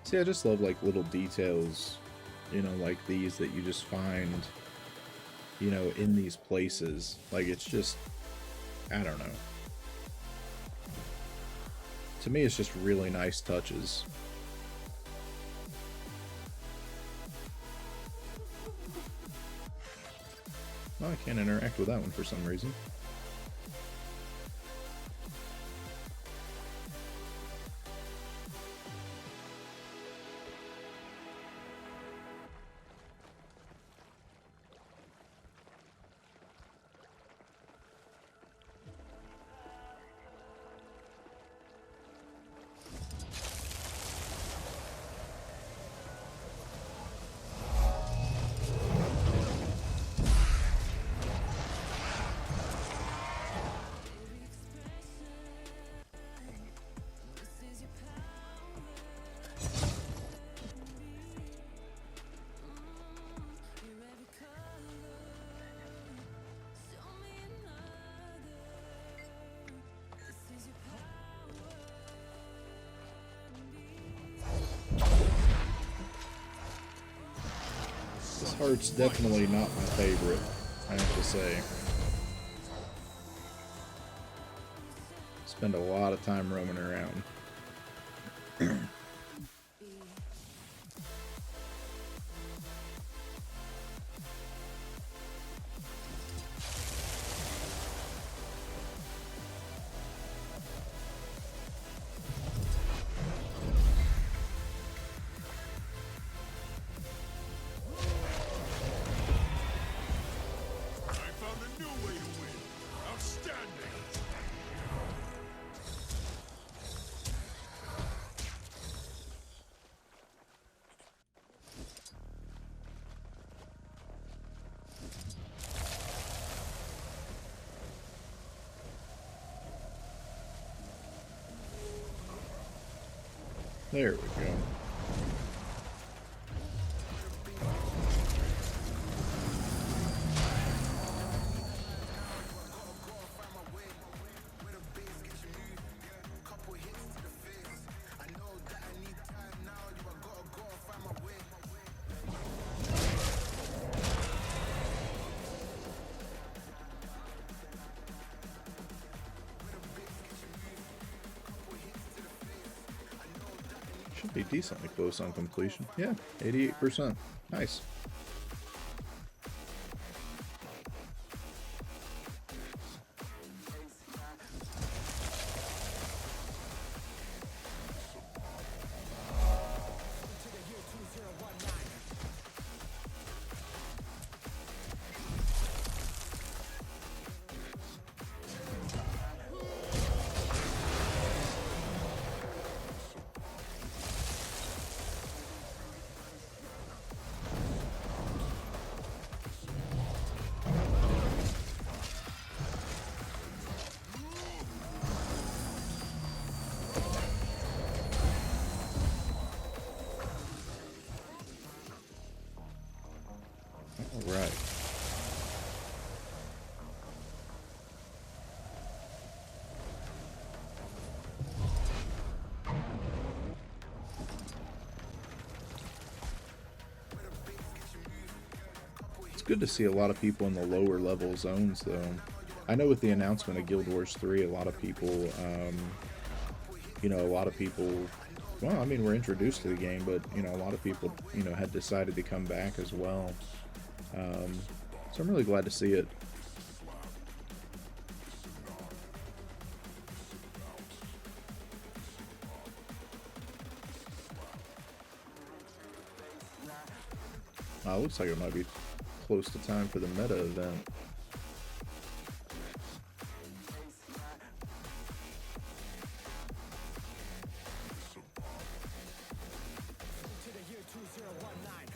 See, I just love like little details, you know, like these that you just find, you know, in these places. Like, it's just, I don't know. To me, it's just really nice touches. Well, I can't interact with that one for some reason. This heart's definitely not my favorite, I have to say. Spend a lot of time roaming around. There we go. Should be decently close on completion. Yeah, 88%. Nice. All right. It's good to see a lot of people in the lower level zones, though. I know with the announcement of Guild Wars 3, a lot of people, you know, a lot of people, well, I mean, we're introduced to the game, but, you know, a lot of people, you know, had decided to come back as well. So I'm really glad to see it. Looks like it might be close to time for the meta event. To the year 2019.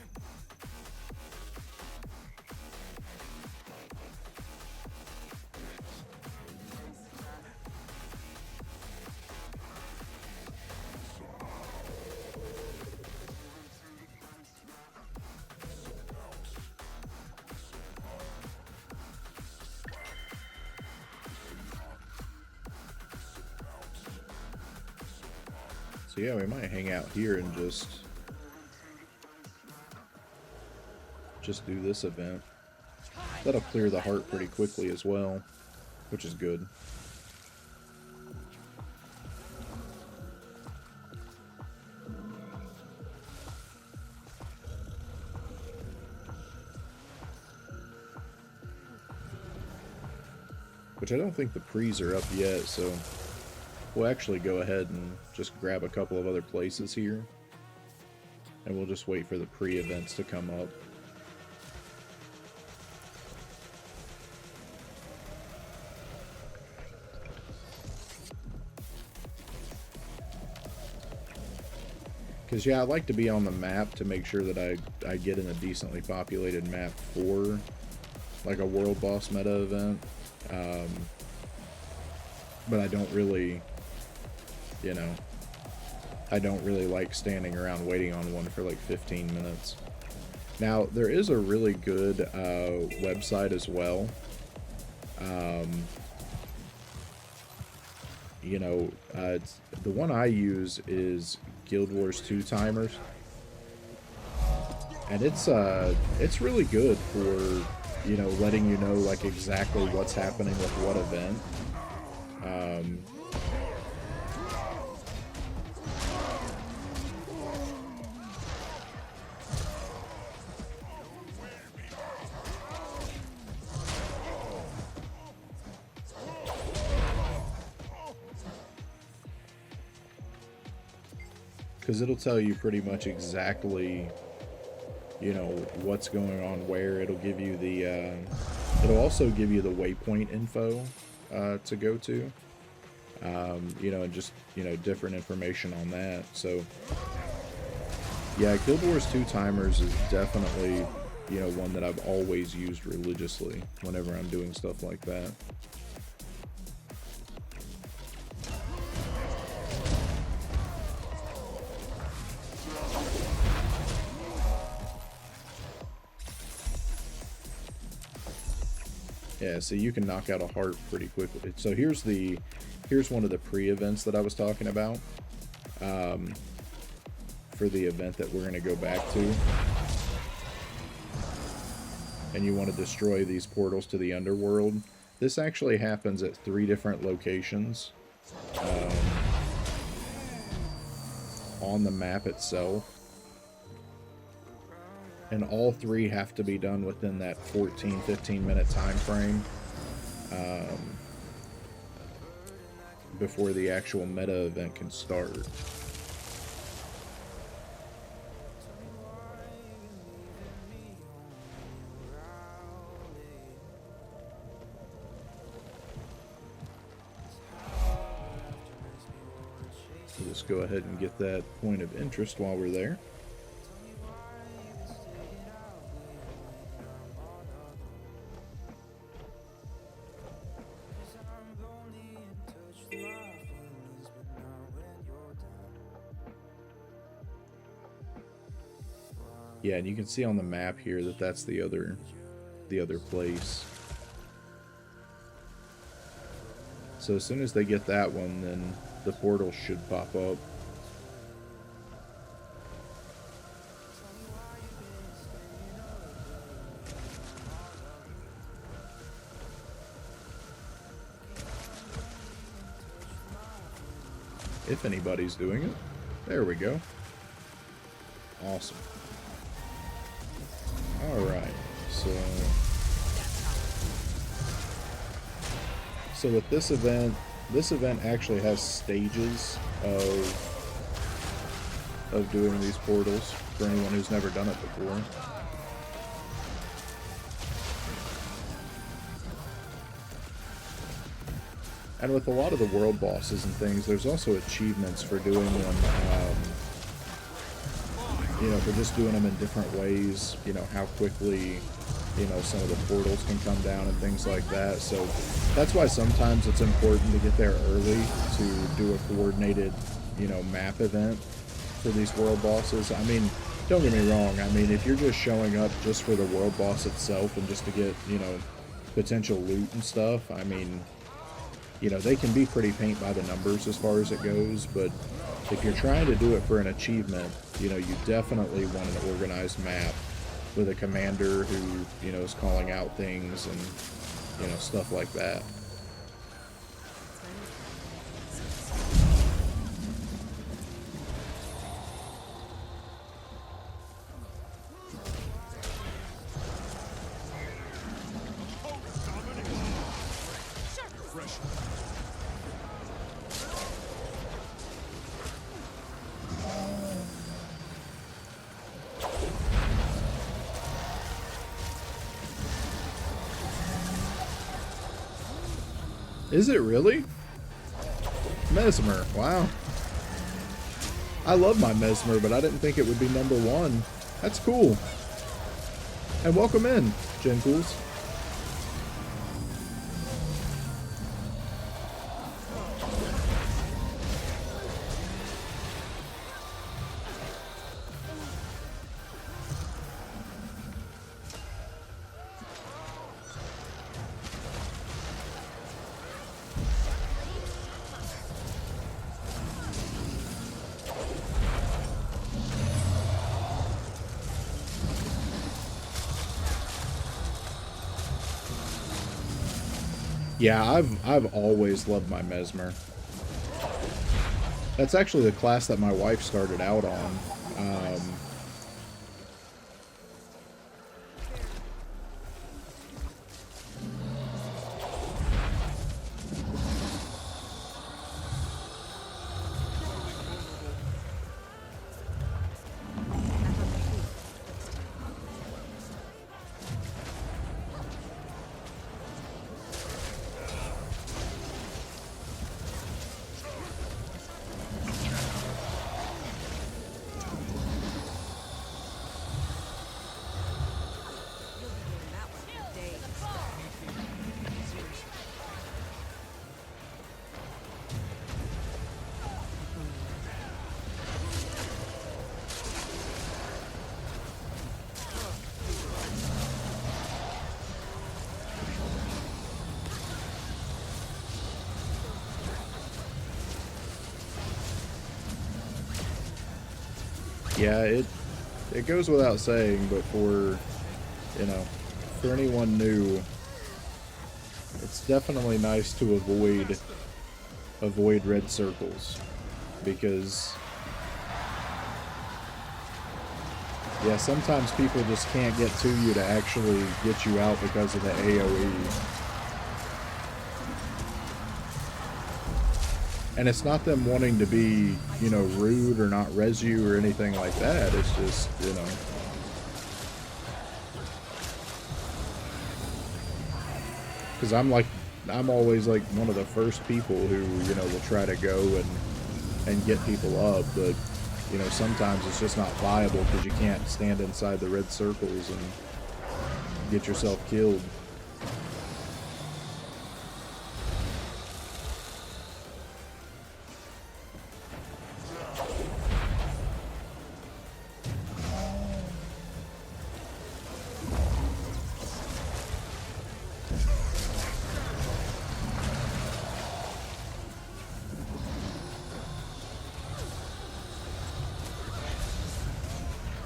So yeah, we might hang out here and just do this event. That'll clear the heart pretty quickly as well, which is good. Which I don't think the pre's are up yet, so we'll actually go ahead and just grab a couple of other places here. And we'll just wait for the pre-events to come up. Because, yeah, I like to be on the map to make sure that I get in a decently populated map for, like, a World Boss meta event. But I don't really, you know, I don't really like standing around waiting on one for like 15 minutes. Now, there is a really good website as well. You know, the one I use is Guild Wars 2 Timers. And it's really good for, you know, letting you know like exactly what's happening with what event. Because it'll tell you pretty much exactly, you know, what's going on where. It'll give you the, it'll also give you the waypoint info to go to, you know, and just, you know, different information on that. So, yeah, Guild Wars 2 Timers is definitely, you know, one that I've always used religiously whenever I'm doing stuff like that. Yeah, so you can knock out a heart pretty quickly. So here's one of the pre-events that I was talking about, for the event that we're going to go back to. And you want to destroy these portals to the underworld. This actually happens at 3 different locations on the map itself. And all 3 have to be done within that 14-15 minute time frame before the actual meta event can start. So let's go ahead and get that point of interest while we're there. Yeah, and you can see on the map here that that's the other place. So as soon as they get that one, then the portal should pop up. If anybody's doing it. There we go. Awesome. Alright, so with this event actually has stages of doing these portals for anyone who's never done it before. And with a lot of the world bosses and things, there's also achievements for doing them, you know, for just doing them in different ways, you know, how quickly, you know, some of the portals can come down and things like that. So that's why sometimes it's important to get there early to do a coordinated, you know, map event for these world bosses. I mean, don't get me wrong, I mean, if you're just showing up just for the world boss itself and just to get, you know, potential loot and stuff, I mean, you know, they can be pretty paint by the numbers as far as it goes, but if you're trying to do it for an achievement, you know, you definitely want an organized map with a commander who, you know, is calling out things and, you know, stuff like that. Is it really? Mesmer, wow. I love my Mesmer, but I didn't think it would be #1. That's cool. And welcome in, Gentles. Yeah, I've always loved my Mesmer. That's actually the class that my wife started out on. Yeah, it goes without saying, but for, you know, for anyone new, it's definitely nice to avoid red circles, because yeah, sometimes people just can't get to you to actually get you out because of the AoE. And it's not them wanting to be, you know, rude or not res you or anything like that. It's just, you know. Because I'm always like one of the first people who, you know, will try to go and get people up. But, you know, sometimes it's just not viable because you can't stand inside the red circles and get yourself killed.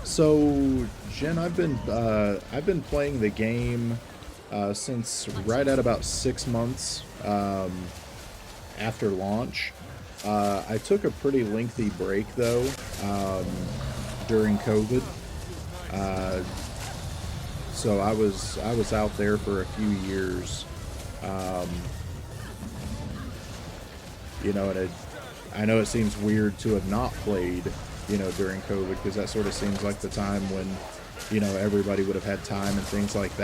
So, Jen, I've been playing the game since right at about 6 months after launch. I took a pretty lengthy break though during COVID, so I was out there for a few years, you know, and I know it seems weird to have not played, you know, during COVID, because that sort of seems like the time when, you know, everybody would have had time and things like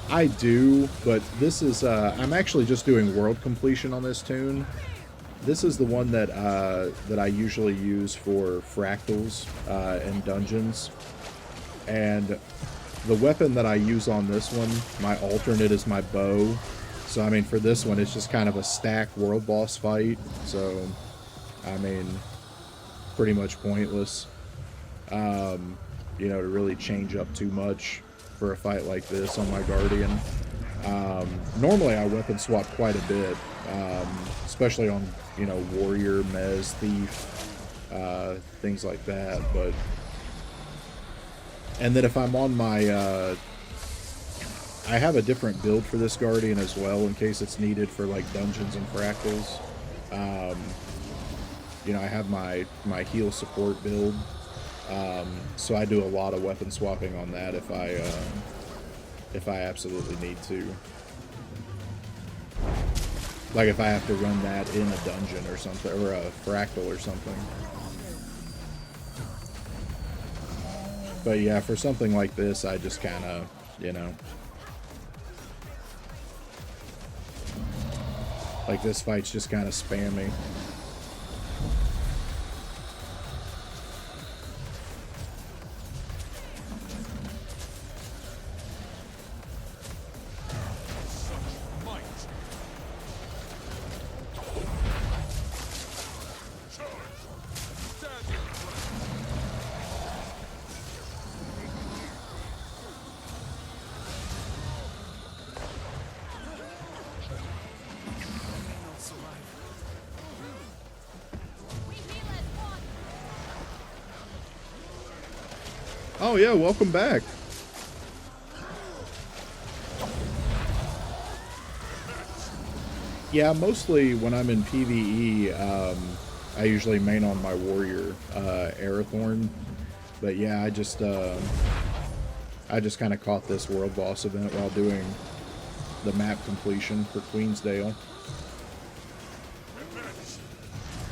I do, but this is, I'm actually just doing world completion on this tune. This is the one that that I usually use for fractals and dungeons. And the weapon that I use on this one, my alternate is my bow. So, I mean, for this one, it's just kind of a stack world boss fight. So, I mean, pretty much pointless, you know, to really change up too much for a fight like this on my Guardian. Normally, I weapon swap quite a bit, especially on, you know, Warrior, Mez, Thief, things like that. But, and then if I'm on my, I have a different build for this Guardian as well in case it's needed for like dungeons and fractals. You know, I have my heal support build, so I do a lot of weapon swapping on that if I absolutely need to. Like if I have to run that in a dungeon or something, or a fractal or something. But yeah, for something like this, I just kind of, you know, like this fight's just kind of spammy. Oh yeah, welcome back. Yeah, mostly when I'm in PvE, I usually main on my warrior, Arathorn. But yeah, I just kind of caught this world boss event while doing the map completion for Queensdale.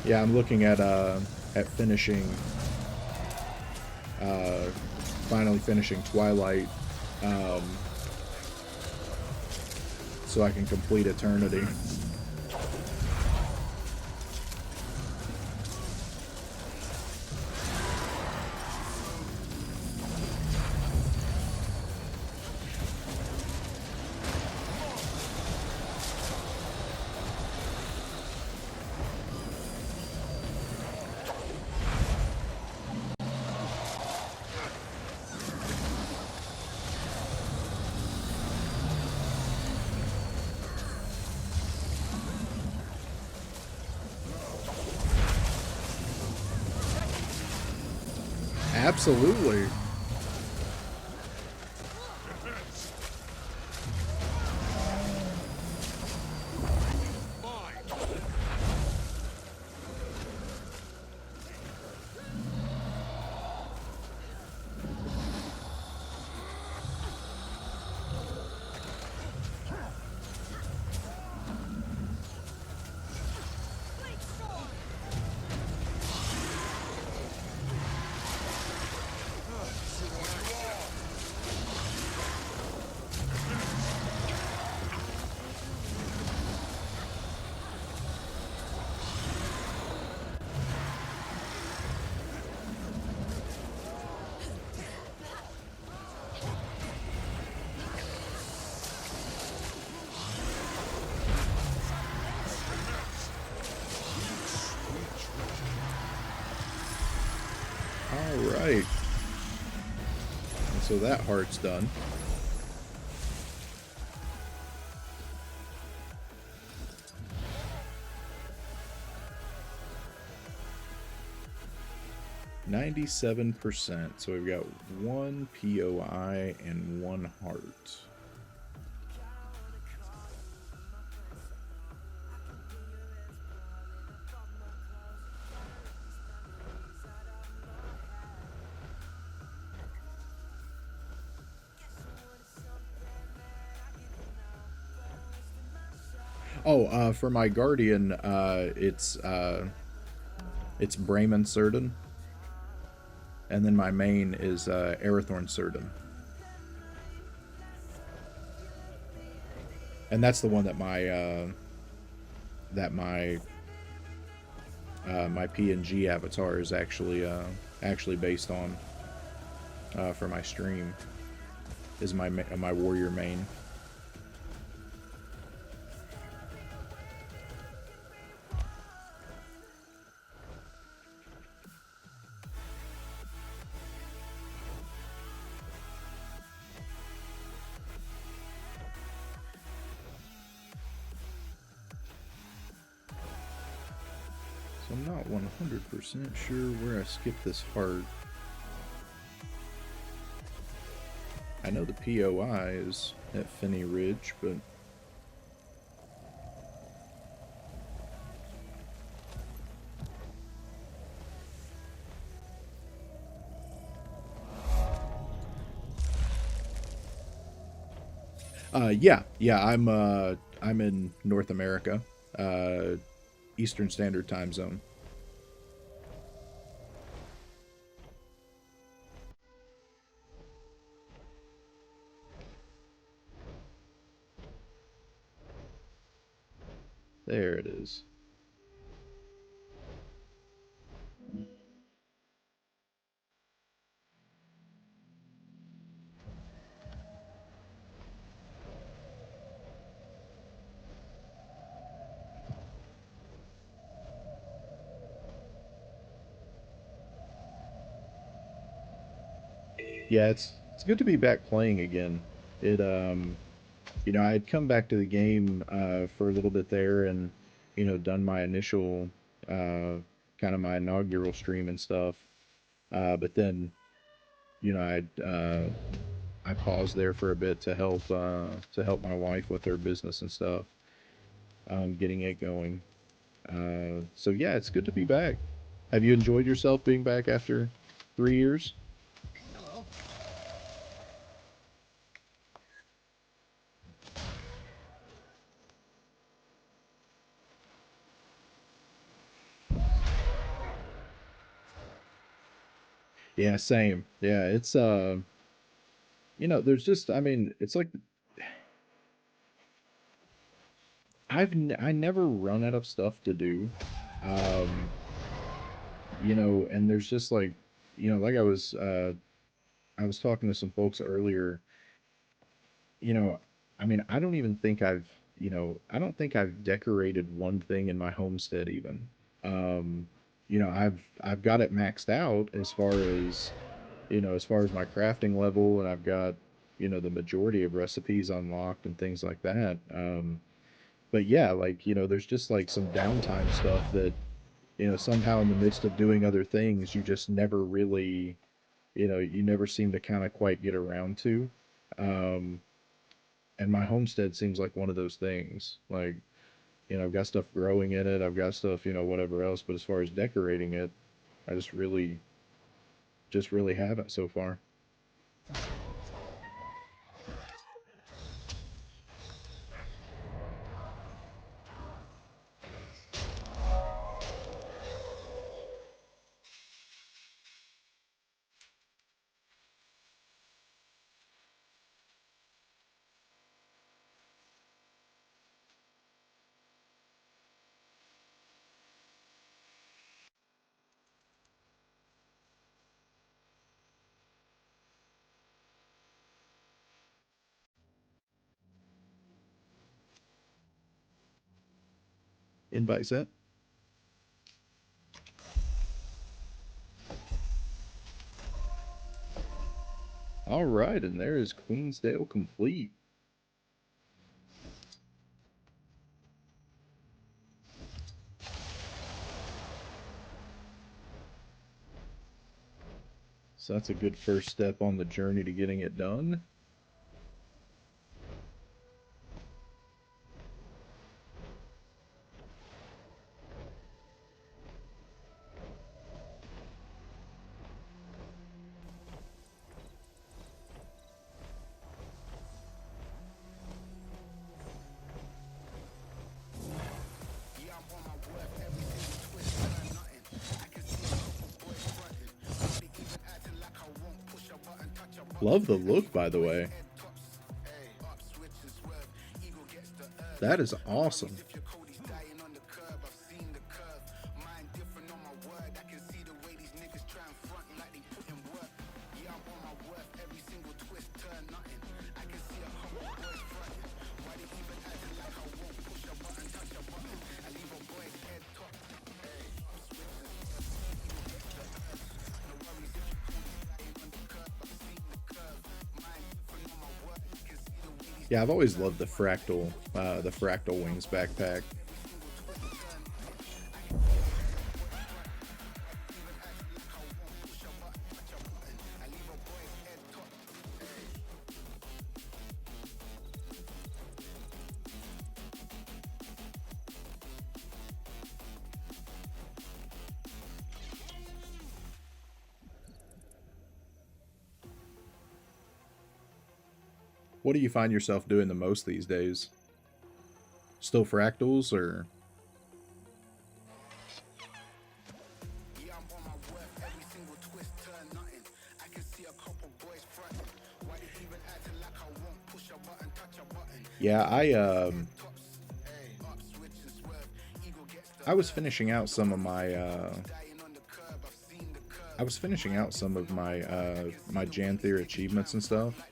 Yeah, I'm looking at finishing, finally finishing Twilight, so I can complete Eternity. Absolutely. Alright. So that heart's done. %. So we've got 1 POI and 1 heart. Oh, for my Guardian, it's Brayman Cerdon. And then my main is Arathorn Cerdon. and that's the one that my PNG avatar is actually based on for my stream. Is my warrior main. So I'm not 100% sure where I skipped this heart. I know the POI is at Finney Ridge, but yeah, I'm in North America, Eastern Standard Time Zone. There it is. Yeah, it's good to be back playing again. It you know, I had come back to the game for a little bit there, and you know, done my initial kind of my inaugural stream and stuff. But then you know, I paused there for a bit to help my wife with her business and stuff, getting it going. So yeah, it's good to be back. Have you enjoyed yourself being back after 3 years? Yeah, same. Yeah, it's you know, there's just, I mean, it's like I never run out of stuff to do. Um, you know, and there's just like, you know, like I was talking to some folks earlier, you know, I mean, I don't even think I've, you know, I don't think I've decorated one thing in my homestead even. Um, you know, I've got it maxed out as far as, you know, as far as my crafting level, and I've got, you know, the majority of recipes unlocked and things like that. But yeah, like, you know, there's just like some downtime stuff that, you know, somehow in the midst of doing other things, you just never really, you know, you never seem to kind of quite get around to. Um, and my homestead seems like one of those things. Like, you know, I've got stuff growing in it, I've got stuff, you know, whatever else, but as far as decorating it, I just really haven't so far. Invite set. All right, and there is Queensdale complete. So that's a good first step on the journey to getting it done. Love the look, by the way. That is awesome. Yeah, I've always loved the fractal wings backpack. What do you find yourself doing the most these days? Still fractals, or? Yeah, I was finishing out some of my my Janther achievements and stuff.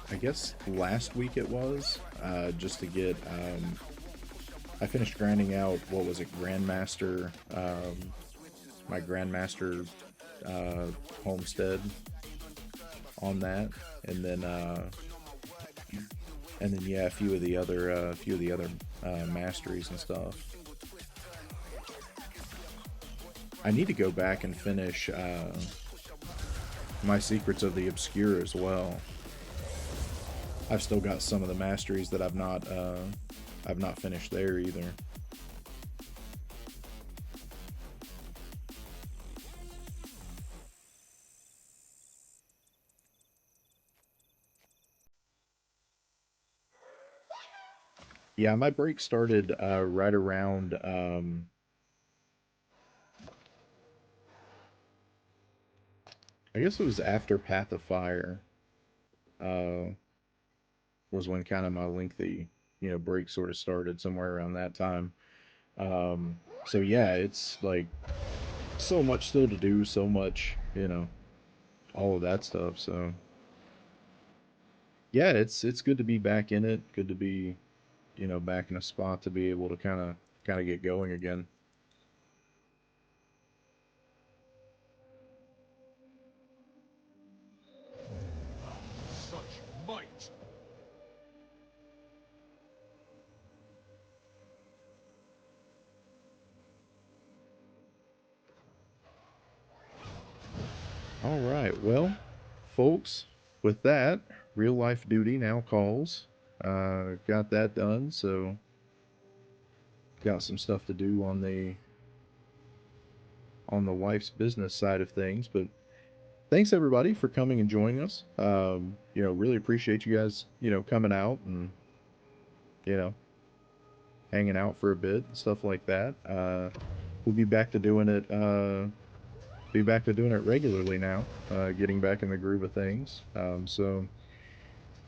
I guess last week it was, just to get, I finished grinding out, what was it, Grandmaster, my Grandmaster homestead on that, and then yeah, a few of the other masteries and stuff. I need to go back and finish my Secrets of the Obscure as well. I've still got some of the masteries that I've not finished there either. Yeah, my break started right around I guess it was after Path of Fire. Uh, was when kind of my lengthy, break sort of started, somewhere around that time. So yeah, it's like so much still to do, so much, all of that stuff. So yeah, it's good to be back in it. Good to be, back in a spot to be able to kind of get going again. Such might! All right, well, folks, with that, real life duty now calls. Got that done, so got some stuff to do on the wife's business side of things. But thanks everybody for coming and joining us. Really appreciate you guys, coming out and you know hanging out for a bit and stuff like that. We'll be back to doing it. Be back to doing it regularly now. Getting back in the groove of things. So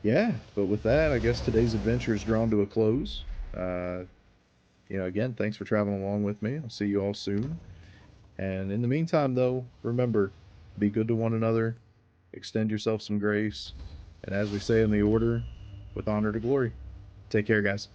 yeah, but with that, I guess today's adventure is drawn to a close. Again, thanks for traveling along with me. I'll see you all soon. And in the meantime, though, remember, be good to one another, extend yourself some grace, and as we say in the order, with honor to glory. Take care, guys.